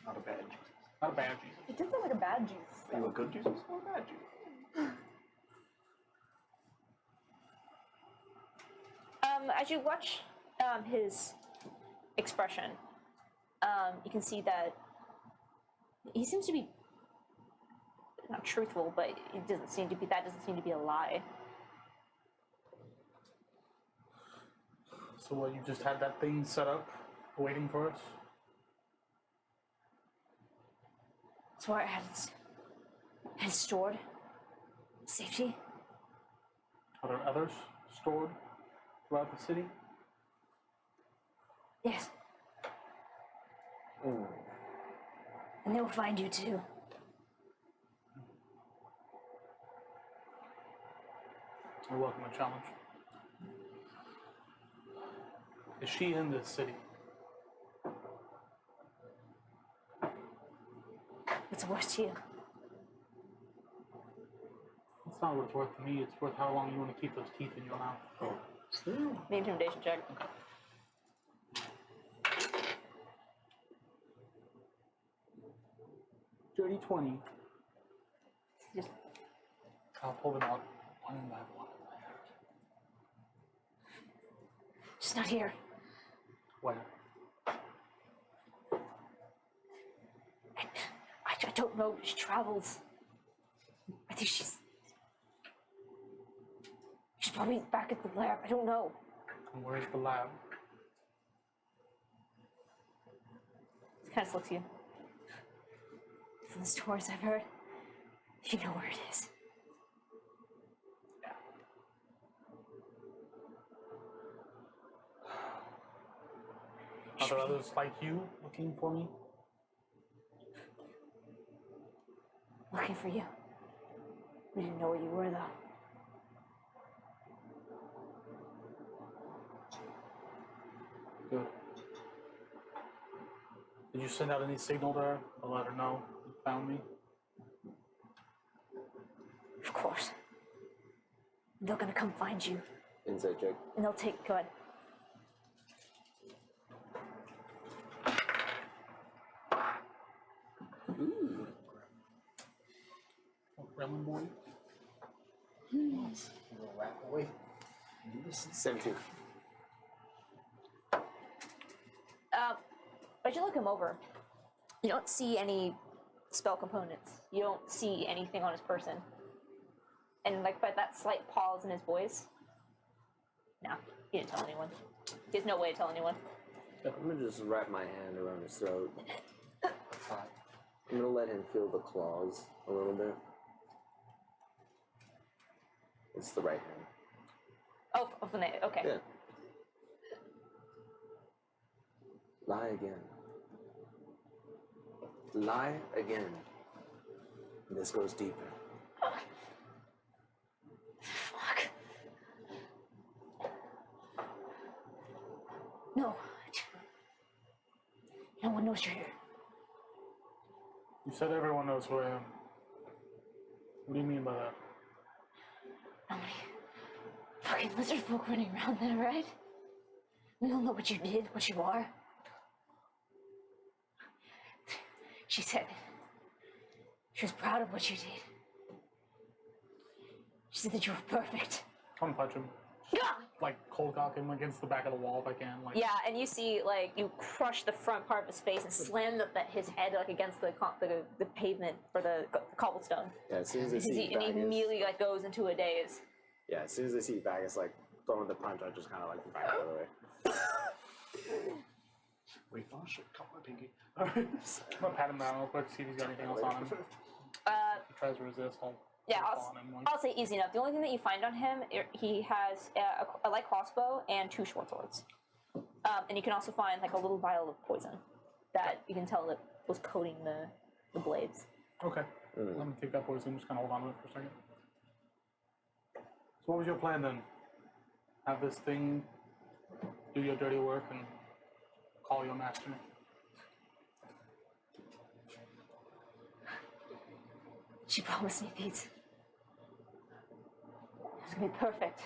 Not a bad Jesus. Not a bad Jesus. It did sound like a bad juice. Are you a good Jesus or a bad Jesus? As you watch his expression, you can see that he seems to be not truthful, but it doesn't seem to be. That doesn't seem to be a lie. So what? You just had that thing set up, waiting for us? That's where I had it stored. Safety? Are there others stored throughout the city? Yes. And they'll find you too. I welcome a challenge. Is she in this city? What's worse to you? It's not what it's worth to me, it's worth how long you want to keep those teeth in your mouth. The intimidation check. Dirty 20. Just I'll pull them out one by one. she's not here. Where? I don't know. She travels. I think she's probably back at the lab. I don't know. And where's the lab? It kind of looks at you. From the stories I've heard, you know where it is. Are there others like you looking for me? Looking for you. We didn't know where you were, though. Good. Did you send out any signal to her to let her know you found me? Of course. They're gonna come find you, Insight check. and they'll take. Go ahead. Oh, gremlin boy? Little rat boy. 17. As you look him over, you don't see any spell components. You don't see anything on his person. And like by that slight pause in his voice, no, he didn't tell anyone. He has no way to tell anyone. I'm gonna just wrap my hand around his throat. I'm gonna let him feel the claws a little bit. It's the right hand. Oh, from the okay. Yeah. Lie again. Lie again. This goes deeper. Fuck. No. No one knows you're here. You said everyone knows who I am. What do you mean by that? How many fucking lizard folk running around there, right? We all know what you did, what you are. She said she was proud of what you did. She said that you were perfect. I'm gonna punch him. Like cold cock him against the back of the wall if I can. Like, Yeah, and you see, like, you crush the front part of his face and slam his head, like, against the pavement for the cobblestone. Yeah, as soon as I see And he Vagus, immediately, like, goes into a daze. yeah, as soon as I see Vagus like throwing the punch, I just kind of like back out of the way. Wait, oh shit, cut my pinky. I'm gonna pat him down real quick, see if he's got anything else on him. If he tries to resist, Yeah, fall on him. Like, I'll say easy enough. The only thing that you find on him, he has a light crossbow and 2 short swords. And you can also find like a little vial of poison that you can tell that was coating the blades. okay. I'm gonna take that poison, just kind of hold on to it for a second. So what was your plan then? Have this thing do your dirty work and call your master? She promised me these. It was gonna be perfect.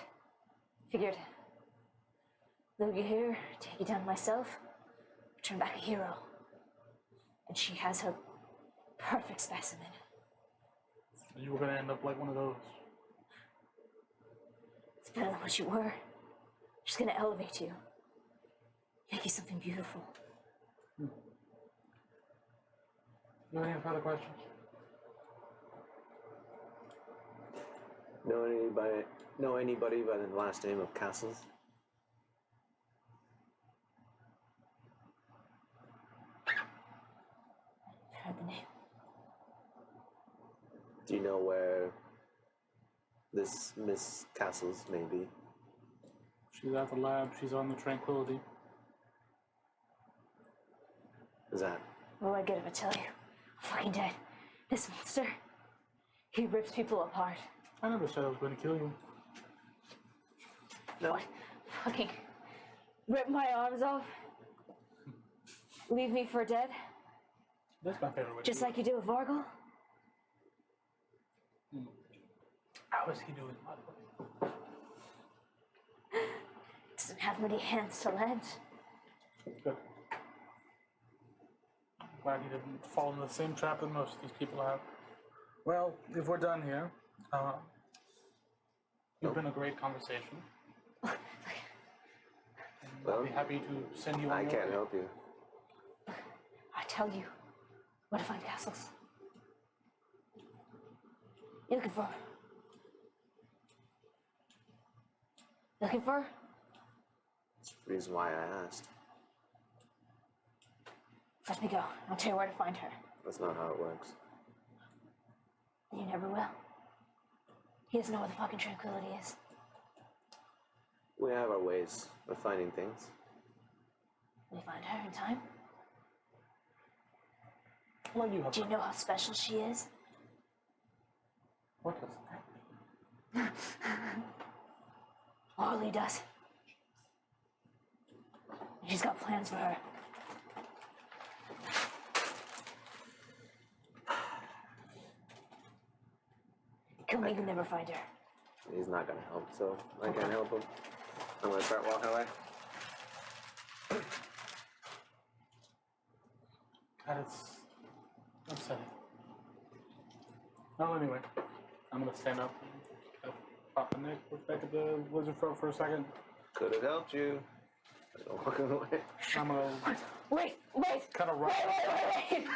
Figured, leave you here, take you down myself, return back a hero. And she has her perfect specimen. You were gonna end up like one of those. It's better than what you were. She's gonna elevate you. Make you something beautiful. You have any further questions? Know anybody by the last name of Castles? I heard the name. Do you know where This Miss Castles, maybe. She's at the lab. She's on the Tranquility. Is that? What do I get if I tell you? I'm fucking dead. This monster, he rips people apart. I never said I was going to kill you. No. What? Fucking rip my arms off. Leave me for dead. That's my favorite way. Just like you do with Vargal. How is he doing? Doesn't have many hands to lend. Good. Glad he didn't fall into the same trap that most of these people have. Well, if we're done here, you've been a great conversation. I'll be happy to send you on I your can't way. help you. I tell you where to find castles. You looking for? Looking for? That's the reason why I asked. Let me go. I'll tell you where to find her. That's not how it works. You never will. He doesn't know where the fucking Tranquility is. We have our ways of finding things. Will you find her in time? Well, you have. Do you know how special she is? What does that mean? Harley does. She's got plans for her. Kill me, you can never find her. He's not gonna help, so I can't help him. I'm gonna start walking away. God, it's upsetting. Well, anyway, I'm gonna stand up and pop the neck, look back at the lizard throat for a second. Could have helped you. I'm walking away. I'm gonna Wait! kind of rock. Wait!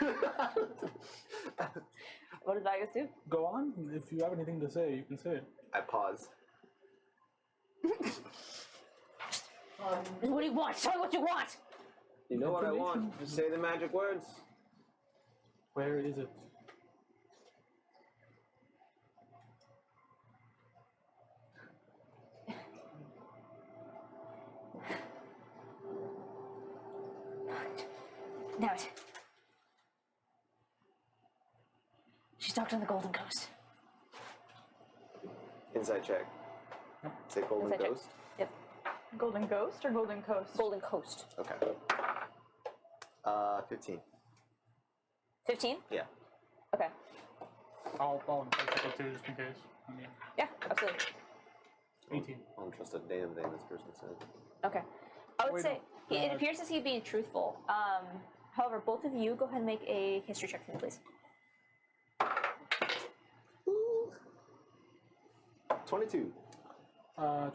What does Vegas do? Go on. If you have anything to say, you can say it. I pause. What do you want? Tell me what you want! You know what I want? Just say the magic words. Where is it? Now it. She's docked on the Golden Coast. Inside check. Say Golden Inside check. Ghost. Yep. Golden Ghost or Golden Coast? Golden Coast. Okay. 15. 15? Yeah. Okay. I'll check it too, just in case. I mean, Yeah, absolutely. 18. I don't trust a damn thing this person says. Okay. I would Wait, say no. it appears as he's being truthful. However, both of you go ahead and make a history check for me, please. 22.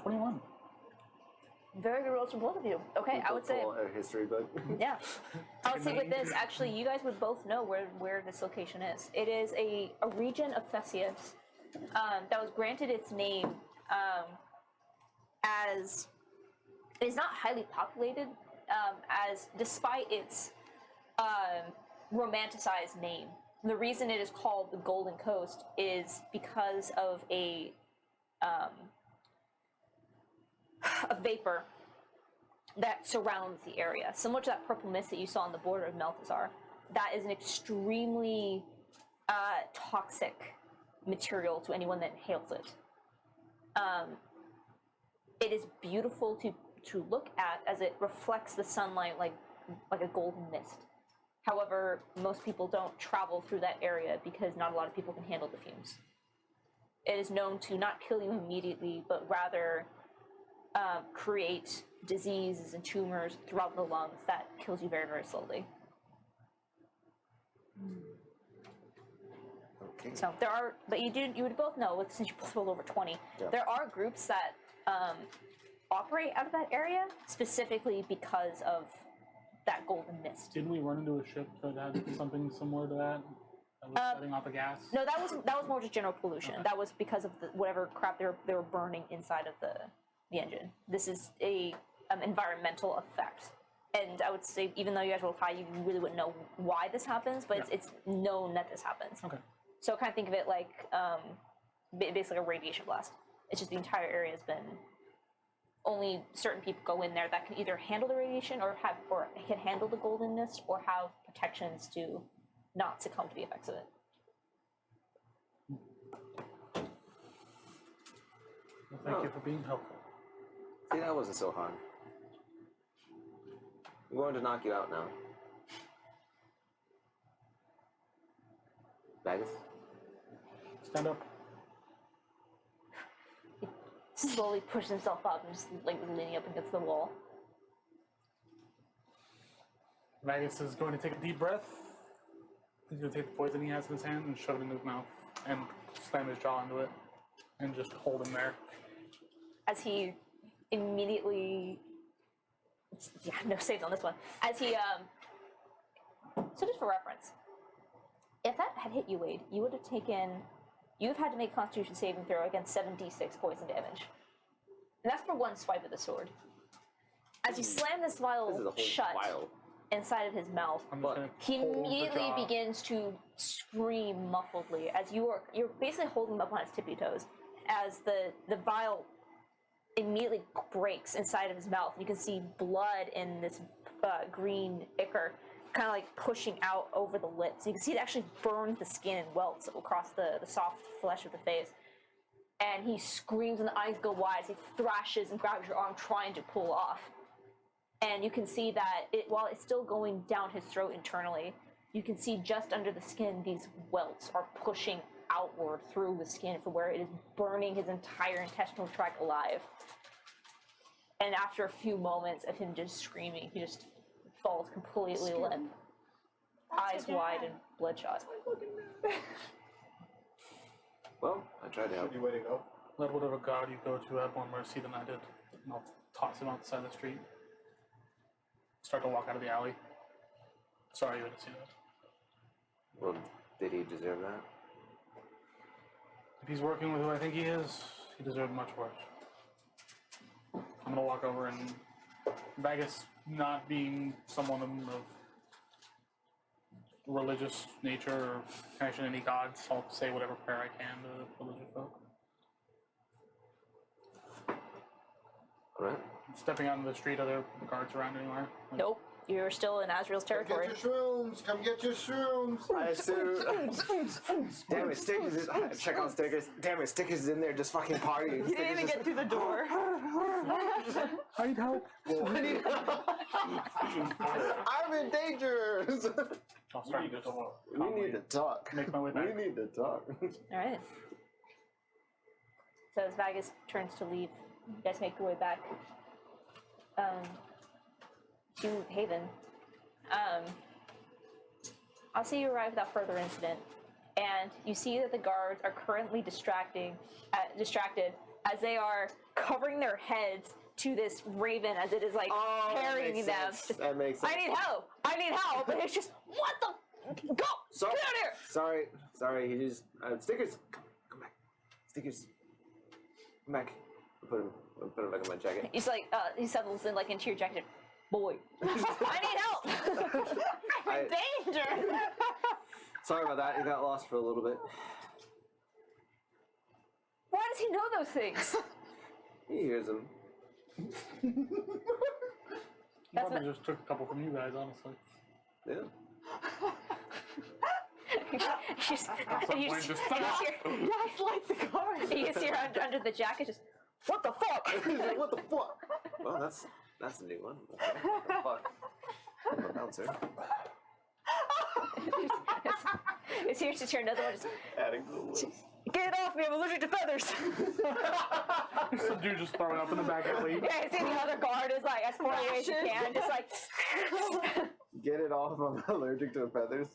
21. Very good rolls from both of you. Okay, I would say, Pull out a history book. yeah. I would say with this, actually, you guys would both know where this location is. It is a region of Theseus that was granted its name as it is not highly populated, as despite its romanticized name. The reason it is called the Golden Coast is because of a vapor that surrounds the area, similar to that purple mist that you saw on the border of Melthazar. That is an extremely toxic material to anyone that inhales it. It is beautiful to look at as it reflects the sunlight like a golden mist. However, most people don't travel through that area because not a lot of people can handle the fumes. It is known to not kill you immediately, but rather create diseases and tumors throughout the lungs that kills you very, very slowly. Okay. So there are, but you would both know, since you both rolled over 20, Yeah. there are groups that operate out of that area specifically because of that golden mist. Didn't we run into a ship that had something similar to that? That was setting off a gas? No, that was more just general pollution. Okay. That was because of whatever crap they were burning inside of the engine. This is a environmental effect. And I would say, even though you guys rolled high, you really wouldn't know why this happens, but it's known that this happens. Okay. So kind of think of it like basically a radiation blast. It's just the entire area has been. Only certain people go in there that can either handle the radiation or can handle the golden mist or have protections to not succumb to the effects of it. Well, thank you for being helpful. See, that wasn't so hard. I'm going to knock you out now. Bagus? Stand up. He slowly pushes himself up and just like leaning up against the wall. Magus is going to take a deep breath. He's going to take the poison he has in his hand and shove it in his mouth and slam his jaw into it and just hold him there. As he immediately, yeah, no saves on this one. As he, so just for reference, if that had hit you, Wade, you would have you've had to make a Constitution saving throw against 7d6 poison damage. And that's for one swipe of the sword. As you slam this vial shut inside of his mouth, he immediately begins to scream muffledly as you're basically holding him up on his tippy toes. As the vial immediately breaks inside of his mouth, and you can see blood in this green ichor kind of like pushing out over the lips. You can see it actually burns the skin and welts across the soft flesh of the face. And he screams and the eyes go wide as he thrashes and grabs your arm trying to pull off. And you can see that while it's still going down his throat internally, you can see just under the skin these welts are pushing outward through the skin for where it is burning his entire intestinal tract alive. And after a few moments of him just screaming, he just falls completely limp, eyes wide and bloodshot. Well, I tried to help. You way to go. Let whatever god you go to have more mercy than I did. And I'll toss him out the side of the street. Start to walk out of the alley. Sorry you had to see that. Well, did he deserve that? If he's working with who I think he is, he deserved much worse. I'm gonna walk over and Bagus, not being someone of religious nature or connection to any gods, I'll say whatever prayer I can to religious folk. Alright. Stepping out into the street, are there guards around anywhere? Like, Nope, you're still in Azrael's territory. Get your shrooms! Come get your shrooms! I assume. Damn it, Stickers is. I check on Stickers. Damn it, Stickers is in there just fucking partying. You didn't even get through the door. I need help. I'm in danger! I'll start to We need to talk. Make my way back. We need to talk. Alright. So as Vagus turns to leave, you guys make your way back to Haven. I'll see you arrive without further incident, and you see that the guards are currently distracted as they are covering their heads to this raven as it is like carrying them. That makes sense. I need help! I need help! And it's just, what the? Go! So, Get out of here! Sorry, he just. Stickers! Come back. Stickers. Come back. Put him back in my jacket. He's like, he settles in like into your jacket. Boy, I need help! I'm in danger! Sorry about that, you got lost for a little bit. Why does he know those things? He hears them. Probably just took a couple from you guys, honestly. Yeah. You just Like the guard. you see her under the jacket, just, what the fuck? He's like, what the fuck? Well, that's a new one. Okay. What the fuck? I'm a bouncer. It's here to turn another one. Just, Adding to the list. get it off me! I'm allergic to feathers. Some dude just throwing up in the back alley. Yeah, you see the other guard is like as far away as you can, just like. Get it off, I'm allergic to feathers.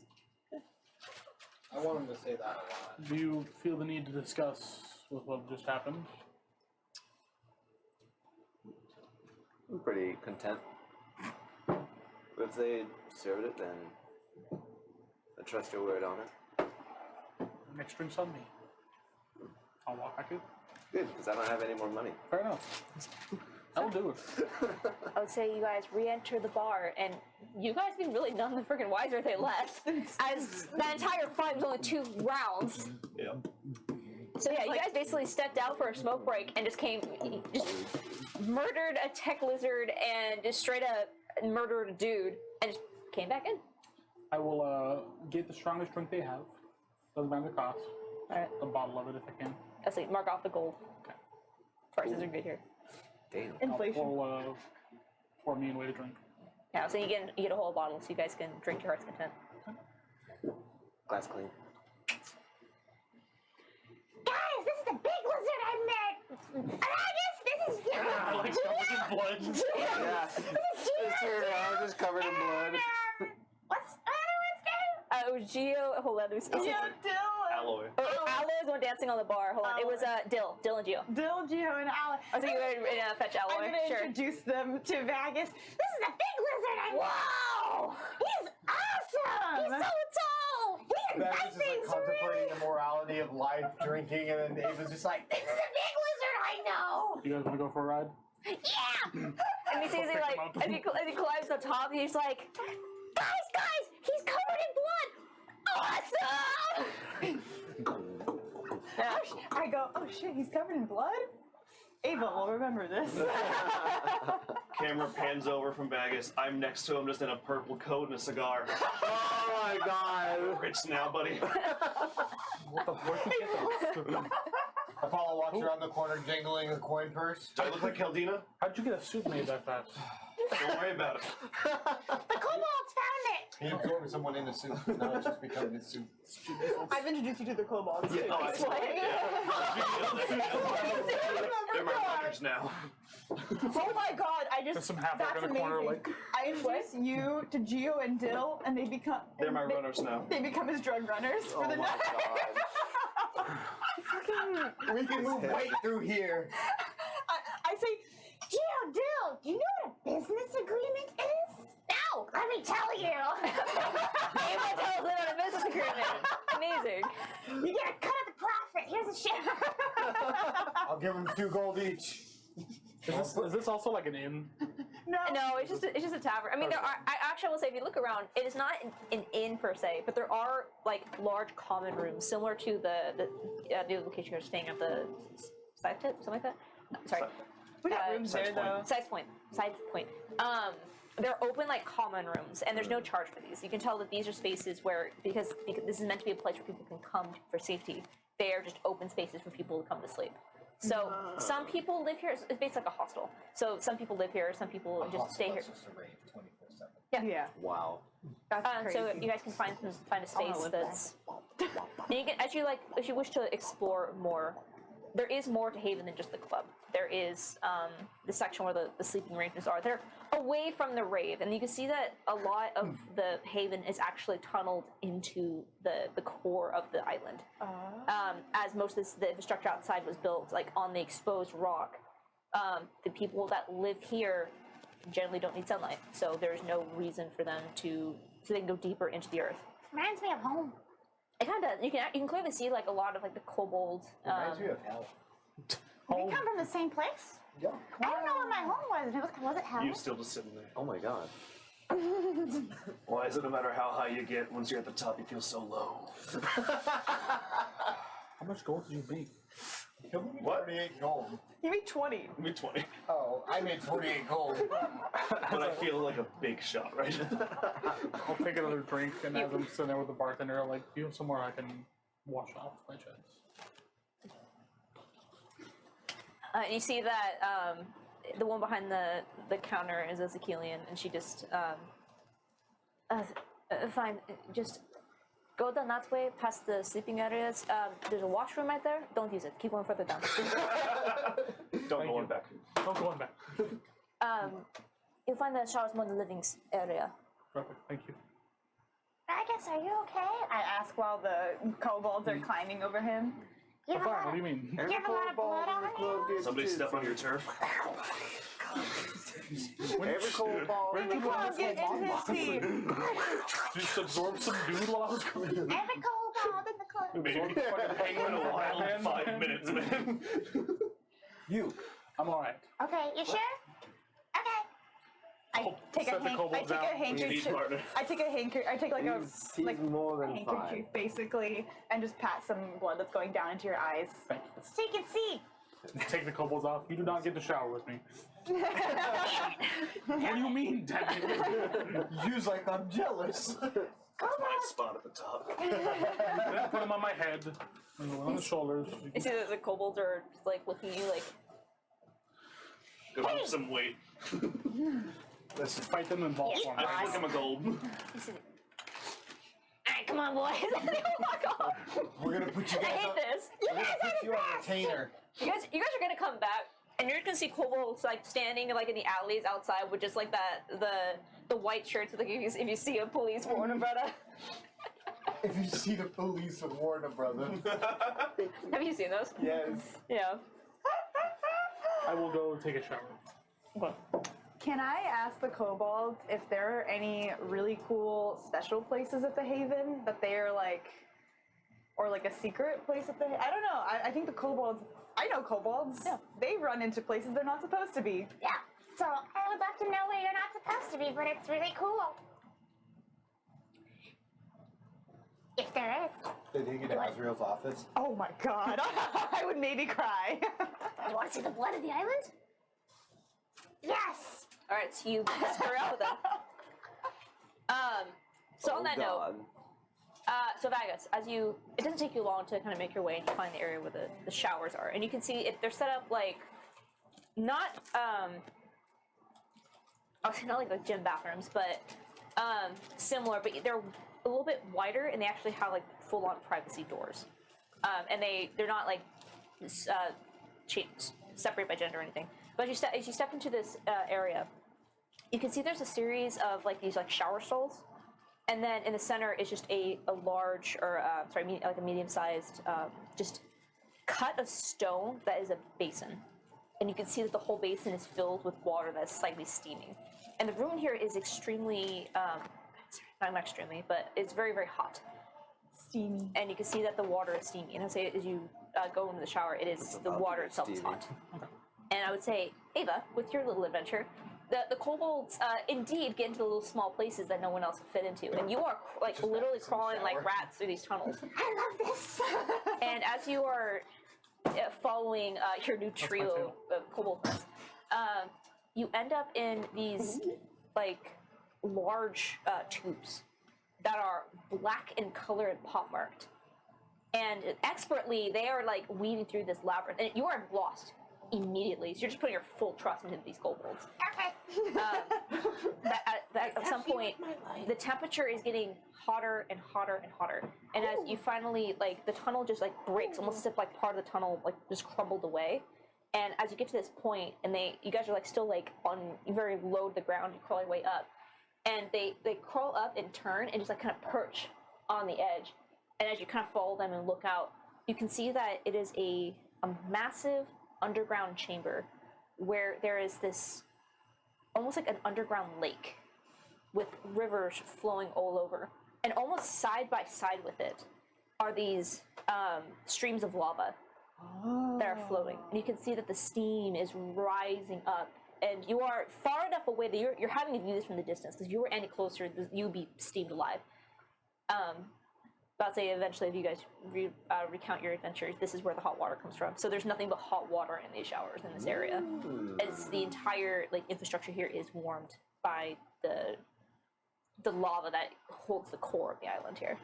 I want him to say that a lot. Do you feel the need to discuss with what just happened? I'm pretty content. If they deserved it, then I trust your word on it. Next drink's on me. I'll walk back in. Good, because I don't have any more money. Fair enough. I'll do it. I would say you guys re-enter the bar, and you guys be really none the freaking wiser they left. As that entire fight was only 2 rounds. Yep. So yeah, you guys basically stepped out for a smoke break and just murdered a tech lizard and just straight up murdered a dude and just came back in. I will get the strongest drink they have. Doesn't matter the cost. Alright. A bottle of it if I can. Let's see, mark off the gold. Okay. Prices are good here. Damn. Inflation. I'll pour me and wait a drink. Yeah, so you get a whole bottle so you guys can drink your heart's content. Glass clean. Guys, this is the big lizard I met. And I guess this is I like covered in blood. Yeah. It's turned out just covered in blood. What's everyone's name? It was Gio. Hold on, there's Alloy. Aloy is the one dancing on the bar. Hold on, it was Dill and Gio. Dill, Gio, and Alex. I was thinking you were gonna fetch I'm Alloy. gonna Sure. introduce them to Vagus. This is the big lizard I met. Wow! He's awesome. He's so tall. He That invites was just like things for contemplating me. the morality of life, drinking, and then Ava's just like, This is the big lizard I know. You guys want to go for a ride? Yeah. And he sees it like as he climbs the top, he's like, guys, he's covered in blood. Awesome! Yeah. I go, oh shit, he's covered in blood? Ava will remember this. Camera pans over from Vagus. I'm next to him just in a purple coat and a cigar. Oh my god. Rich now, buddy. What the fuck? You get that? Apollo walks around the corner jingling a coin purse. Do I look like Keldina? How'd you get a suit made that fast? Don't worry about it. The kobolds found it. He absorbed someone in the suit. Now it's just become his suit. I've introduced you to the kobolds too. Oh, That's why. They're my runners now. Oh my god, I just, There's some half that's in the corner, amazing. like. I introduce you to Gio and Dill, and they become They're my runners now. They become his drug runners for the Oh my night. god. We can move weight through here. I say, Gio, Dill, do you know what a business agreement is? No, let me tell you. Ava tells them on a business agreement. Amazing. You get a cut of the profit. Here's a share. I'll give him 2 gold each. Is this also like an inn? No, it's just a tavern. I mean, there are. I actually will say, if you look around, it is not an inn per se, but there are like large common rooms similar to the location you're staying at, the side tip, something like that. No, sorry. We got rooms there though. Side point. They're open like common rooms, and there's no charge for these. You can tell that these are spaces where, because this is meant to be a place where people can come for safety, they are just open spaces for people to come to sleep. So some people live here. It's basically like a hostel. So some people live here. Some people just stay here. That's just a rave 24/7. Yeah. Wow. That's So crazy. you guys can find a space live that's. And you can, if you wish to explore more, there is more to Haven than just the club. There is the section where the sleeping arrangements are. They're away from the rave, and you can see that a lot of the Haven is actually tunneled into the core of the island. As most of the infrastructure outside was built like on the exposed rock. The people that live here generally don't need sunlight, so there's no reason for them so they can go deeper into the earth. Reminds me of home. It kind of does. You can clearly see like a lot of like the kobold. Reminds me of hell. We come from the same place? Yeah. I don't know where my home was. Was it hell? You still just sitting there. Oh my god. Why is it no matter how high you get, once you're at the top, you feel so low? How much gold did you make? What? 48 gold. You made 20. Me 20. Oh, I made 48 gold. But I feel like a big shot right now. I'll take another drink, and as I'm sitting there with the bartender, I'm like, do you have somewhere I can wash off my chest? You see that the one behind the counter is Ezekielian, and she just fine, just go down that way past the sleeping areas. There's a washroom right there. Don't use it. Keep going further down. Don't go on back. Oh, going back. You'll find the showers more in the living area. Perfect. Thank you. I guess, are you okay? I ask while the kobolds are climbing over him. You I'm have, a fine. lot What do of, you mean? you have a lot of blood on you? Somebody step on your turf. Every cold ball. Where'd you Come on, get into his seat. Just absorb some dude while I was going. Every kobold in the club. Maybe. Absorb the fucking penguin Been a or wild Batman. 5 minutes, man. You. I'm alright. Okay, you sure? Okay. I take a Set the kobolds out. handkerchief. I take like a He's more than handkerchief fine. basically, and just pat some blood that's going down into your eyes. Take a seat. Take the kobolds off. You do not get to shower with me. What do you mean, Daddy? You's like I'm jealous. My spot at the top. Then put them on my head, and one on the shoulders. You see that the kobolds are like looking at you like, Give him some weight. Let's fight them in ball form. I flick him a gold. alright, come on, boys. They walk off. We're gonna put you I guys hate on. this. We're gonna put you on retainer. You guys are gonna come back, and you're gonna see kobolds like standing like in the alleys outside with just like the white shirts with like if you see a police warning brother. If you see the police, warn a brother. Have you seen those? Yes. Yeah. I will go take a shower. Okay. Can I ask the kobolds if there are any really cool special places at the Haven that they are like, or like a secret place at the? I don't know. I think the kobolds. I know kobolds. Yeah. They run into places they're not supposed to be. Yeah. So I would love to know where you're not supposed to be, but it's really cool. If there is. Did he get to Azrael's office? Oh my god. I would maybe cry. You want to see the blood of the island? Yes. All right, so you scurry out with them. So on that note, so Vagus, it doesn't take you long to kind of make your way and find the area where the showers are, and you can see they're set up like not obviously not like the gym bathrooms, but similar, but they're a little bit wider, and they actually have like full-on privacy doors, and they're not like separated by gender or anything. But as you step into this area, you can see there's a series of like these like shower stalls, and then in the center is just a large or like a medium-sized just cut of stone that is a basin, and you can see that the whole basin is filled with water that is slightly steaming. And the room here is extremely not extremely, but it's very, very hot. Steamy. And you can see that the water is steamy. And I say as you go into the shower, the water itself is hot. And I would say, Ava, with your little adventure, the kobolds indeed get into the little small places that no one else can fit into, and you are like Just literally practice in the crawling like shower. rats through these tunnels. I love this. And as you are following your new trio of kobold friends, you end up in these like large tubes that are black in color and pockmarked. And expertly, they are like weaving through this labyrinth, and you are lost immediately. So you're just putting your full trust into these kobolds. Okay. At some point, the temperature is getting hotter and hotter and hotter. And as you finally, like, the tunnel just, like, breaks, almost as if, like, part of the tunnel, like, just crumbled away. And as you get to this point, and you guys are, like, still, like, on very low to the ground, you're crawling way up. And they crawl up and turn and just, like, kind of perch on the edge. And as you kind of follow them and look out, you can see that it is a massive underground chamber where there is this almost like an underground lake with rivers flowing all over, and almost side by side with it are these streams of lava that are floating, and you can see that the steam is rising up, and you are far enough away that you're having to view this from the distance, because if you were any closer you'd be steamed alive. But I'd say eventually if you guys recount your adventures, this is where the hot water comes from. So there's nothing but hot water in these showers in this area, as the entire like infrastructure here is warmed by the lava that holds the core of the island here.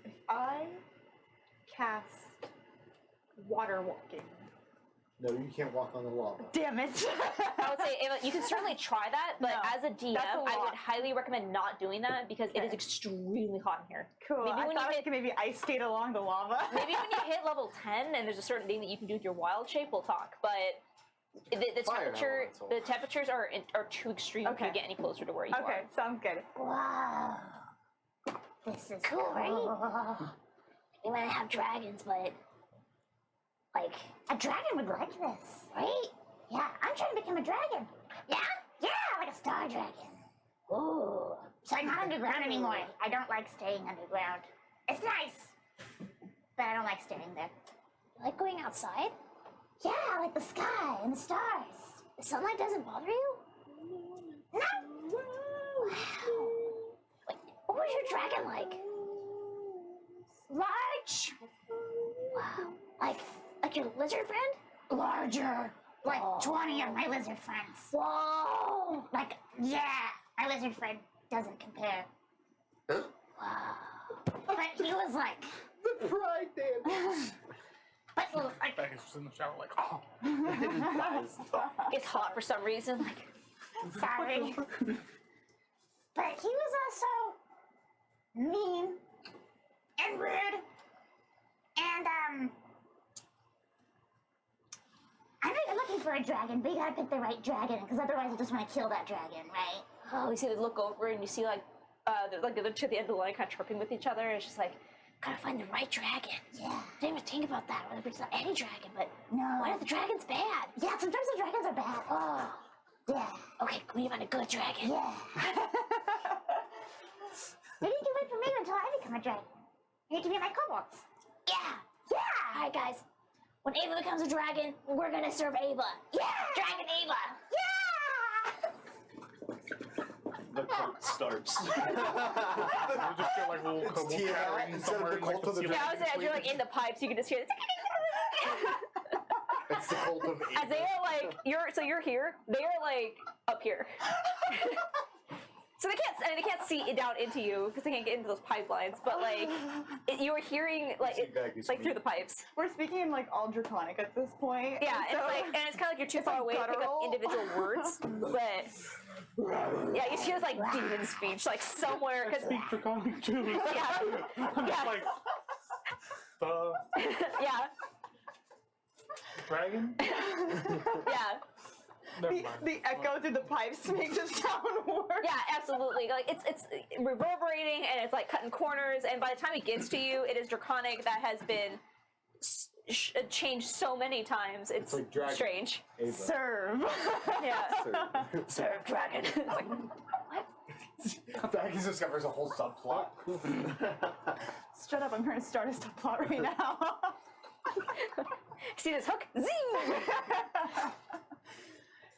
If I cast water walking. No, you can't walk on the lava. Damn it. I would say, Ava, you can certainly try that, but No, as a DM, that's a I lot. would highly recommend not doing that because it is extremely hot in here. Cool. Maybe I when you thought I hit- could maybe ice skate along the lava. Maybe when you hit level 10 and there's a certain thing that you can do with your wild shape, we'll talk. But the Fire temperatures are too extreme if you get any closer to where you Okay, are. sounds good. Wow. This is cool, right? We might have dragons, but Like, a dragon would like this, right? Yeah, I'm trying to become a dragon. Yeah? Yeah, like a star dragon. Ooh. So I'm not underground anymore. I don't like staying underground. It's nice, but I don't like staying there. like going outside. Yeah, like the sky and the stars. Sunlight doesn't bother you? No. Wow. Wait, what was your dragon like? Large. Wow. Like your lizard friend? Larger. Like 20 of my lizard friends. Whoa. Like, yeah, my lizard friend doesn't compare. Wow. But he was like... The pride dance. But like... Becca's just in the shower like, oh. It's hot for some reason. Like, Sorry. But he was also mean and rude. And I know you're looking for a dragon, but you gotta pick the right dragon, because otherwise you just want to kill that dragon, right? oh, you see, they look over and you see like the other two at the end of the line kind of chirping with each other. And it's just like, gotta find the right dragon. Yeah. Didn't even think about that. Whether it's not any dragon, but No. what if the dragon's bad? Yeah, sometimes the dragons are bad. Oh, Yeah. okay. We need to find a good dragon. Yeah. Maybe you can wait for me until I become a dragon. You need to be my kobolds. Yeah. Yeah. All right, guys. When Ava becomes a dragon, we're gonna serve Ava. Yeah. Dragon Ava. Yeah. The cult starts. You just get like a little kobold Tia gathering instead of somewhere the in like cult the of the ceiling. Yeah, I was saying, as you're like in the pipes, you can just hear this. It's the cult of As they are like, you're here. They are like up here. So they can't see it down into you because they can't get into those pipelines. But like, you were hearing like through the pipes. We're speaking in like all draconic at this point. Yeah, and and it's kind of like you're too it's, far like, away to pick up guttural. individual words. But yeah, you hear this like demon speech like somewhere because Speak draconic too. yeah, I'm just like, the yeah, dragon? yeah. Never mind. The echo through the pipes makes it sound worse. Yeah, absolutely. Like it's reverberating and it's like cutting corners. And by the time it gets to you, it is draconic that has been changed so many times. It's like dragon. strange. Ava. Serve. Yeah. Serve dragon. It's like, Baggy discovers a whole subplot. Shut up! I'm trying to start a subplot right now. see this hook? Zing!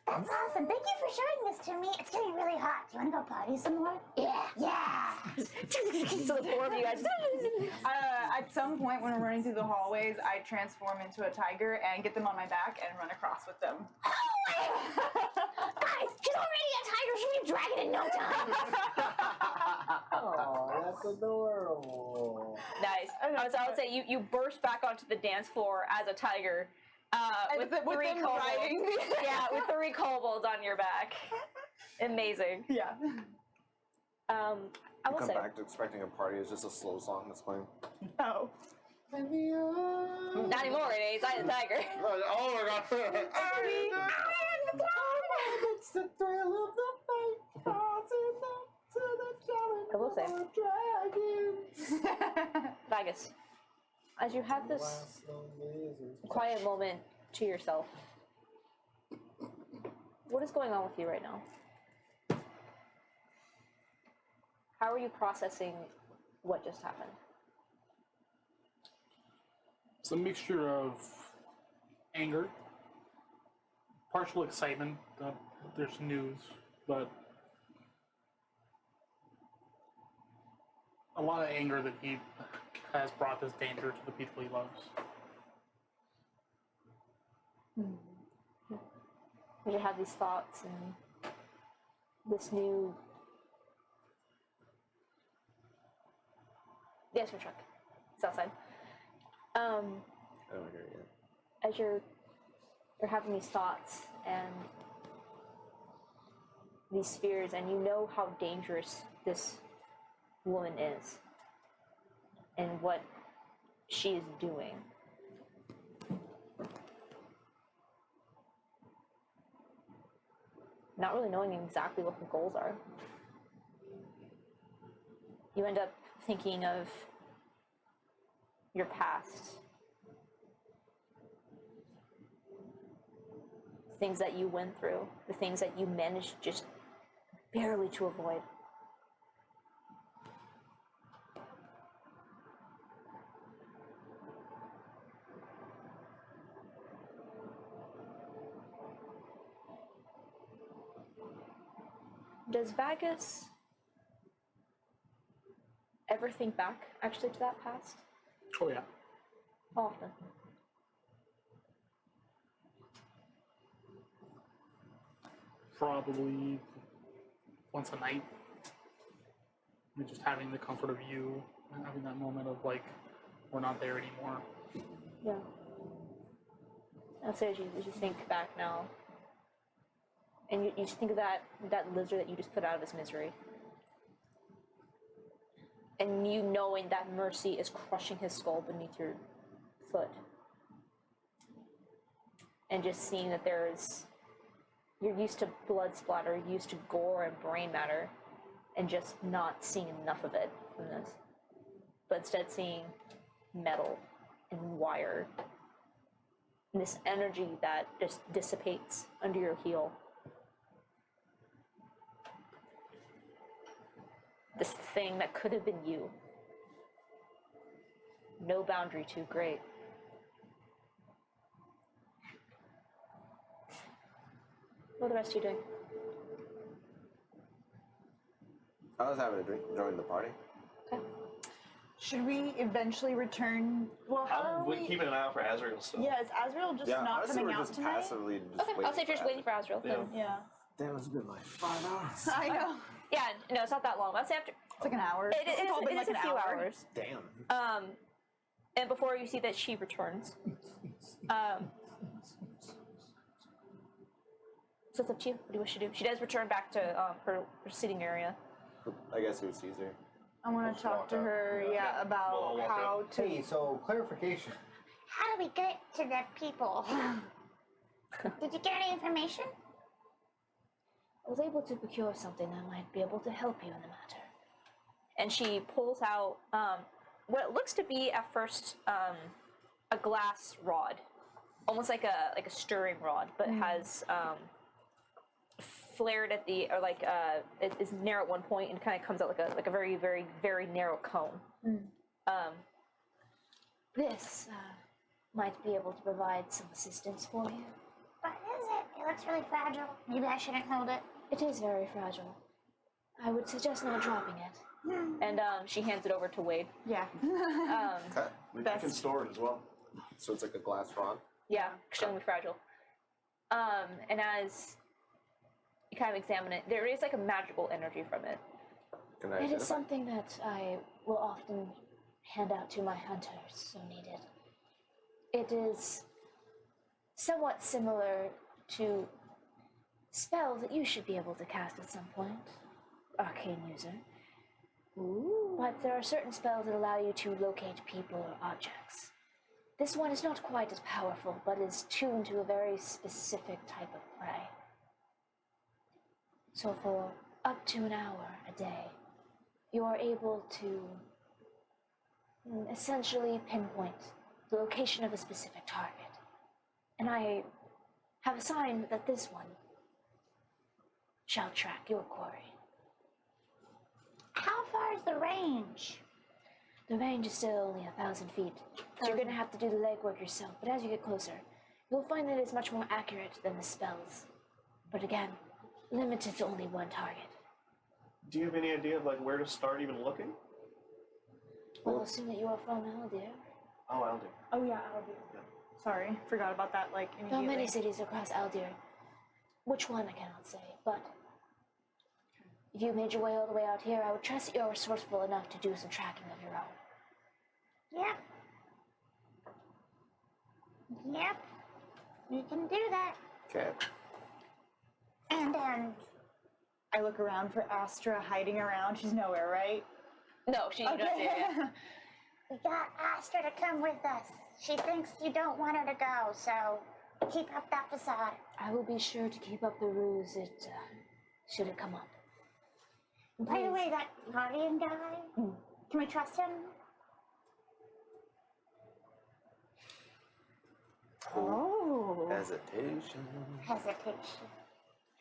That's awesome. Thank you for showing this to me. It's getting really hot. Do you want to go party some more? Yeah. Yeah. So the four of you guys. At some point when we're running through the hallways, I transform into a tiger and get them on my back and run across with them. Guys, she's already a tiger. She'll be a dragon in no time. Oh, that's adorable. Nice. I would say you burst back onto the dance floor as a tiger. With them three kobolds. riding me. Yeah, with 3 kobolds on your back. Amazing. Yeah. I will Come say. back to expecting a party. It's just a slow song that's playing. Oh. Not anymore, it is. I'm a tiger. Oh my god! It's the thrill of the fight. Passing up to the challenge I will say. of dragons. Vagus, as you have this quiet moment to yourself, what is going on with you right now? How are you processing what just happened? It's a mixture of anger, partial excitement that there's news, but a lot of anger that he has brought this danger to the people he loves. As you have these thoughts and this new... Yes, your truck. It's outside. I don't hear it yet. As you're having these thoughts and these fears, and you know how dangerous this woman is and what she is doing. Not really knowing exactly what her goals are. You end up thinking of your past. Things that you went through, the things that you managed just barely to avoid. Does Vagus ever think back, actually, to that past? Oh yeah. How often? Probably once a night. And just having the comfort of you, and having that moment of like, we're not there anymore. Yeah. I'll say as you think back now, and you just think of that lizard that you just put out of his misery. And you knowing that Mercy is crushing his skull beneath your foot. And just seeing that you're used to blood splatter, you're used to gore and brain matter, and just not seeing enough of it from this. But instead seeing metal and wire. And this energy that just dissipates under your heel. This thing that could have been you. No boundary too great. What are the rest of you doing? I was having a drink, join the party. Okay. Should we eventually return? Well, how are We're we? keeping an eye out for Azrael still. Yeah, is Azrael just Yeah, not honestly, coming we're out just tonight? passively just Okay, I'll say if you're just waiting for Azrael. Yeah. Then, Yeah. Damn, it's been like 5 hours. I know. yeah, no, it's not that long. I'll say after. It's like an hour. It It's all been is like a an few hour. hours. Damn. And before you see that she returns. So it's up to you. What do you wish to do? She does return back to her sitting area. I guess who sees her? I want to talk to her, yeah, about We'll walk how to. Hey, so clarification. How do we get to the people? Did you get any information? I was able to procure something that might be able to help you in the matter. And she pulls out what looks to be at first a glass rod, almost like a stirring rod, but has flared at the it is narrow at one point and kind of comes out like a very very very narrow cone. This might be able to provide some assistance for you. What is it? It looks really fragile. Maybe I shouldn't hold it. It is very fragile. I would suggest not dropping it. And she hands it over to Wade. Yeah. Okay. I can store it as well. So it's like a glass rod. Yeah, extremely fragile. And as you kind of examine it, there is like a magical energy from it. Can I It is identify? something that I will often hand out to my hunters, so needed. It is somewhat similar to spells that you should be able to cast at some point, arcane user. Ooh. But there are certain spells that allow you to locate people or objects. This one is not quite as powerful, but is tuned to a very specific type of prey. So for up to an hour a day, you are able to essentially pinpoint the location of a specific target. And I have assigned that this one shall track your quarry. How far is the range? The range is still only 1,000 feet, so you're going to have to do the legwork yourself, but as you get closer, you'll find that it's much more accurate than the spells. But again, limited to only one target. Do you have any idea of like where to start even looking? Well, I'll assume that you are from Aldir. Oh, I'll do. Oh yeah, I'll do. Sorry, forgot about that. Like There are immediately. many cities across Aldir. Which one, I cannot say, but if you made your way all the way out here, I would trust that you're resourceful enough to do some tracking of your own. Yep. Yep. We can do that. Okay. And I look around for Astra hiding around. She's nowhere, right? No, she doesn't. Yeah. we got Astra to come with us. She thinks you don't want her to go, so keep up that facade. I will be sure to keep up the ruse should it come up. By the way, that guardian guy, can we trust him? Oh. Hesitation. Hesitation.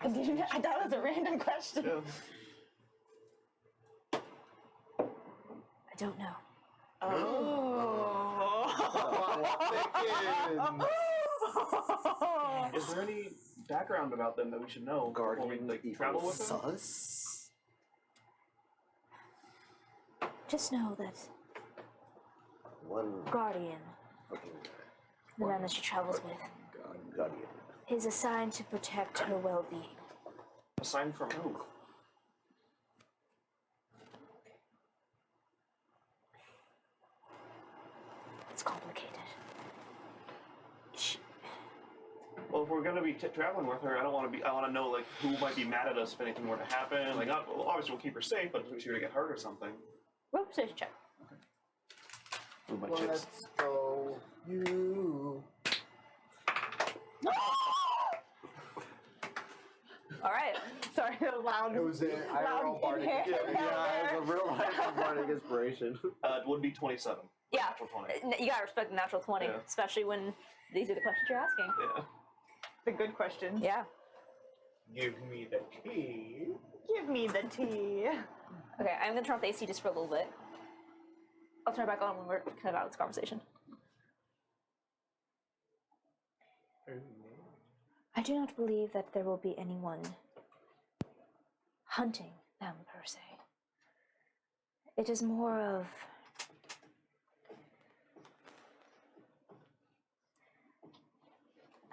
I thought it was a random question. I don't know. Oh. Is there any background about them that we should know before we Guardian travel with them? sus. Just know that One Guardian, fucking the man that she travels with, guardian. is assigned to protect her well-being. Assigned from who? It's complicated. Well, if we're gonna be traveling with her, I don't want to be. I want to know like who might be mad at us if anything were to happen. Like, not, well, obviously we'll keep her safe, but if she were to get hurt or something. Rope persuasion check. Ooh, my chips. Let's go. You. All right. Sorry, the loud. It was an IRL party. in here. Yeah, it's a real life bardic inspiration. It would be 27. Yeah. Natural 20. You gotta respect the natural 20, Yeah. especially when these are the questions you're asking. Yeah. The good questions. Yeah. Give me the key. Give me the tea. Okay, I'm gonna turn off the AC just for a little bit. I'll turn it back on when we're kind of out of this conversation. I do not believe that there will be anyone hunting them per se. It is more of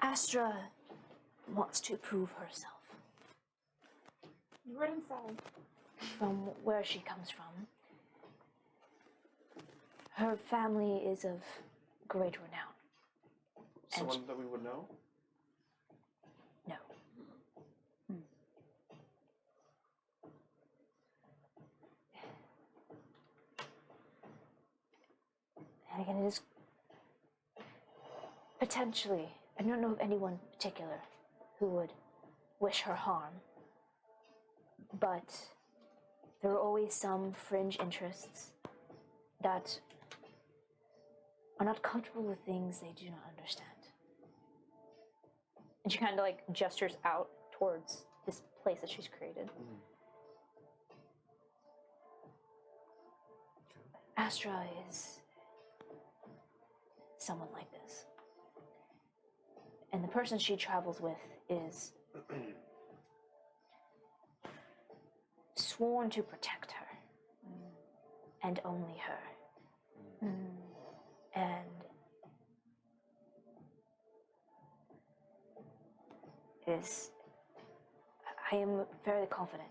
Astra wants to prove herself. You were inside. From where she comes from, her family is of great renown. And Someone that we would know? no. And again, it is potentially, I don't know of anyone in particular who would wish her harm, but there are always some fringe interests that are not comfortable with things they do not understand. And she kind of like gestures out towards this place that she's created. Astra is someone like this. And the person she travels with is sworn to protect her. And only her. And I am fairly confident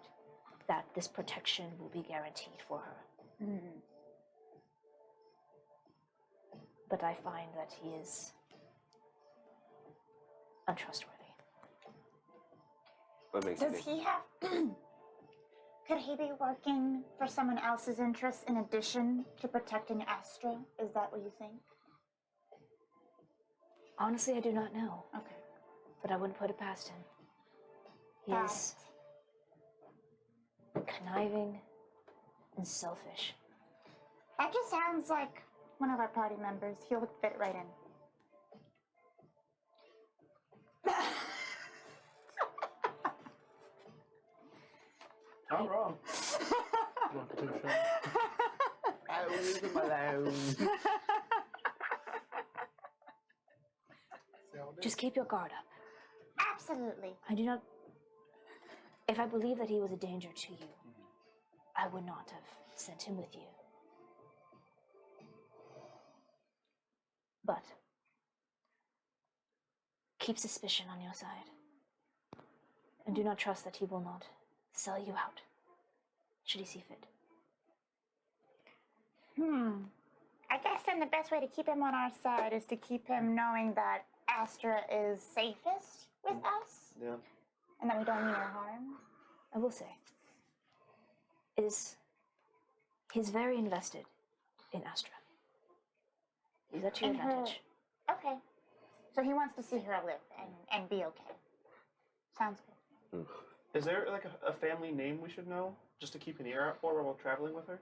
that this protection will be guaranteed for her. But I find that he is untrustworthy. What makes Does he have? Could he be working for someone else's interests in addition to protecting Astra? Is that what you think? Honestly, I do not know, Okay. but I wouldn't put it past him. He Got is conniving and selfish. That just sounds like one of our party members. He would fit right in. Not wrong. You want to take a shot? I was alone. Just keep your guard up. Absolutely. I do not. If I believe that he was a danger to you, I would not have sent him with you. But keep suspicion on your side. And do not trust that he will not sell you out, should he see fit. I guess then the best way to keep him on our side is to keep him knowing that Astra is safest with us Yeah. and that we don't mean her harm. I will say, he's very invested in Astra. Use that to your And her- advantage. Okay. So he wants to see her live and be okay. Sounds good. Is there like a family name we should know, just to keep an ear out for while we're traveling with her?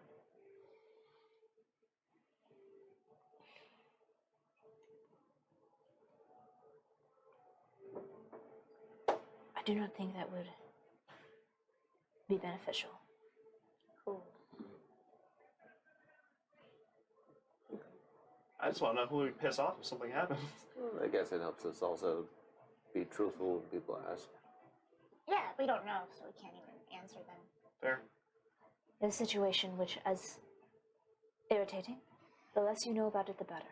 I do not think that would be beneficial. Cool. I just want to know who we piss off if something happens. I guess it helps us also be truthful when people ask. Yeah, we don't know, so we can't even answer them. Fair. A situation which, as irritating, the less you know about it, the better.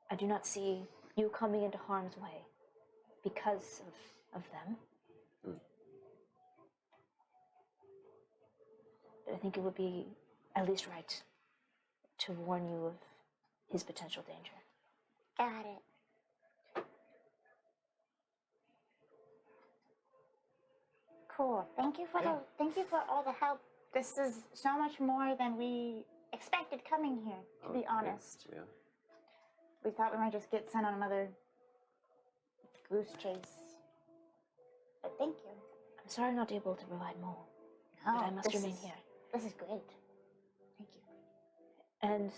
I do not see you coming into harm's way because of them. But I think it would be at least right to warn you of his potential danger. Got it. Cool. Thank you for all the help. This is so much more than we expected coming here, to be honest. Yeah. We thought we might just get sent on another goose chase. But thank you. I'm sorry not able to provide more, No, but I must this remain is- here. This is great. Thank you. And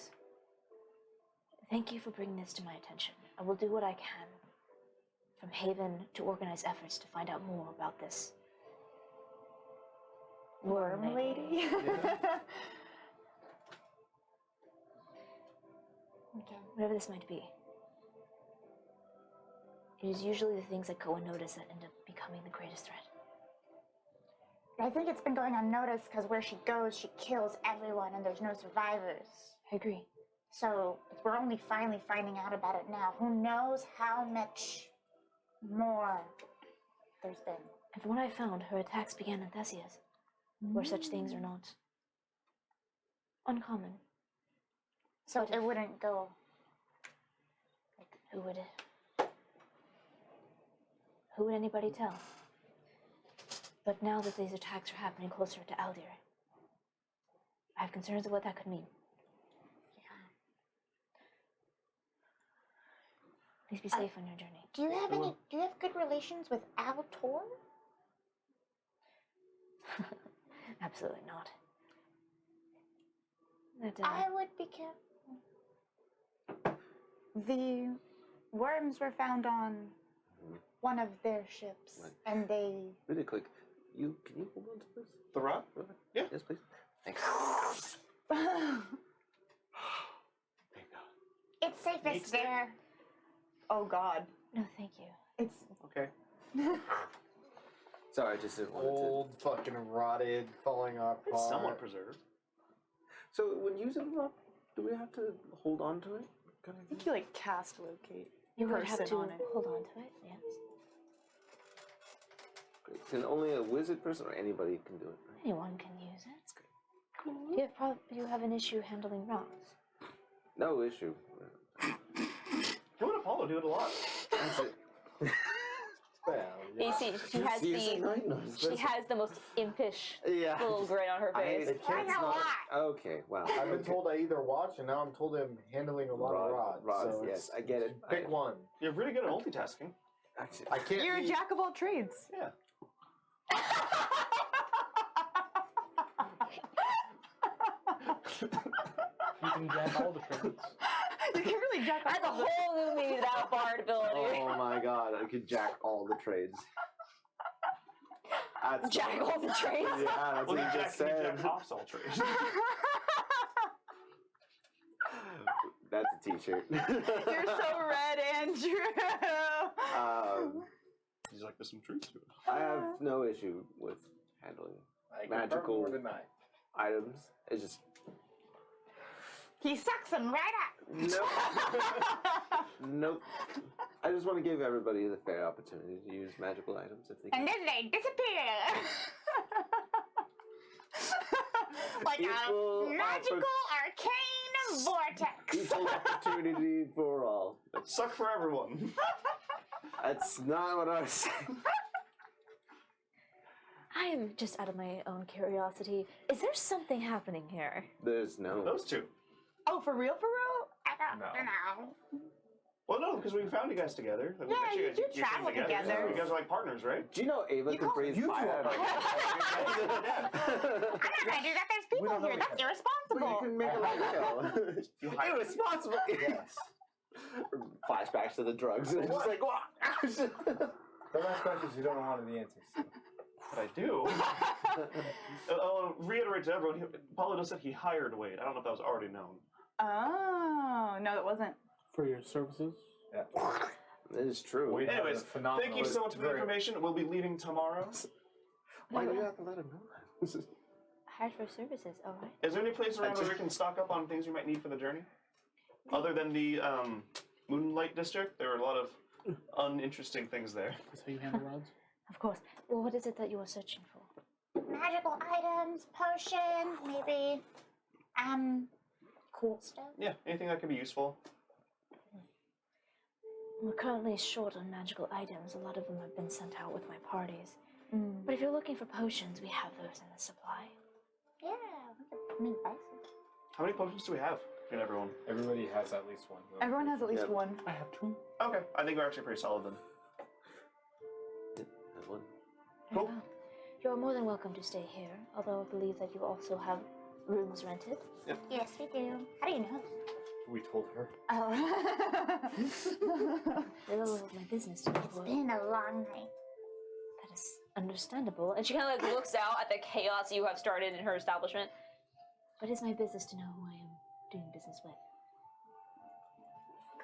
thank you for bringing this to my attention. I will do what I can from Haven to organize efforts to find out more about this Worm lady? Okay. Whatever this might be. It is usually the things that go unnoticed that end up becoming the greatest threat. I think it's been going unnoticed because where she goes, she kills everyone and there's no survivors. I agree. So we're only finally finding out about it now. Who knows how much more there's been. And from what I found, her attacks began in Theseus, where such things are not uncommon. So it wouldn't go. Who would anybody tell? But now that these attacks are happening closer to Aldir, I have concerns of what that could mean. Please be safe on your journey. Do you have good relations with Altor? Absolutely not. That, I would be careful. The worms were found on one of their ships, Right. and they. Really quick, can you hold on to this? The rod? Yeah. Yes, please. Thanks. It's safest there. Oh God. no, thank you. It's Okay. Sorry, I just didn't want Old, fucking rotted, falling apart. It's somewhat preserved. So when using the rock, do we have to hold on to it? I think you like cast locate. You would have person to on it. hold on to it, yes. Great. Can only a wizard person or anybody can do it? Right? Anyone can use it. Do you have an issue handling rocks? No issue. You and Apollo do it a lot. That's it. Well, You see, she has the most impish Yeah. little grin on her face. It can't Why not. not? Okay, wow. I've been told I either watch, and now I'm told I'm handling a lot of rods. Rods, so yes, I get it. Pick one. You're really good at multitasking. Actually, I can't. You're a be- jack of all trades. Yeah. You can jack all the trades. You can really jack off That's a whole new meaning to that bard ability. Oh my god, I could jack all the trades. That's Jack all the trades? Yeah, that's Well, what you you jack, just you said. jack off all trades. That's a t-shirt. You're so red, Andrew. He's like, there's some truth to it. I have no issue with handling I can magical confirm or deny. items. It's just He sucks them right up. nope. Nope. I just want to give everybody the fair opportunity to use magical items if they can. And then they disappear. Like Equal a magical arcane vortex. Equal opportunity for all. Suck for everyone. That's not what I was saying. I am just out of my own curiosity. Is there something happening here? There's no. Those two. Oh, for real? For real? I don't know. Well, no, because we found you guys together. Like, we Yeah, met you guys, do came travel together. You guys are like partners, right? Do you know Ava can breathe fire? I'm not gonna do that. There's people don't know here. each That's other. irresponsible. You can make a radio. You hired Irresponsible. Yes. Flashbacks to the drugs. And it's just like, what? Don't ask questions you don't know one of the answers. But I do. I'll reiterate to everyone, Paulo just said he hired Wade. I don't know if that was already known. Oh, no, it wasn't. For your services? Yeah. That is true. We had a Anyways, phenomenal- thank you so much for the very- information. We'll be leaving tomorrow. Why do you have to let him know? Hired for services, alright. Is there any place around where we can stock up on things we might need for the journey? Other than the Moonlight District, there are a lot of uninteresting things there. That's how you handle rods. Of course. Well, what is it that you are searching for? Magical items, potion, maybe, cool stuff. Yeah, anything that could be useful. We're currently short on magical items. A lot of them have been sent out with my parties. But if you're looking for potions, we have those in the supply. Yeah, I mean, spicy. How many potions do we have in everyone? Everybody has at least one. Everyone has at least Yep. one. I have 2. Okay, I think we're actually pretty solid then. That's one. Very well. You're more than welcome to stay here, although I believe that you also have rooms rented. Yes, we do. How do you know? We told her. Oh. A little of my business to It's been a long night. That is understandable. And she kind of like looks out at the chaos you have started in her establishment. But it's my business to know who I am doing business with.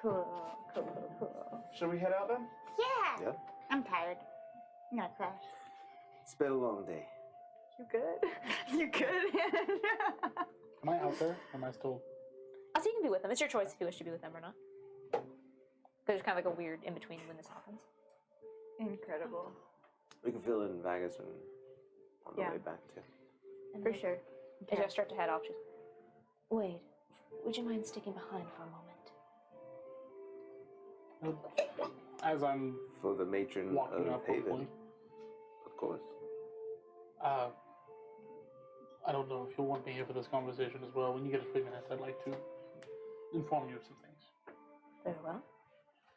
Cool. Should we head out then? Yeah. Yeah. I'm tired. I'm gonna crash. It's been a long day. You good? You good? Am I out there? Or am I still? I'll say you can be with them. It's your choice if you wish to be with them or not. There's kind of like a weird in between when this happens. Incredible. We can fill in Vegas and on the Yeah. way back too. And For then sure. as I start to head off, just Wade, would you mind sticking behind for a moment? As I'm For the matron walking of up, Haven, hopefully. of course. I don't know if you'll want me here for this conversation as well. When you get a few minutes, I'd like to inform you of some things. Very well.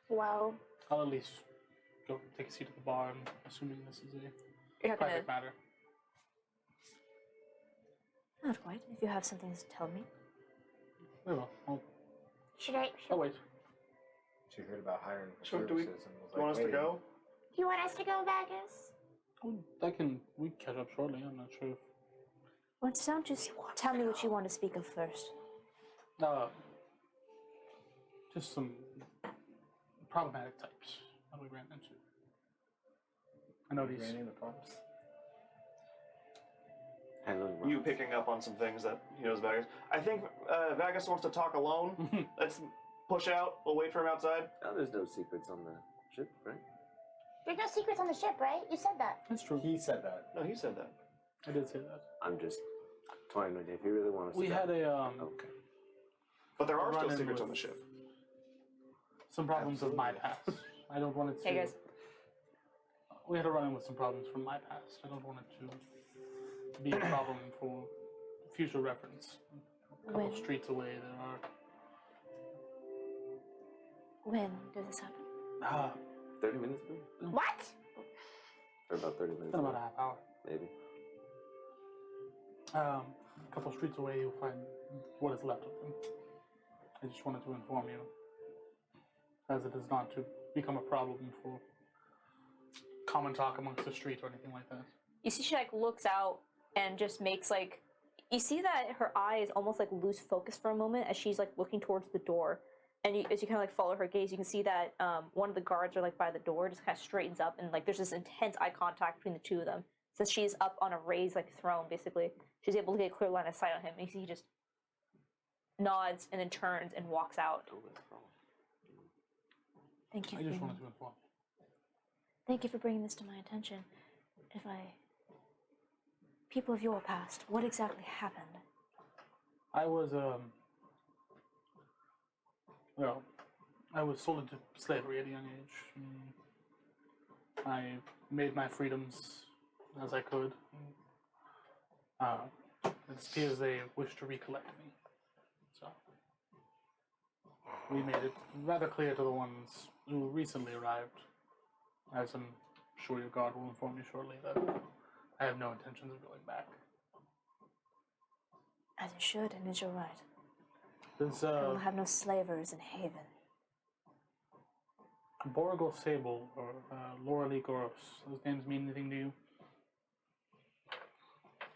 Well, I'll at least go take a seat at the bar, and assuming this is You're a not gonna. private matter. Not quite. If you have something to tell me. Very well. should I? I'll wait. She heard about hiring for So do we- services and was Do you want us like, to go? Do you want us to go, Vegas? We can catch up shortly. I'm not sure. Well, sound just tell me what you want to speak of first. Just some problematic types that we ran into. I know these. Ran into problems. Handling You rods. picking up on some things that he knows Vegas. I think Vegas wants to talk alone. Let's push out. We'll wait for him outside. Oh, there's no secrets on the ship, right? There's no secrets on the ship, right? You said that. That's true. He said that. No, he said that. I did say that. I'm just toying with you. If you really want us We to had go. a Okay. But there are still Run in secrets with- on the ship. some problems of my past. I don't want it to. Hey guys. We had a run-in with some problems from my past. I don't want it to be a problem for future reference. A couple When? of streets away, there are. When does this happen? 30 minutes ago? What? Or about 30 minutes It's been about a ago? half hour. Maybe. A couple of streets away, you'll find what is left of them. I just wanted to inform you, as it is not to become a problem for common talk amongst the street or anything like that. You see, she like looks out and just makes like. You see that her eyes almost like lose focus for a moment as she's like looking towards the door, and as you kind of like follow her gaze, you can see that one of the guards are like by the door, just kind of straightens up, and like there's this intense eye contact between the two of them. So she's up on a raised like throne, basically. She's able to get a clear line of sight on him, and you see he just nods and then turns and walks out. Oh, that's wrong. Thank you. I For just bringing, wanted to inform you. thank you for bringing this to my attention. If I, people of your past, what exactly happened? I was, well, I was sold into slavery at a young age. I made my freedoms as I could. It appears they wish to recollect me. So, we made it rather clear to the ones who recently arrived, as I'm sure your guard will inform you shortly, that I have no intentions of going back. As you should, and as you're right. There's, We will have no slavers in Haven. Borgel Sable or Lauralee Goros. Those names mean anything to you?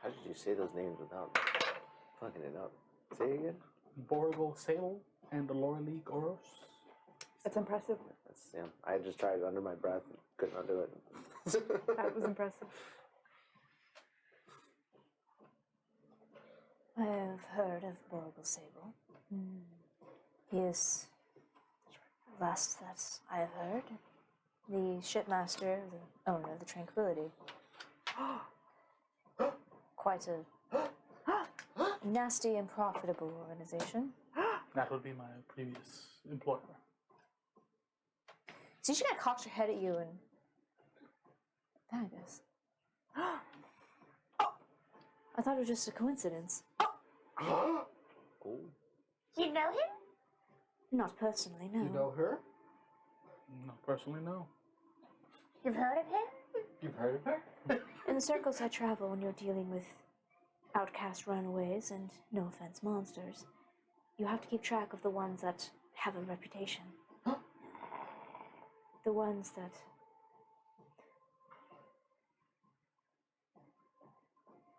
How did you say those names without fucking it up? Say it again? Borgel Sable and Lauralee Goros. That's impressive. Yeah, I just tried it under my breath and could not do it. That was impressive. I have heard of Borgle Sable. He is, last that I have heard, the shipmaster, the owner of the Tranquility. Quite a nasty and profitable organization. That would be my previous employer. So she kind of cocks her head at you and Vegas. I thought it was just a coincidence. Oh. You know him? Not personally, no. You know her? Not personally, no. You've heard of him? You've heard of her? In the circles I travel when you're dealing with outcast runaways and, no offense, monsters, you have to keep track of the ones that have a reputation. The ones that...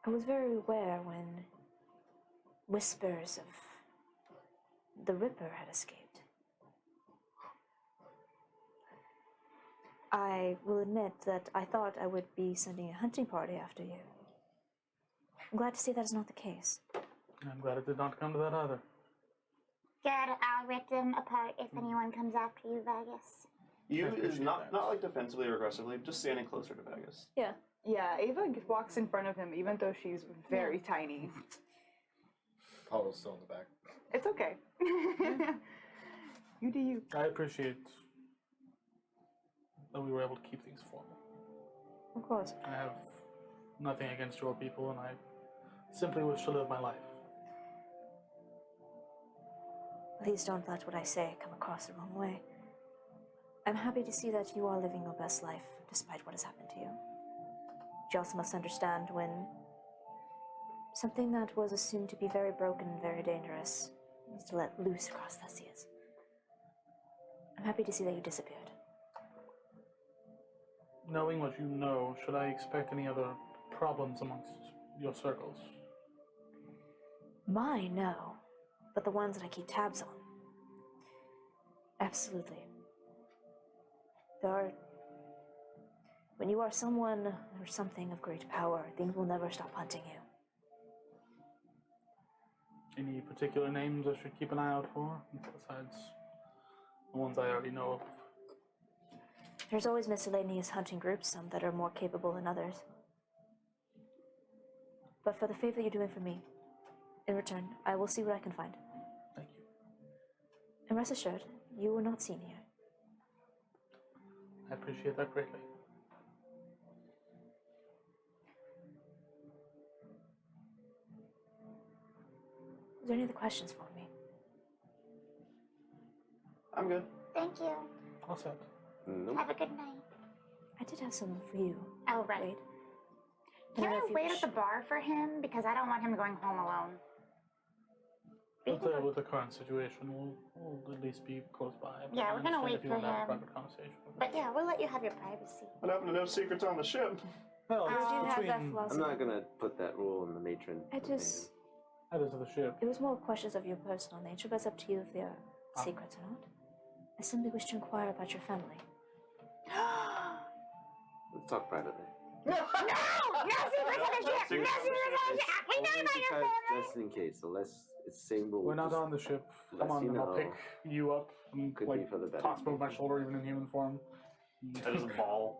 I was very aware when whispers of the Ripper had escaped. I will admit that I thought I would be sending a hunting party after you. I'm glad to see that is not the case. I'm glad it did not come to that either. Good, I'll rip them apart if anyone comes after you, Vegas. You I is appreciate not that. like defensively or aggressively, just standing closer to Vegas. Yeah. Yeah, Ava walks in front of him even though she's very tiny. Paul's still in the back. It's okay. You do you. I appreciate that we were able to keep things formal. Of course. I have nothing against your people, and I simply wish to live my life. Please don't let what I say come across the wrong way. I'm happy to see that you are living your best life, despite what has happened to you. You also must understand when something that was assumed to be very broken and very dangerous is to let loose across Theseus. I'm happy to see that you disappeared. Knowing what you know, should I expect any other problems amongst your circles? Mine, no. But the ones that I keep tabs on. Absolutely. When you are someone or something of great power, things will never stop hunting you. Any particular names I should keep an eye out for, besides the ones I already know of? There's always miscellaneous hunting groups, some that are more capable than others. But for the favor you're doing for me, in return, I will see what I can find. Thank you. And rest assured, you were not seen here. I appreciate that greatly. Is there any other questions for me? I'm good. Thank you. All set. Nope. Have a good night. I did have some for you. Oh, right. Wade. Can I don't know we if you wait wish- at the bar for him? Because I don't want him going home alone. With the current situation, we'll at least be close by. But Yeah, I we're gonna understand wait if you for want to have a him. private conversation. But yeah, we'll let you have your privacy. What happened to no secrets on the ship? Well, You it's do have that between philosophy. I'm not gonna put that rule on the matron. I just... headers of the ship. It was more questions of your personal nature, but it's up to you if they are secrets or not. I simply wish to inquire about your family. Let's talk privately. No secrets on the ship! No secrets on the ship! We know Only about your because, family! just in case. So it's same rule. We're not just on the ship. less Come on, you and I'll know. pick you up and Could like be for the better. toss him over my shoulder, even in human form. That is a ball.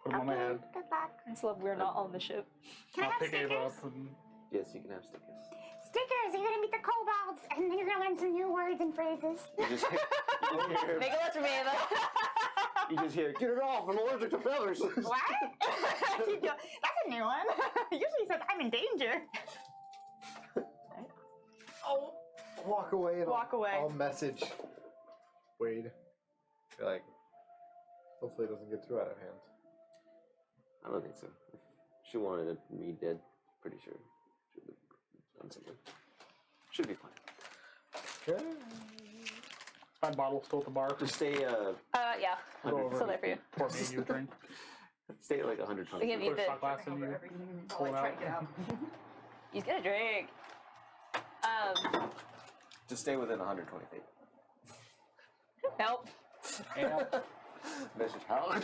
Put him on my Okay, head. good luck. I just love we're not on the ship. Can I I'll have pick Ava stickers? up and Yes, you can have stickers. Stickers! You're gonna meet the kobolds, and then you're gonna learn some new words and phrases. You just hear, Make a list for me, Ava. you just hear, get it off, I'm allergic to feathers. What? That's a new one. Usually it says I'm in danger. Oh, walk away. And Walk away. I'll message Wade. Be like, hopefully it doesn't get too out of hand. I don't think so. If she wanted me dead, pretty sure she would have done something. Should be fine. Okay. my bottle still at the bar. Just stay, Yeah. Go over Still there for you. Pour me a new drink. stay at like 120. We can Put eat a it. shot glass in you. Pull it out. He's gonna drink. Just stay within 120 feet. Nope. And Message how? Go!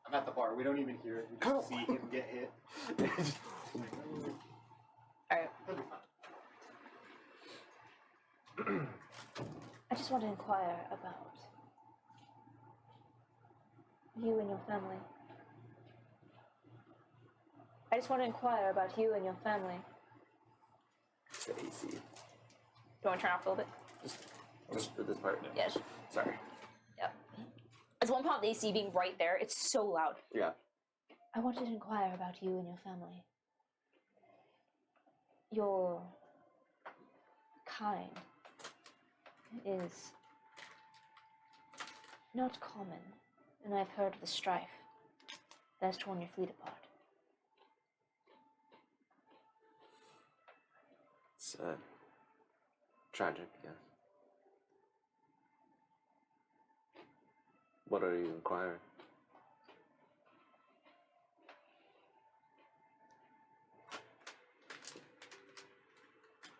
I'm at the bar. We don't even hear it. We just see him get hit. Alright. I just want to inquire about you and your family. I just want to inquire about you and your family. The AC. Do you want to turn off a little bit? Just for this part. Yes. Sorry. Yep. It's one part of the AC being right there. It's so loud. Yeah. I wanted to inquire about you and your family. Your kind is not common, and I've heard of the strife that has torn your fleet apart. It's tragic, yes. What are you inquiring?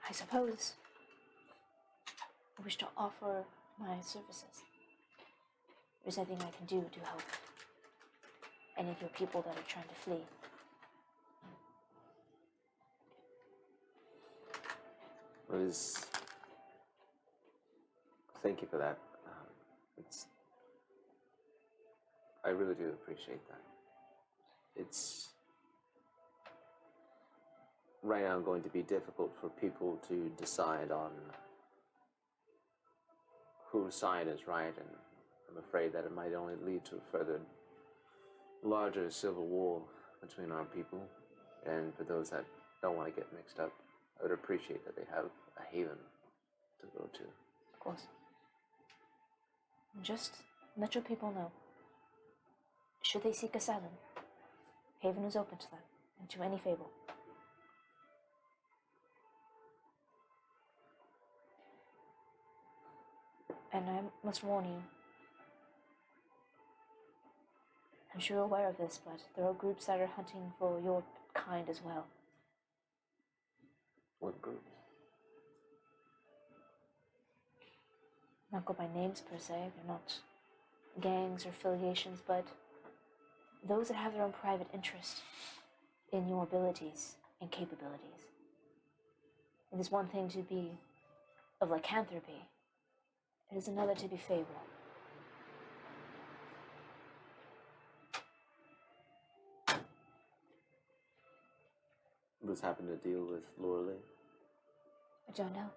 I suppose I wish to offer my services. If there's anything I can do to help any of your people that are trying to flee. Thank you for that. I really do appreciate that. It's right now going to be difficult for people to decide on whose side is right, and I'm afraid that it might only lead to a further larger civil war between our people. And for those that don't want to get mixed up, I would appreciate that they have a haven to go to. Of course. Just let your people know. Should they seek asylum, Haven is open to them, and to any fable. And I must warn you, I'm sure you're aware of this, but there are groups that are hunting for your kind as well. What groups? Not go by names per se, they're not gangs or affiliations, but those that have their own private interest in your abilities and capabilities. It is one thing to be of lycanthropy, it is another to be fable. Who's happened to deal with Laura? I don't know.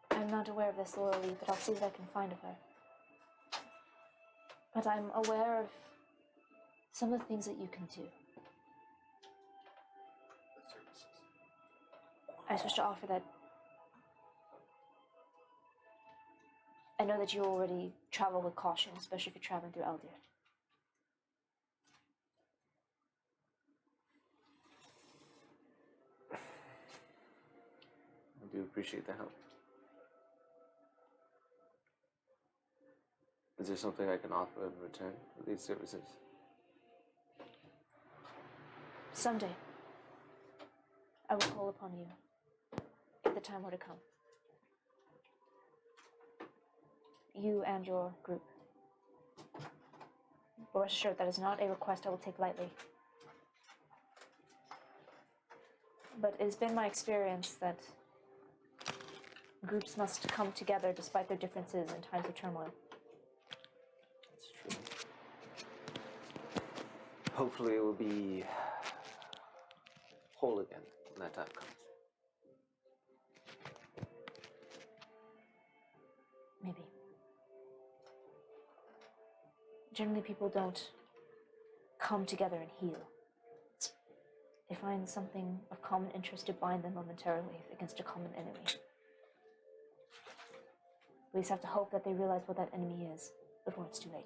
I'm not aware of this Laura Lee, but I'll see what I can find of her. But I'm aware of some of the things that you can do. I just wish to offer that. I know that you already travel with caution, especially if you're traveling through Eldir. I do appreciate the help. Is there something I can offer in return for these services? Someday, I will call upon you if the time were to come. You and your group. But rest assured, that is not a request I will take lightly. But it has been my experience that groups must come together despite their differences in times of turmoil. That's true. Hopefully it will be whole again when that time comes. Maybe. Generally, people don't come together and heal. They find something of common interest to bind them momentarily against a common enemy. We just have to hope that they realize what that enemy is before it's too late.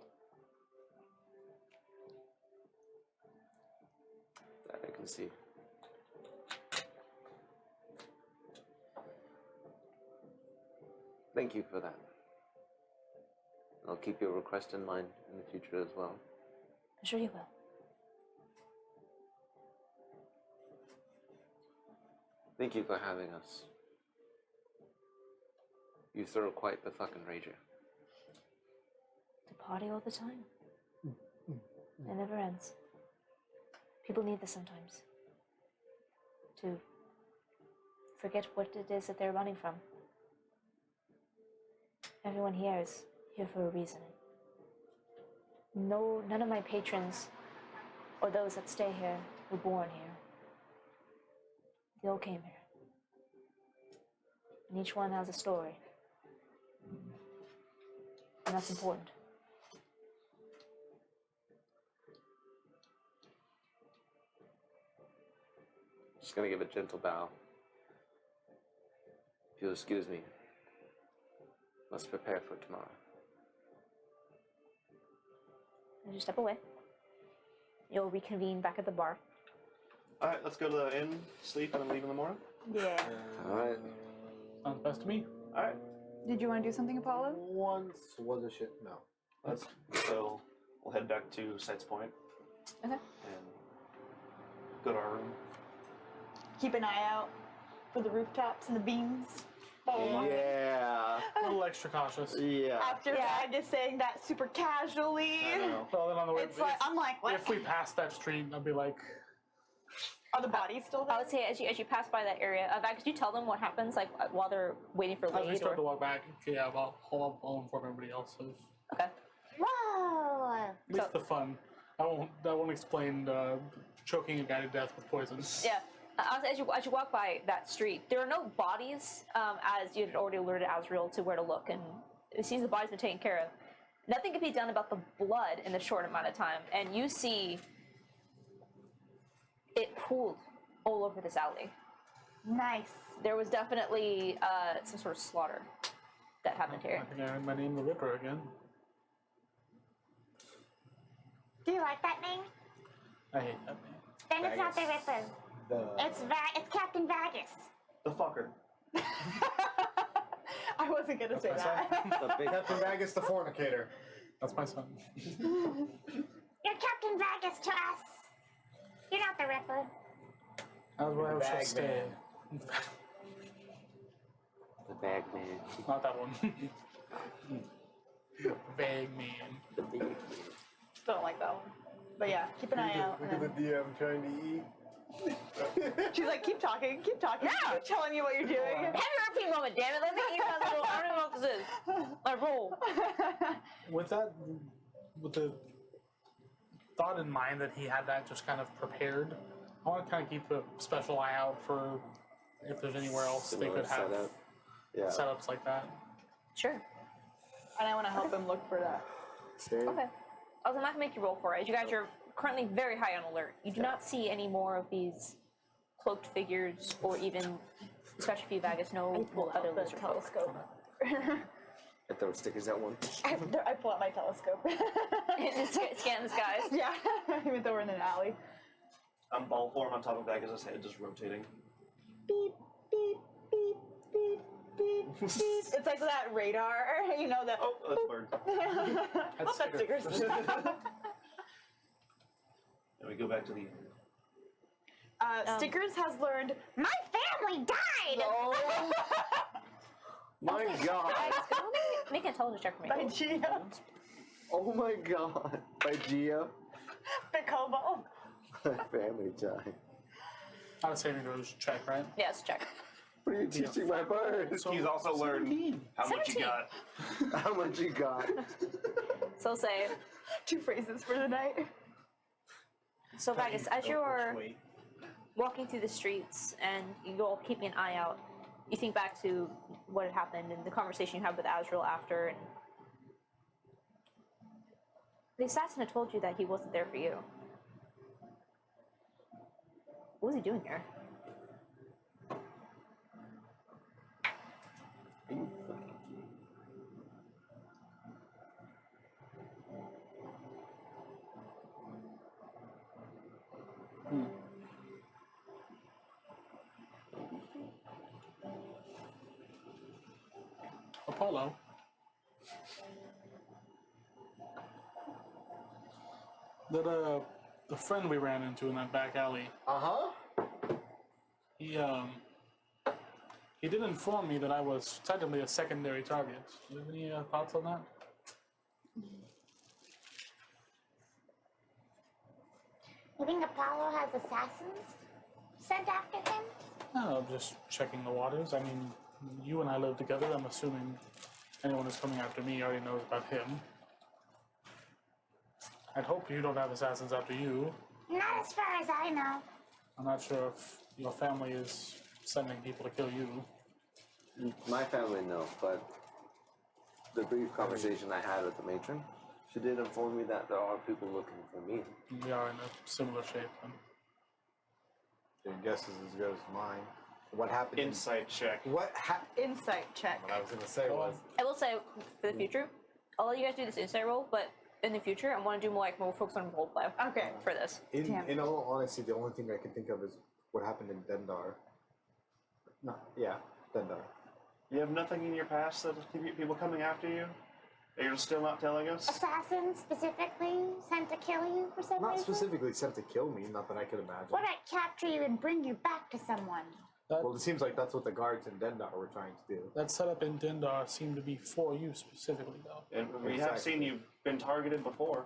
That I can see. Thank you for that. I'll keep your request in mind in the future as well. I'm sure you will. Thank you for having us. You throw quite the fucking rager. To party all the time. It never ends. People need this sometimes. To forget what it is that they're running from. Everyone here is here for a reason. No, none of my patrons or those that stay here were born here. They all came here. And each one has a story. And that's important. Just gonna give a gentle bow. If you'll excuse me. Must prepare for tomorrow. As you step away, you'll reconvene back at the bar. All right, let's go to the inn, sleep, and then leave in the morning. Yeah. Alright. Sounds best to me. All right. Did you want to do something, Apollo? Once was a shit. No. So we'll head back to Sight's Point. Okay. And go to our room. Keep an eye out for the rooftops and the beams. Yeah. A little extra cautious. Yeah. After Bag is saying that super casually. I know. Well, then on the way, It's like, I'm like, what? if we pass that street, I'll be like, Are the bodies still there? I would say as you pass by that area, could you tell them what happens like while they're waiting for as we Lade? start to Or... walk back, yeah, I'll inform everybody else of Okay. Whoa! at least the fun. I won't explain choking a guy to death with poison. Yeah. As you walk by that street, there are no bodies, as you had already alerted Azrael to where to look, and it seems the body's been taken care of. Nothing can be done about the blood in a short amount of time, and you see it pooled all over this alley. Nice. There was definitely some sort of slaughter that happened here. I think I heard my name, the Ripper, again. Do you like that name? I hate that name. Then it's not the Ripper. It's Captain Vagus. The fucker. I wasn't gonna say that. The big Captain Vagus the fornicator. That's my son. You're Captain Vagus to us. You're not the Ripper. That's where I shall Bag stay. The bag man. Not that one. Vague man. The big man. Don't like that one. But yeah, keep an eye out. Look at the DM trying to eat. She's like, keep talking, keep talking. Yeah. Keep telling me what you're doing. Have a repeat moment, damn it! Let me eat that little. I don't even know what this is. Like roll. With the thought in mind that he had that just kind of prepared, I want to kind of keep a special eye out for if there's anywhere else they Similar could have setup. Yeah. setups like that. Sure. And I want to help him look for that. Same. Okay. I was not gonna make you roll for it. You guys are currently very high on alert. You do not see any more of these cloaked figures, or even, especially if you Vagus, no other the lizard folk. telescope. I throw stickers at one. I pull out my telescope. Scan the skies. Yeah, even though we're in an alley. I'm ball form on top of Vagus's head, just rotating. Beep, beep, beep, beep, beep, beep. It's like that radar, you know, that. Oh, that's weird. That's stickers. And we go back to the. Stickers has learned. My family died! My God. Make an intelligence check for me. By Gia. Oh my God. By Gia. Picobo. My family died. Not a saving throws check, right? Yes, check. What are you teaching my birds? He's also learned how much you 17. got. How much you got? So say. 2 phrases for the night. So Vagus, as you're walking through the streets and you're all keeping an eye out, you think back to what had happened and the conversation you had with Azrael after, and the assassin had told you that he wasn't there for you. What was he doing here? Are you fucking Apollo. That the friend we ran into in that back alley, Uh huh. he He did inform me that I was technically a secondary target. Do you have any thoughts on that? You think Apollo has assassins sent after him? No, just checking the waters. I mean, you and I live together. I'm assuming anyone who's coming after me already knows about him. I'd hope you don't have assassins after you. Not as far as I know. I'm not sure if your family is sending people to kill you. My family, no, but the brief conversation I had with the matron, she did inform me that there are people looking for me. We are in a similar shape. Then. Your guess is as good as mine. What happened? Insight check. What happened? Insight check. What I was gonna say was. I will say for the future, I'll let you guys do this insight roll, but in the future, I want to do more focus on roleplay. Okay. For this. In all honesty, the only thing I can think of is what happened in Dendar. No, yeah, Dendar. You have nothing in your past that people coming after you? That you're still not telling us? Assassins specifically sent to kill you for some Not reason? specifically sent to kill me, not that I could imagine. What I capture you and bring you back to someone? Well, it seems like that's what the guards in Dendar were trying to do. That setup in Dendar seemed to be for you specifically, though. And we have seen you've been targeted before.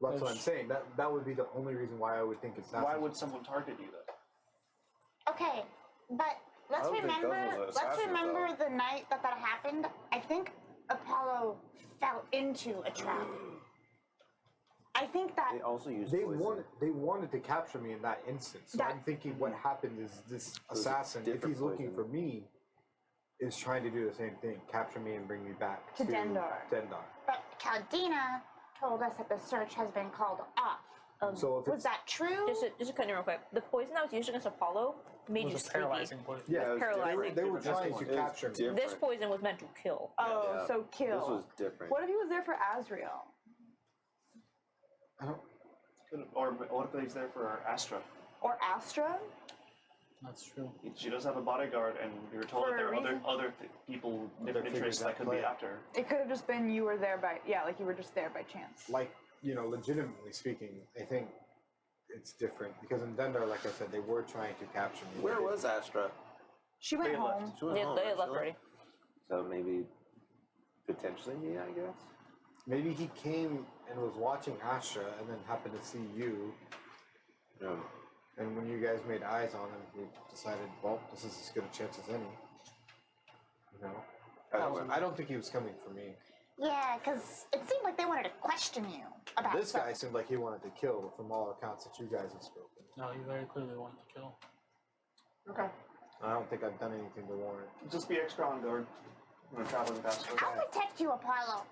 That's what I'm saying. That would be the only reason why I would think it's not. Why would someone target you then? Okay, but let's remember the night that happened. I think Apollo fell into a trap. I think that They also used They poison. wanted to capture me in that instance. So I'm thinking what happened is this was assassin, if different he's looking poison. for me, is trying to do the same thing. Capture me and bring me back To Dendar. But Caldina told us that the search has been called off. So if Was it's, that true? Just to cut in real quick. The poison that was used against Apollo made It you was a sleepy. paralyzing poison. yeah, was paralyzing. they were different. trying This to was capture me. different. This poison was meant to kill. Oh, Yeah. so kill. This was different. What if he was there for Azrael? I don't, Or what if he's there for Astra? Or Astra? That's true. She does have a bodyguard, and we were told For that there a are reason? other people, different figures interests that at could play. be after her. It could have just been you were there by, like you were just there by chance. like, legitimately speaking, I think it's different. Because in Dendar, like I said, they were trying to capture me. Where was Astra? She went They left. home. She went Yeah, home, they left actually. already. So maybe potentially me, I guess. Maybe he came and was watching Astra and then happened to see you. Yeah. And when you guys made eyes on him, he decided, well, this is as good a chance as any. I don't think he was coming for me. Yeah, because it seemed like they wanted to question you about This guy something. seemed like he wanted to kill, from all accounts that you guys have spoken. No, you very clearly wanted to kill. Okay. I don't think I've done anything to warrant. Just be extra on guard when we're traveling past her. I'll protect you, Apollo.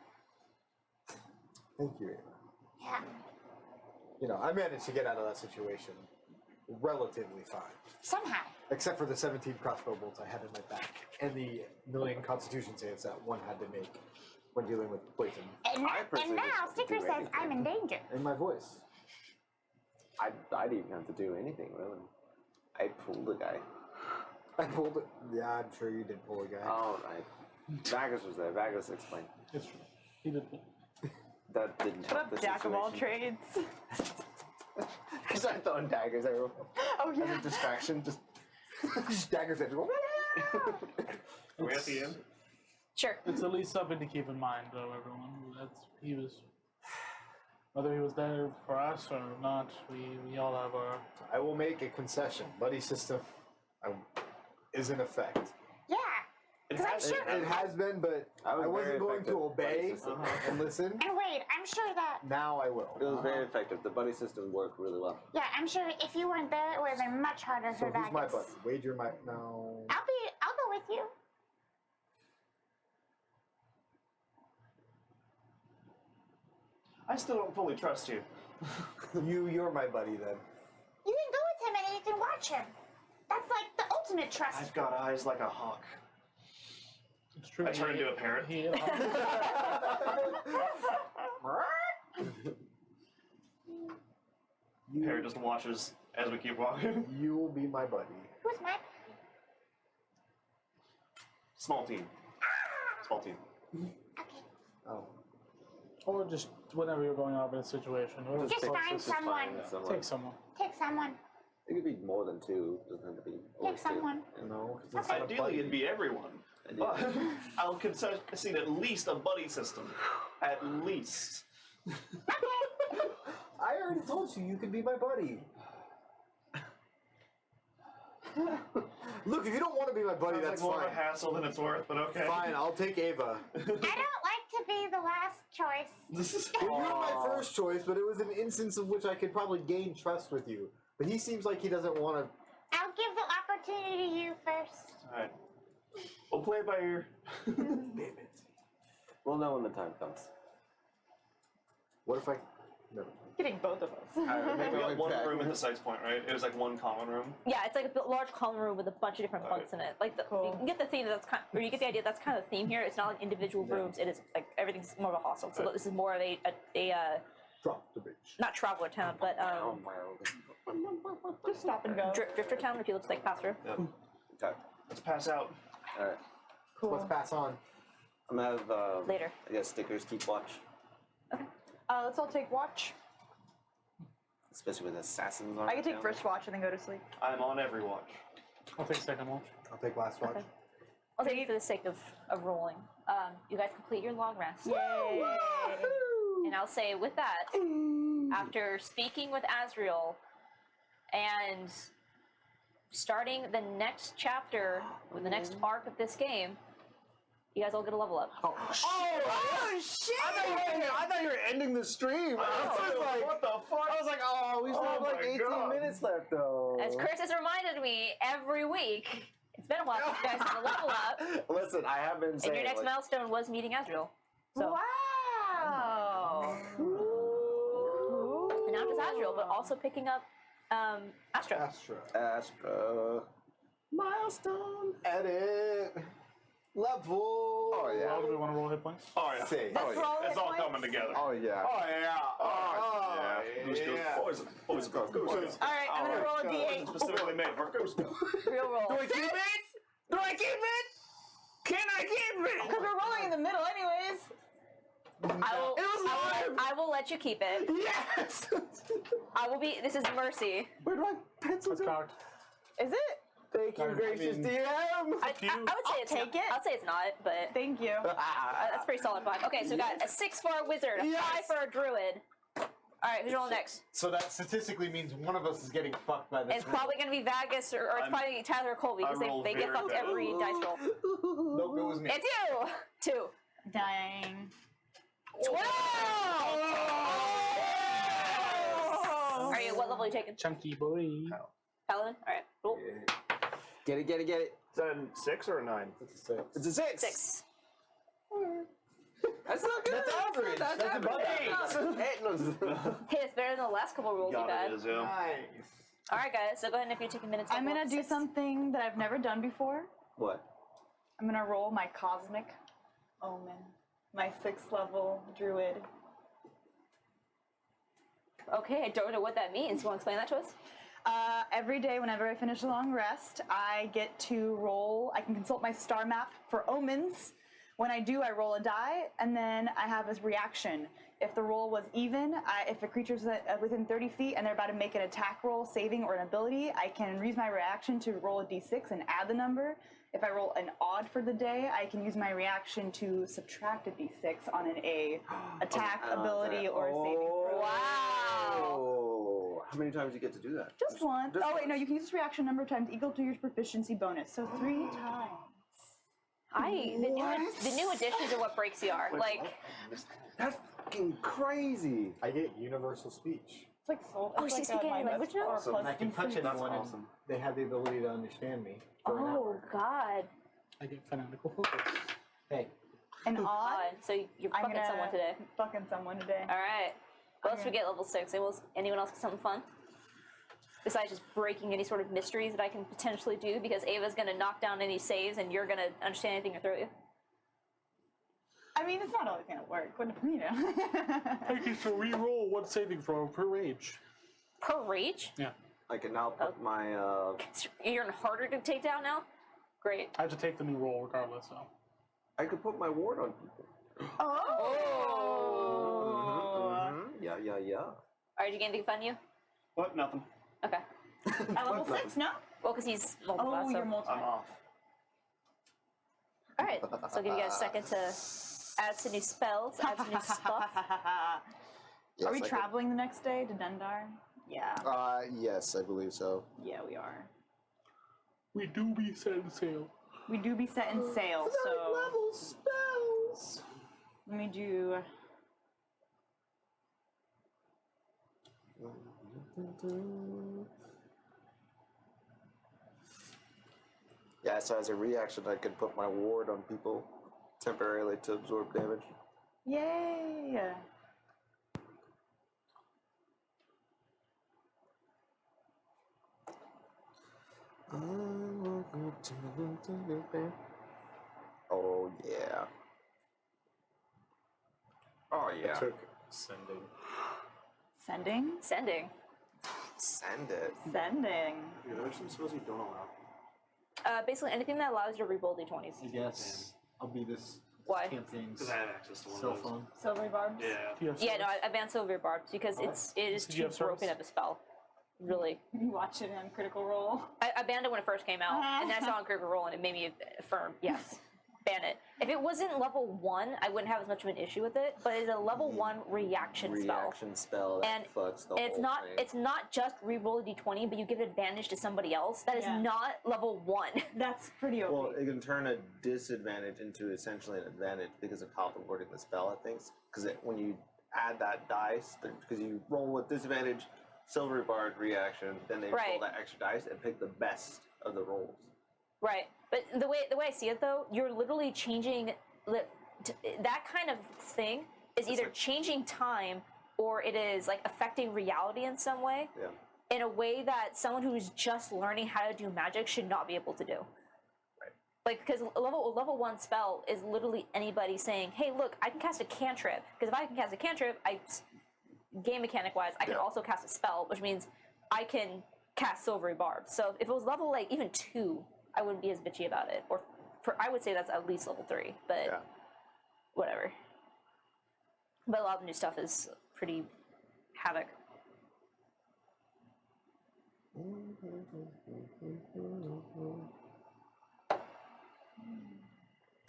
Thank you. Yeah, I managed to get out of that situation relatively fine. somehow. Except for the 17 crossbow bolts I had in my back, and the million constitution saves that one had to make when dealing with poison. And, I and personally now just Sticker do says anything. I'm in danger. In my voice. I didn't even have to do anything, really. I pulled the guy. I pulled it. Yeah, I'm sure you did pull a guy. Oh, right. Vagus was there. Vagus explained. It's true. He did. That didn't Shut help up, the jack of all situation. trades. I started throwing daggers everywhere. Oh, As yeah. a distraction, just Daggers at Are we at the end? Sure. It's at least something to keep in mind, though, everyone. He was, whether he was there for us or not, we all have our. I will make a concession. Buddy system is in effect. Yeah, because I'm sure. It has been, but I was I wasn't very going effective to obey buddy system. and listen. And wait, I'm sure that. Now I will. It was very effective. The buddy system worked really well. Yeah, I'm sure if you weren't there, it would have been much harder So for who's my Vagus. buddy? Wager my no. I'll go with you. I still don't fully trust you. You're my buddy then. You can go with him and then you can watch him. That's like the ultimate trust. I've got eyes like a hawk. It's true. I turn into a parrot. He, Parrot just watches as we keep walking. You will be my buddy. Who's my? Small team. Small team. Oh. or just whenever you're going out in a situation. Or Just find someone. take someone. Take someone. It could be more than 2. It doesn't have to be Pick always 2. someone. No, because it's not a Ideally, buddy. it'd be everyone. But I'll concede at least a buddy system. At least. I already told you could be my buddy. Look, if you don't want to be my buddy, Sounds that's like more fine. of a hassle than it's worth, but okay. Fine, I'll take Ava. I don't like to be the last choice. Well, you were my first choice, but it was an instance of which I could probably gain trust with you. But he seems like he doesn't want to. I'll give the opportunity to you first. Alright. We'll play it by ear. Damn it. We'll know when the time comes. What if I? No. Getting both of us. Alright, maybe we got one Back. room at the Sykes Point, right? It was like one common room. Yeah, it's like a large common room with a bunch of different bunks in it. Like you can get the theme that's kind, or you get the idea that's kind of the theme here. It's not like individual rooms. It is like everything's more of a hostel. So this is more of a Drop the bitch. not traveler town, but Just stop and go. drifter town. If you look like pass through. Yep. Okay. Let's pass out. Alright. Cool. Let's pass on. I'm gonna have, Later. I guess stickers keep watch. Let's all take watch. Especially with assassins on I can take town. first watch and then go to sleep. I'm on every watch. I'll take second watch. I'll take last watch. Okay. I'll take it for the sake of rolling. You guys complete your long rest. Yay! And I'll say with that, after speaking with Azriel and starting the next chapter with the next arc of this game, you guys all get a level up. Oh shit! I thought you were ending the stream. I was like, what the fuck? I was like, oh, we still have like my 18 God. minutes left though. As Chris has reminded me every week, it's been a while since you guys had a level up, Listen, I have been saying. and your next like, milestone was meeting Azriel. So, Wow! and not just Azriel, but also picking up Astro. Astra. Astra. milestone edit level. Oh yeah. Do we want to roll hit points? Oh yeah. Say. Let's roll It's hit all points. coming together. Oh yeah. Oh yeah. Oh, yeah. Goose goes poison. Poison goes goose goes. All right, I'm gonna roll a Poison d8. specifically made for goose goose. Real roll. Do I keep it? Do I keep it? Can I keep it? Because we're rolling in the middle, anyways. I will let you keep it. Yes. I will be. This is mercy. Where do I pencil That's go? cocked. Is it? Thank you, gracious DM. I would say I'll it's take not. it. I'd say it's not, but Thank you. that's pretty solid 5. Okay, so we got a 6 for a wizard, a 5 for a druid. All right, who's rolling next? So that statistically means one of us is getting fucked by this. It's probably going to be Vagus or it's probably Tyler or Colby because I rolled they get very fucked bad. every dice roll. Nope, it was me. It's you! 2. Dang. 12! Are you, what level are you taking? Chunky boy. Paladin? Alright, cool. Get it, get it, get it. Is that a 6 or a 9? It's a 6. It's a 6. 6. That's not good. That's average. That's above average. Hey, it's better than the last couple rolls you've God, had. it is, yeah. Nice. Alright, guys, so go ahead and if you're taking minutes. I'm gonna do something that I've never done before. What? I'm gonna roll my Cosmic Omen, my 6th level druid. Okay, I don't know what that means. You want to explain that to us? Every day, whenever I finish a long rest, I get to roll. I can consult my star map for omens. When I do, I roll a die, and then I have a reaction. If the roll was even, if a creature's within 30 feet and they're about to make an attack roll, saving, or an ability, I can use my reaction to roll a d6 and add the number. If I roll an odd for the day, I can use my reaction to subtract a d6 on an attack, ability, or a saving throw. Wow. Oh, how many times do you get to do that? Just one. Just Oh wait, no, once. you can use this reaction number of times equal to your proficiency bonus. So 3 times. The new additions are what breaks the arc. Like, That's fucking crazy. I get universal speech. It's like soul. Oh, it's she's like speaking any language now? So and I can touch it. anyone and they have the ability to understand me for an oh hour. god. I get fanatical focus. Hey, An odd. Odd. So you're I'm fucking gonna someone today. Fucking someone today. Alright. What else Okay. we get level 6? Anyone else get something fun? Besides just breaking any sort of mysteries that I can potentially do because Ava's gonna knock down any saves and you're gonna understand anything or throw at you. I mean, it's not always gonna work, but you know. I get to re-roll one saving throw per rage. Per rage? Yeah. I can now put my You're harder to take down now? Great. I have to take the new roll regardless, so. I could put my ward on people. Oh. Yeah. Alright, did you get anything fun, you? What? Nothing. Okay. At level 6, no? Well, because he's multi-class. Oh, so. you're multi. I'm off. All right, so I'll give you guys a second to add some new spells, add some new stuff. Yes, Are we I traveling the next day to Dendar? Yeah. Yes, I believe so. Yeah, we are. We do be setting sail. We do be setting sail, so. Level spells. Let me do. Yeah, so as a reaction, I could put my ward on people temporarily to absorb damage. Yay! Oh yeah. Oh I yeah. took sending. Sending? Sending. Send it. Sending. Yeah, there's some spells you don't allow. Basically anything that allows you to reroll d20s. I guess I'll be this Why? campaign's Because I have access to one cell of those. phone. Silvery barbs? Yeah. Yeah, no, I banned Silver Barbs because it is Did you too have service? broken of a spell. Really. You watch it on Critical Role. I banned it when it first came out, and then I saw it on Critical Role, and it made me affirm, yes, ban it. If it wasn't level 1, I wouldn't have as much of an issue with it, but it's a level 1 reaction spell. Reaction spell that And fucks the It's whole not thing. it's not just re-roll a d20, but you give advantage to somebody else. That is Yeah. not level 1. That's pretty OP. Well, it can turn a disadvantage into essentially an advantage because of how they're wording the spell, I think. Because when you add that dice, because you roll with disadvantage, Silvery Bard reaction, then they Right. roll that extra dice and pick the best of the rolls. Right, but the way I see it though, you're literally changing that kind of thing is either changing time or it is like affecting reality in some way. Yeah. In a way that someone who's just learning how to do magic should not be able to do. Right. Like because a level 1 spell is literally anybody saying, "Hey, look, I can cast a cantrip." Because if I can cast a cantrip, game mechanic wise, I can also cast a spell, which means I can cast Silvery Barb. So if it was level like even 2, I wouldn't be as bitchy about it. Or I would say that's at least level 3, but whatever. But a lot of the new stuff is pretty havoc.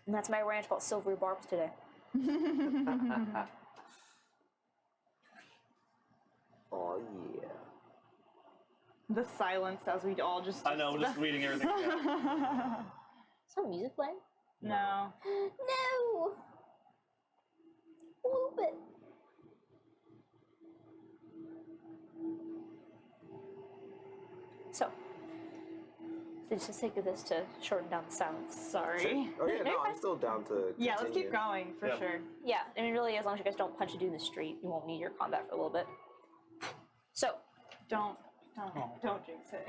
And that's my rant about Silvery Barbs today. Oh yeah. The silence as we all just. I know, just reading everything down. Is there music playing? No. No! Move it. So, just the sake of this to shorten down the silence. Sorry. Oh yeah, no, I'm still down to. Yeah, let's keep continue. going for sure. Yeah, I mean, really, as long as you guys don't punch a dude in the street, you won't need your combat for a little bit. So, Don't jinx it.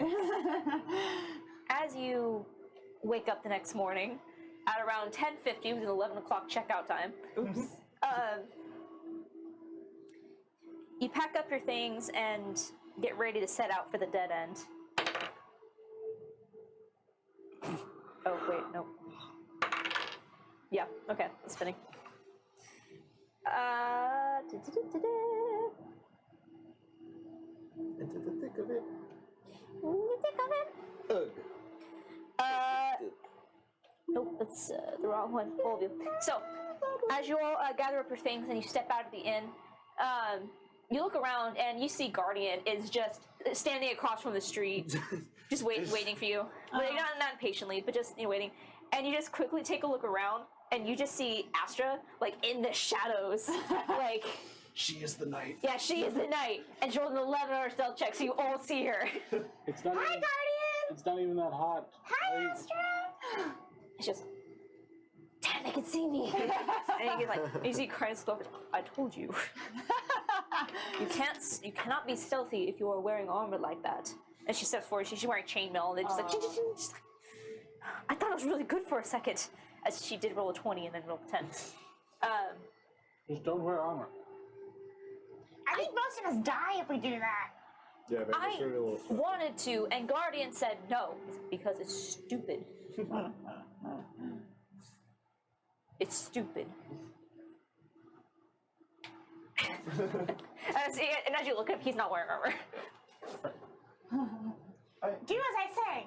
as you wake up the next morning, at around 10:50, within 11 o'clock checkout time, Oops. you pack up your things and get ready to set out for the dead end. Oh, wait, nope. Yeah, okay, that's fitting. Into the thick of it. Nope, that's the wrong one. All of you. So, as you all gather up your things and you step out of the inn, you look around and you see Guardian is just standing across from the street, just waiting for you. But not impatiently, but just waiting. And you just quickly take a look around, and you just see Astra like in the shadows, like. She is the knight. Yeah, she is the knight, and she rolled an 11 on her stealth check, so you all see her. It's not Hi, even, Guardian! It's not even that hot. Hi, Astra! It's just, damn, they can see me. And you get you see Christ over. I told you. You cannot be stealthy if you are wearing armor like that. And she steps forward. She's wearing chainmail, and they're just just like, I thought it was really good for a second, as she did roll a 20 and then roll a 10. Just don't wear armor. I think most of us die if we do that. Yeah, maybe I sure a little. wanted to, and Guardian said no, because it's stupid. It's stupid. And as you look up, he's not wearing armor.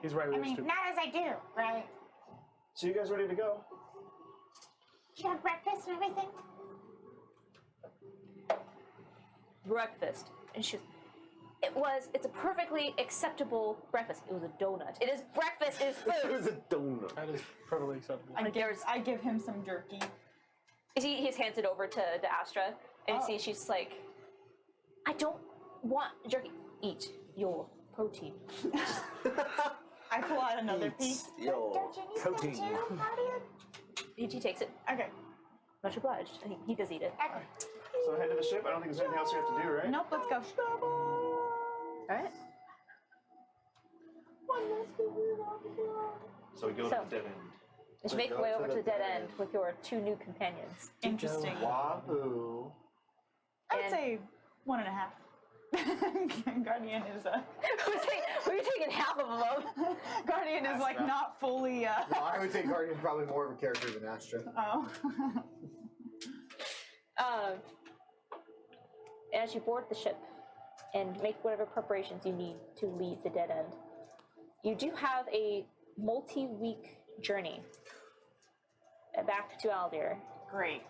He's right. I mean, not as I do, right? So you guys ready to go? Did you have breakfast and everything? Breakfast. And it's a perfectly acceptable breakfast. It was a donut. It is breakfast, it is It food. was a donut. That is perfectly acceptable. I give him some jerky. He's hands it over to Astra, and you see she's like, I don't want jerky. Eat your protein. I pull out another piece. Yo, Don't you need protein. some too, Claudia? He takes it. Okay. Much obliged. He does eat it. Okay. So head to the ship. I don't think there's anything else you have to do, right? Nope, let's go. Alright. So we go to So- the dead end. You should make your way over to the dead end with your 2 new companions. Interesting. Wahoo. I would And- say 1.5. Guardian is Were you taking half of them? Guardian is like not fully No, I would say Guardian's probably more of a character than Astra. oh. As you board the ship and make whatever preparations you need to leave the dead end, you do have a multi-week journey back to Aldir. Great.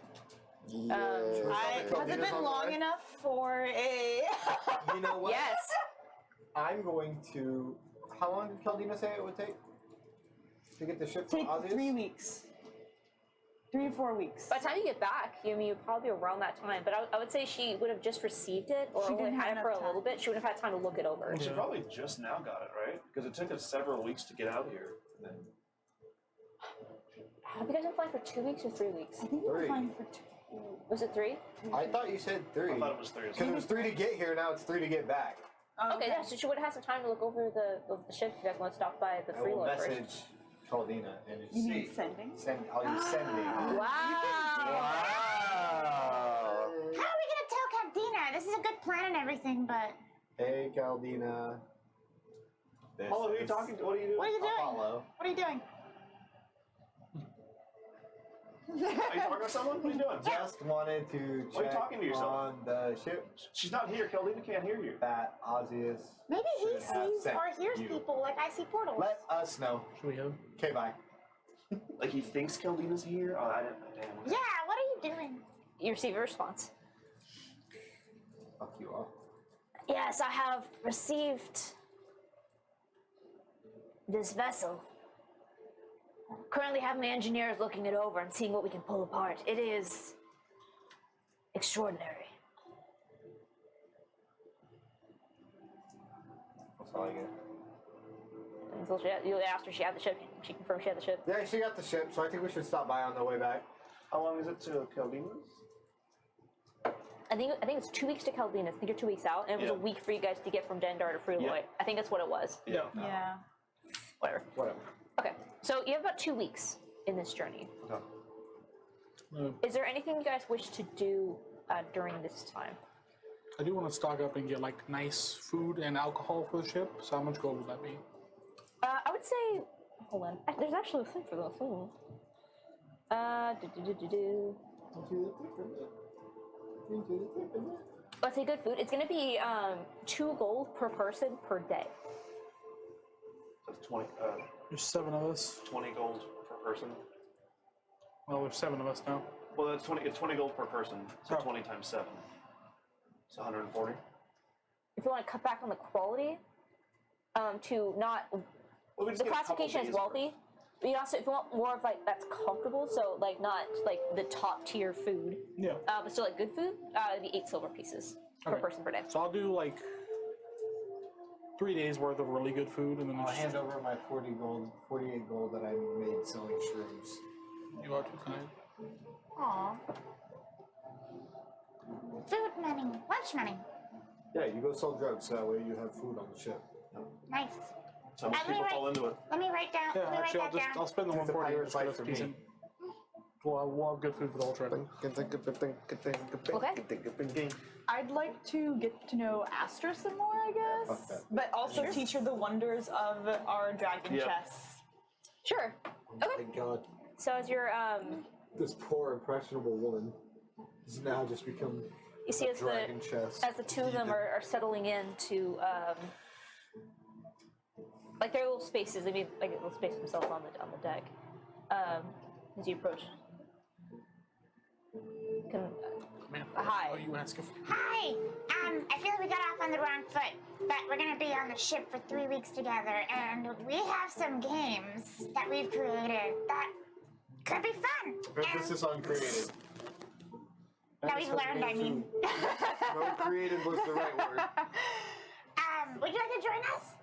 Has Has it been long enough for a You know what? Yes. I'm going to. How long did Caldina say it would take to get the ship from take Ozius? 3 weeks? 3 or 4 weeks. By the time you get back, you'd probably be around that time. But I would say she would have just received it, or She only didn't had have it for a enough little time. bit. She wouldn't have had time to look it over. She probably just now got it, right? Because it took us several weeks to get out here. And then Have you guys been flying for 2 weeks or 3 weeks? I think we were 3. flying for 2. Was it 3? I thought you said 3. I thought it was 3 as Because well. it was 3 to get here, now it's 3 to get back. Oh, Okay, yeah, so she would have had some time to look over the ship if you guys want to stop by the I will freeload first. message Caldina and just You see. mean sending? I'll use sending. Wow! Wow. How are we gonna tell Caldina? This is a good plan and everything, but Hey, Caldina. This Apollo, who are you is talking to? What are you doing? what are you doing? Apollo. What are you doing? Are you talking to someone? What are you doing? Just wanted to Why are you check talking to yourself? on the ship She's not here. Caldina can't hear you. that Ozius Maybe he should have sees sent or hears you. people like I see portals. Let us know. Should we have? Okay, bye. Like he thinks Caldina's here? Oh, I didn't. Damn. Yeah, what are you doing? You receive a response. Fuck you all. Yes, I have received this vessel. Currently have my engineers looking it over and seeing what we can pull apart. It is extraordinary. That's all I get. And so you asked her if she had the ship. She confirmed she had the ship. Yeah, she got the ship, so I think we should stop by on the way back. How long is it to Caldina's? I think it's 2 weeks to Caldina. I think you're 2 weeks out, and it was Yeah. a week for you guys to get from Dendar to Freeloy. Yeah. I think that's what it was. Yeah. Yeah. Whatever. Whatever. Okay, so you have about 2 weeks in this journey. Okay. Is there anything you guys wish to do during this time? I do want to stock up and get like nice food and alcohol for the ship. So how much gold would that be? I would say, hold on. There's actually a thing for those. Let's say good food. It's going to be 2 gold per person per day. That's 20, There's 7 of us. 20 gold per person. Well, there's 7 of us now. Well, that's 20. It's 20 gold per person. So Oh. 20 times 7. It's 140. If you want to cut back on the quality, to not Well, we just the get a couple classification is days wealthy. But you also, if you want more of like that's comfortable, so like not like the top tier food, Yeah. but still like good food, it'd be 8 silver pieces per Okay. person per day. So I'll do like 3 days worth of really good food, and then I'll just hand over my 48 gold that I made selling shrooms. you out to tonight. Aw. Food money, lunch money. Yeah, you go sell drugs, so that way you have food on the ship. Nice. So most Let me people write- fall into it. Let me write down. Yeah, let me actually, write that down. I'll spend the It's a 140. pirate's Just 'cause life it's for me. decent. We'll have good food for the whole trip. Okay. I'd like to get to know Astra some more, I Fuck guess. that. But also teach her the wonders of our dragon Yep. chests. Sure. Oh my god. So as you're This poor, impressionable woman has now just become you see a as dragon chest. the 2 of them are settling into like there are little spaces. They made like little space themselves on the deck. As you approach. Hi. What are you asking for? Hi. I feel like we got off on the wrong foot, but we're gonna be on the ship for 3 weeks together, and we have some games that we've created that could be fun. Emphasis on creative. That we've learned, I mean. No, creative was the right word. Would you like to join us?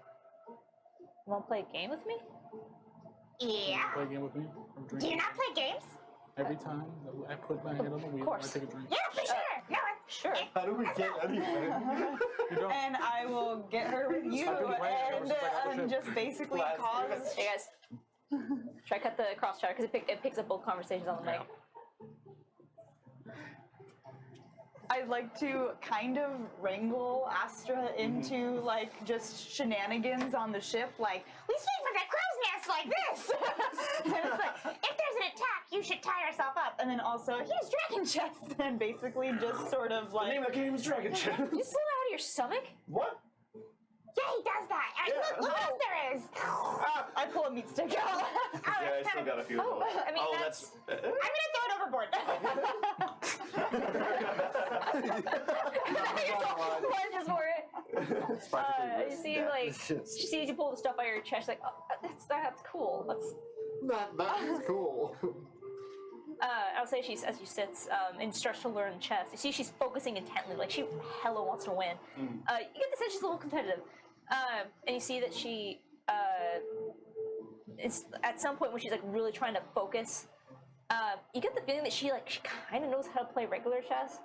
Want to play a game with me? Yeah. Play a game with me? Do you not play games? Every time that I put my head on the wheel, I take a drink. Yeah, for sure. No, sure. How do we get anything? And I will get her with you and just basically cause. Hey guys, try cut the cross chatter because it picks up both conversations on the mic. I'd like to kind of wrangle Astra into like just shenanigans on the ship, like we swing from the crow's nest like this. and it's like, if there's an attack, you should tie yourself up, and then also here's dragon chest, and basically just sort of like. The name of the game is Dragon Chest. You pull that out of your stomach? What? Yeah, he does that. Look what else there is. I pull a meat stick out. Yeah, I still got a few of those. I mean, that's... I'm gonna throw it overboard. Lunges for it. You see, like, she sees you pull the stuff out of your chest, like, oh, that's cool. That is cool. I'll say as she sits and starts to learn chess. You see, she's focusing intently, like she hella wants to win. You get the sense she's a little competitive, and you see that she is at some point when she's like really trying to focus. You get the feeling that she kind of knows how to play regular chess,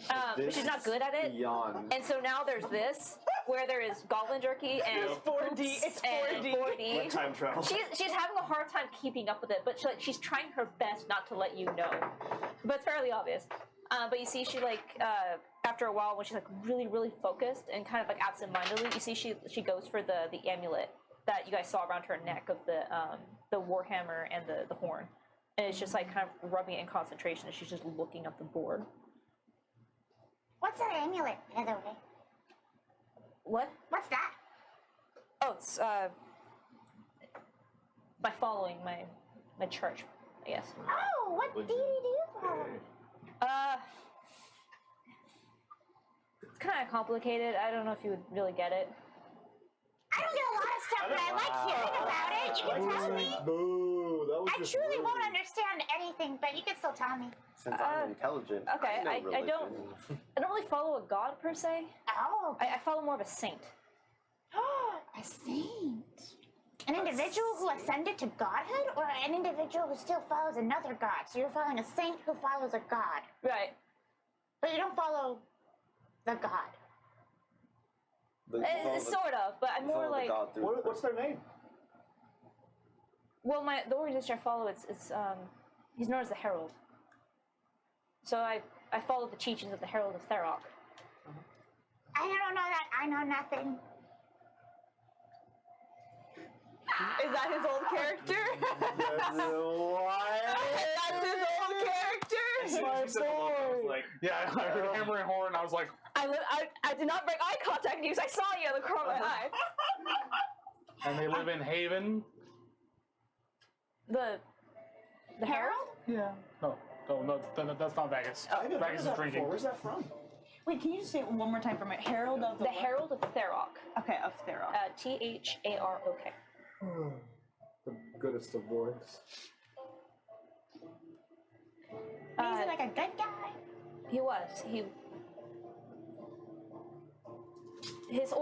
but she's not good at it. Beyond. And so now there's this, where there is goblin jerky and 4D. It's 4D. Like time travel. She's having a hard time keeping up with it, but she's trying her best not to let you know. But it's fairly obvious. But you see, she after a while, when she's like really, really focused and kind of like absent-mindedly, you see she goes for the amulet that you guys saw around her neck of the warhammer and the horn. And it's just like kind of rubbing it in concentration as she's just looking at the board. What's that amulet, by the way? What? What's that? Oh, it's by following my church, I guess. Oh, what deity do you follow? It's kind of complicated. I don't know if you would really get it. I don't get a lot of stuff, but I like hearing about it. You can tell me. Boo, that was I just truly rude. won't understand anything, but you can still tell me. Since I'm intelligent. Okay, know I religion. I don't really follow a god per se. Oh, I follow more of a saint. a saint. An individual who ascended to godhood, or an individual who still follows another god? So you're following a saint who follows a god, Right. but you don't follow the god. But you follow the- Sort of, but I'm you more follow the like. God through What's their name? Well, the organization I follow, it's he's known as the Herald. So I follow the teachings of the Herald of Therok. I don't know that. I know nothing. Is that his old character? What? That's his old character. Like, Yeah, I heard hammer and horn. I was like, I did not break eye contact with you because I saw you in the corner of my eye. and they live in Haven. The Herald? Yeah. No, that's not Vegas. I've never heard Vegas of is that drinking. before. Where's that from? Wait, can you just say it one more time for me? Herald of The Herald of Therok. Okay, of Therok. Tharok. The goodest of boys. Is he like a good guy? He was. His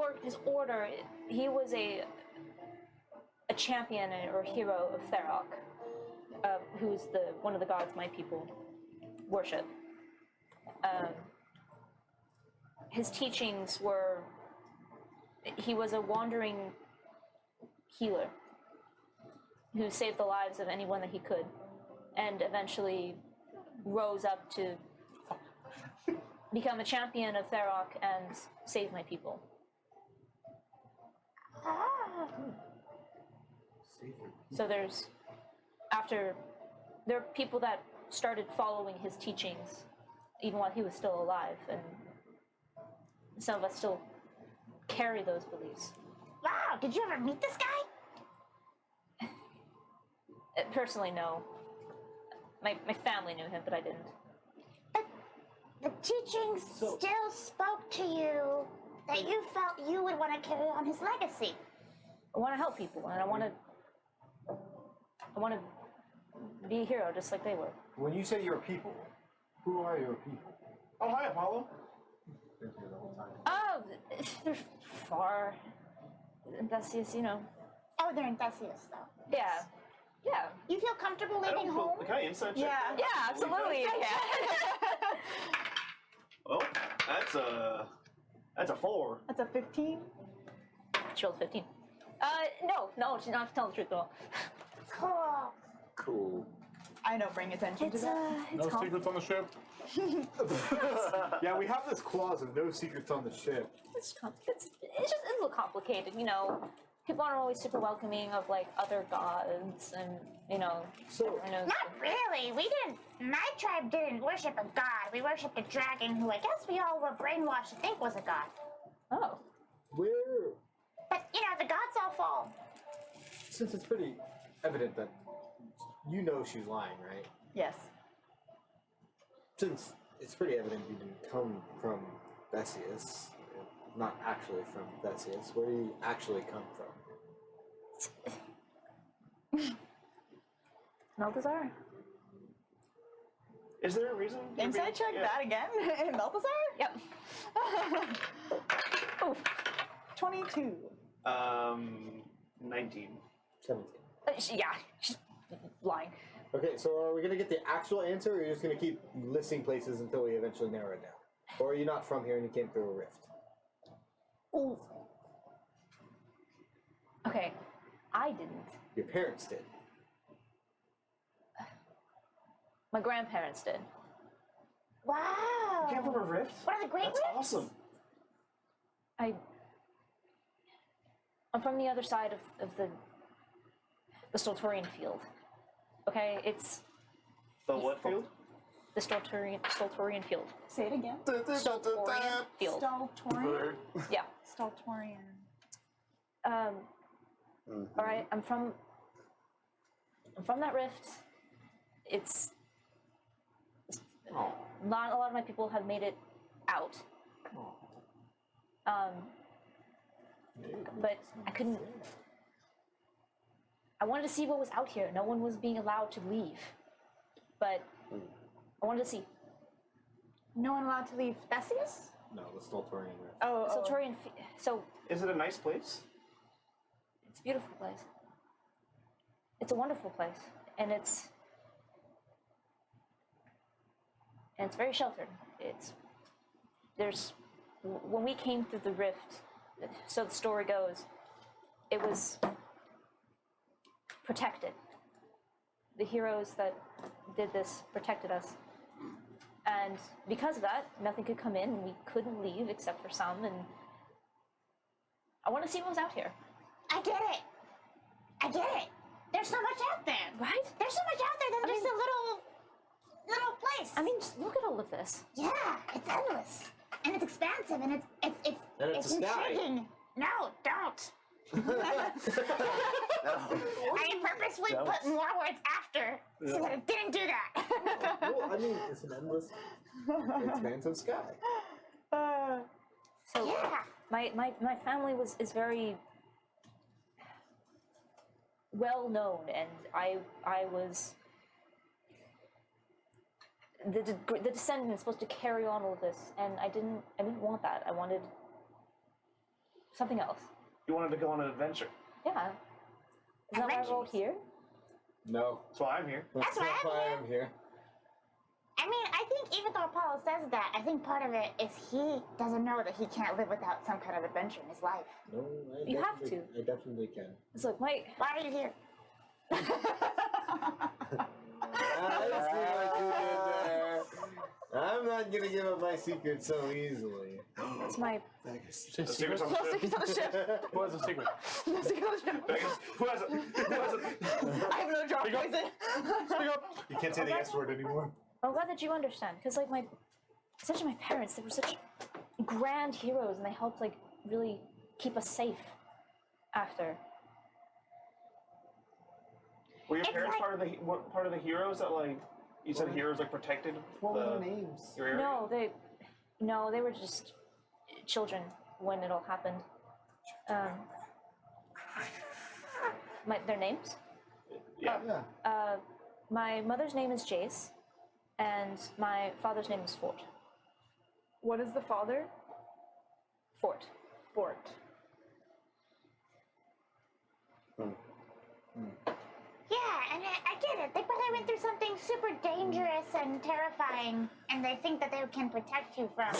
order. He was a champion or hero of Therok, who's one of the gods my people worship. His teachings were. He was a wandering healer who saved the lives of anyone that he could, and eventually rose up to become a champion of Therok and save my people. Ah. So there are people that started following his teachings even while he was still alive, and some of us still carry those beliefs. Wow, did you ever meet this guy? Personally, no. My family knew him, but I didn't. But the teachings still spoke to you that you felt you would want to carry on his legacy. I want to help people, and I want to be a hero just like they were. When you say your people, who are your people? Oh, hi, Apollo. Been here the whole time. Oh, they're far. That's just, you know. Oh, they're in Theseus, though. Yeah. Yeah. You feel comfortable I leaving don't home? feel, can I inside check? Yeah. that? Yeah, absolutely. You can. Oh, that's a 4. That's a 15. She rolled 15. No, she's not telling the truth at all. Cool. Cool. I don't bring attention to It's that. No secrets on the ship. Yeah, we have this clause of no secrets on the ship. It's just a little complicated, you know. People aren't always super welcoming of like other gods, and you know. So- everyone knows Not really. We didn't. My tribe didn't worship a god. We worshipped a dragon who I guess we all were brainwashed to think was a god. Oh. Where, But, you know, the gods all fall. since it's pretty evident that you know she's lying, right? Yes. Since it's pretty evident you didn't come from Theseus, not actually from Theseus, where do you actually come from? Malthazar? Is there a reason? you're Inside being- check yeah. that again. Balthazar? Yep. Oof. 22. 19. 17. Yeah, she's lying. Okay, so are we gonna get the actual answer, or are you just gonna keep listing places until we eventually narrow it down? Or are you not from here and you came through a rift? Ooh. Okay, I didn't. Your parents did. My grandparents did. Wow. You came from a rift? One of the great That's rifts? awesome. I'm from the other side of the Stoltorian field. Okay, it's The what field? the Stoltorian field. Say it again. Stoltorian field. Stoltorian. Yeah. Stoltorian. All right, I'm from that rift. It's not a lot of my people have made it out. But I couldn't. I wanted to see what was out here. No one was being allowed to leave, but I wanted to see. No one allowed to leave Theseus? No, the Stoltorian rift. Oh, oh. Stoltorian. So Is it a nice place? it's a beautiful place. It's a wonderful place, and it's very sheltered. When we came through the rift, so the story goes, it was protected. The heroes that did this protected us, and because of that, nothing could come in, and we couldn't leave except for some. And I want to see what was out here. I get it. There's so much out there. Right? There's so much out there than just a little place. I mean, just look at all of this. Yeah, it's endless. And it's expansive, and it's it's a sky. intriguing. No, don't. I purposely put more words after so that it didn't do that. Well, I mean, it's an endless, expansive sky. So Yeah. my family is very well known, and I was the descendant is supposed to carry on all of this, and I didn't want that. I wanted something else. You wanted to go on an adventure. Yeah. Is that why I rolled here? No. That's why I'm here. That's why not why I'm here. I mean, I think even though Apollo says that, I think part of it is he doesn't know that he can't live without some kind of adventure in his life. No, You have to. I definitely can. It's like, wait. Why are you here? I see what you did there. I'm not gonna give up my secret so easily. It's my The secret's on the No ship. secrets on the ship. Who has a secret? No secrets on the ship. Vegas, who has it? Who has it? I have no drop poison. Speak up. You can't say the S word anymore. I'm glad that you understand, because like especially my parents, they were such grand heroes, and they helped like really keep us safe. after. Were your It's parents like- part of the heroes that like you said heroes like protected? What were the- their names? Your area? No, they were just children when it all happened. Their names? Yeah. My mother's name is Jace, and my father's name is Fort. What is the father? Fort. Fort. Yeah, and I get it. They probably went through something super dangerous and terrifying, and they think that they can protect you from.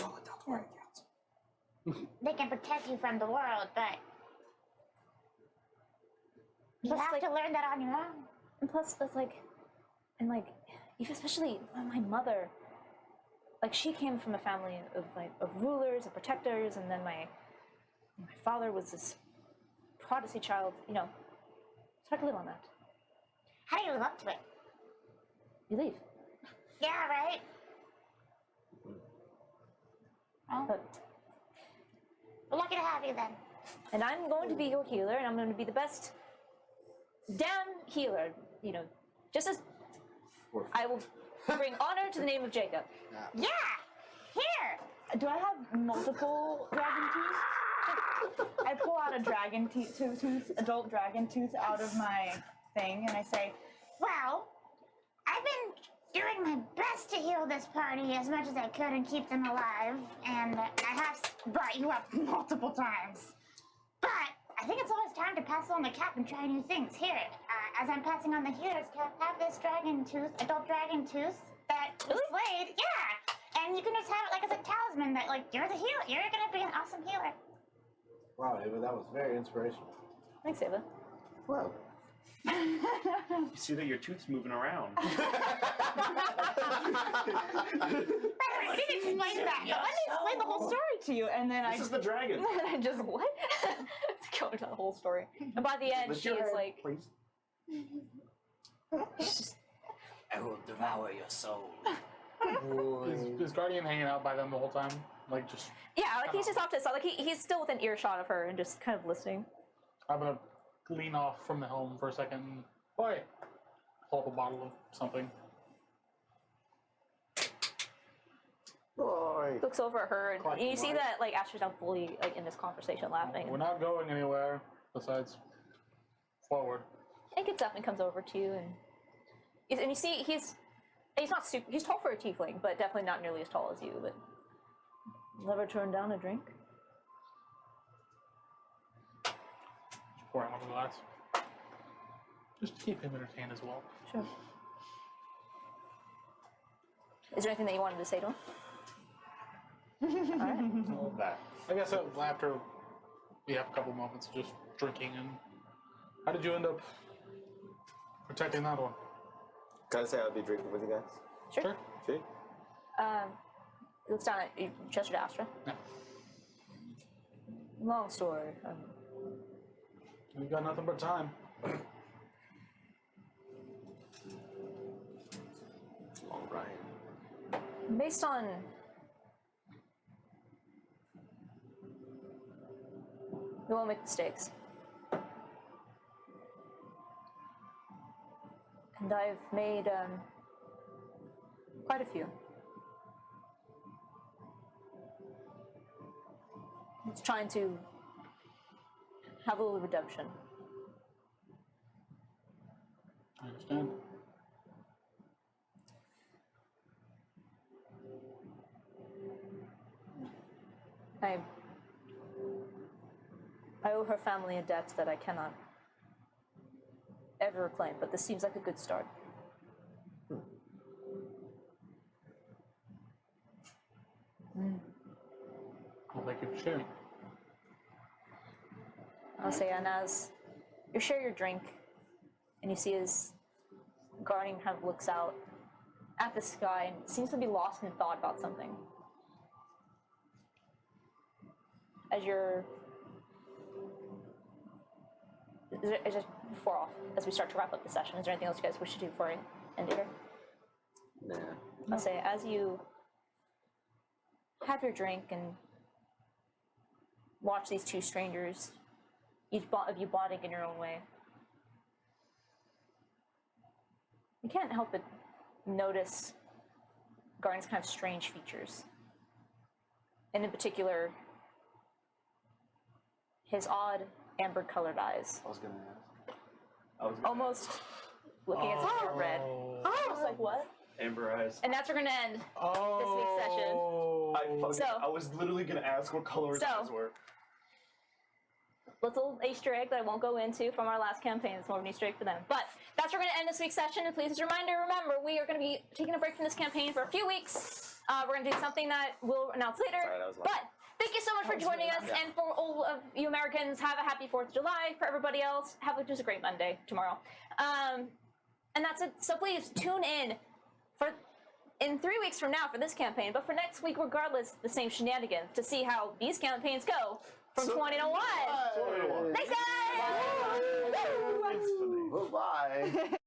They can protect you from the world, but you Plus, have like- to learn that on your own. And plus, it's like, especially my mother, like she came from a family of rulers and protectors, and then my father was this Protestant child. You know, it's hard to live on that. How do you live up to it? You leave. Yeah, right? Oh, But, we're lucky to have you then. and I'm going to be your healer, and I'm going to be the best damn healer. You know, just as I will bring honor to the name of Jacob. Yeah! Here! Do I have multiple dragon teeth? I pull out a dragon tooth, adult dragon tooth out of my thing, and I say, Well, I've been doing my best to heal this party as much as I could and keep them alive, and I have brought you up multiple times. But I think it's always time to pass on the cap and try new things. Here, as I'm passing on the healers cap, have this dragon tooth, adult dragon tooth that was slayed. Yeah! And you can just have it like as a talisman that, like, you're the healer. You're gonna be an awesome healer. Wow, Ava, that was very inspirational. Thanks, Ava. Well, You see that your tooth's moving around. By the way, we didn't explain that. let me explain the whole story to you, and then This is the dragon. and then I just What? It's going to the whole story. And by the end, Lift she your is head, like, please. I will devour your soul. Is Guardian hanging out by them the whole time? Like just. yeah, like he's just off to the side. Like he's still within earshot of her and just kind of listening. I'm gonna lean off from the helm for a second. Boy, pull up a bottle of something. Boy. Looks over at her, and you see Quite. that like Asher's not fully like in this conversation, laughing. We're not going anywhere besides forward. And gets up and comes over to you, and you see he's not super. He's tall for a tiefling, but definitely not nearly as tall as you. But never turned down a drink. Just pour out a glass. Just to keep him entertained as well. Sure. Is there anything that you wanted to say to him? All that. I guess after we have a couple moments of just drinking, and how did you end up protecting that one? Can I say I'll be drinking with you guys? Sure. See? He looks down at you, gesture to Astra. Yeah. Long story. We've got nothing but time. All right. Based on we won't make mistakes. And I've made quite a few. It's trying to have a little redemption. I understand. I owe her family a debt that I cannot ever reclaim, but this seems like a good start. Well, thank you for sharing. I'll say, and as you share your drink, and you see his guardian kind of looks out at the sky and seems to be lost in thought about something. As you're, is just before off, as we start to wrap up the session, is there anything else you guys wish to do before I end it here? Nah. I'll say, as you have your drink and watch these two strangers each of you bonding in your own way. You can't help but notice Garden's kind of strange features. And in particular, his odd amber-colored eyes. I was gonna ask. Almost looking as if they're red. I was like, what? Amber eyes. And that's where we're gonna end this week's session. I was literally gonna ask what color his eyes were. Little Easter egg that I won't go into from our last campaign. It's more of an Easter egg for them. But that's where we're going to end this week's session. And please, as a reminder, remember, we are going to be taking a break from this campaign for a few weeks. We're going to do something that we'll announce later. But thank you so much for joining us. And for all of you Americans, have a happy 4th of July. For everybody else, have just a great Monday tomorrow. And that's it. So please tune in in 3 weeks from now for this campaign. But for next week, regardless, the same shenanigans to see how these campaigns go. From 2001. Thanks, guys! Bye.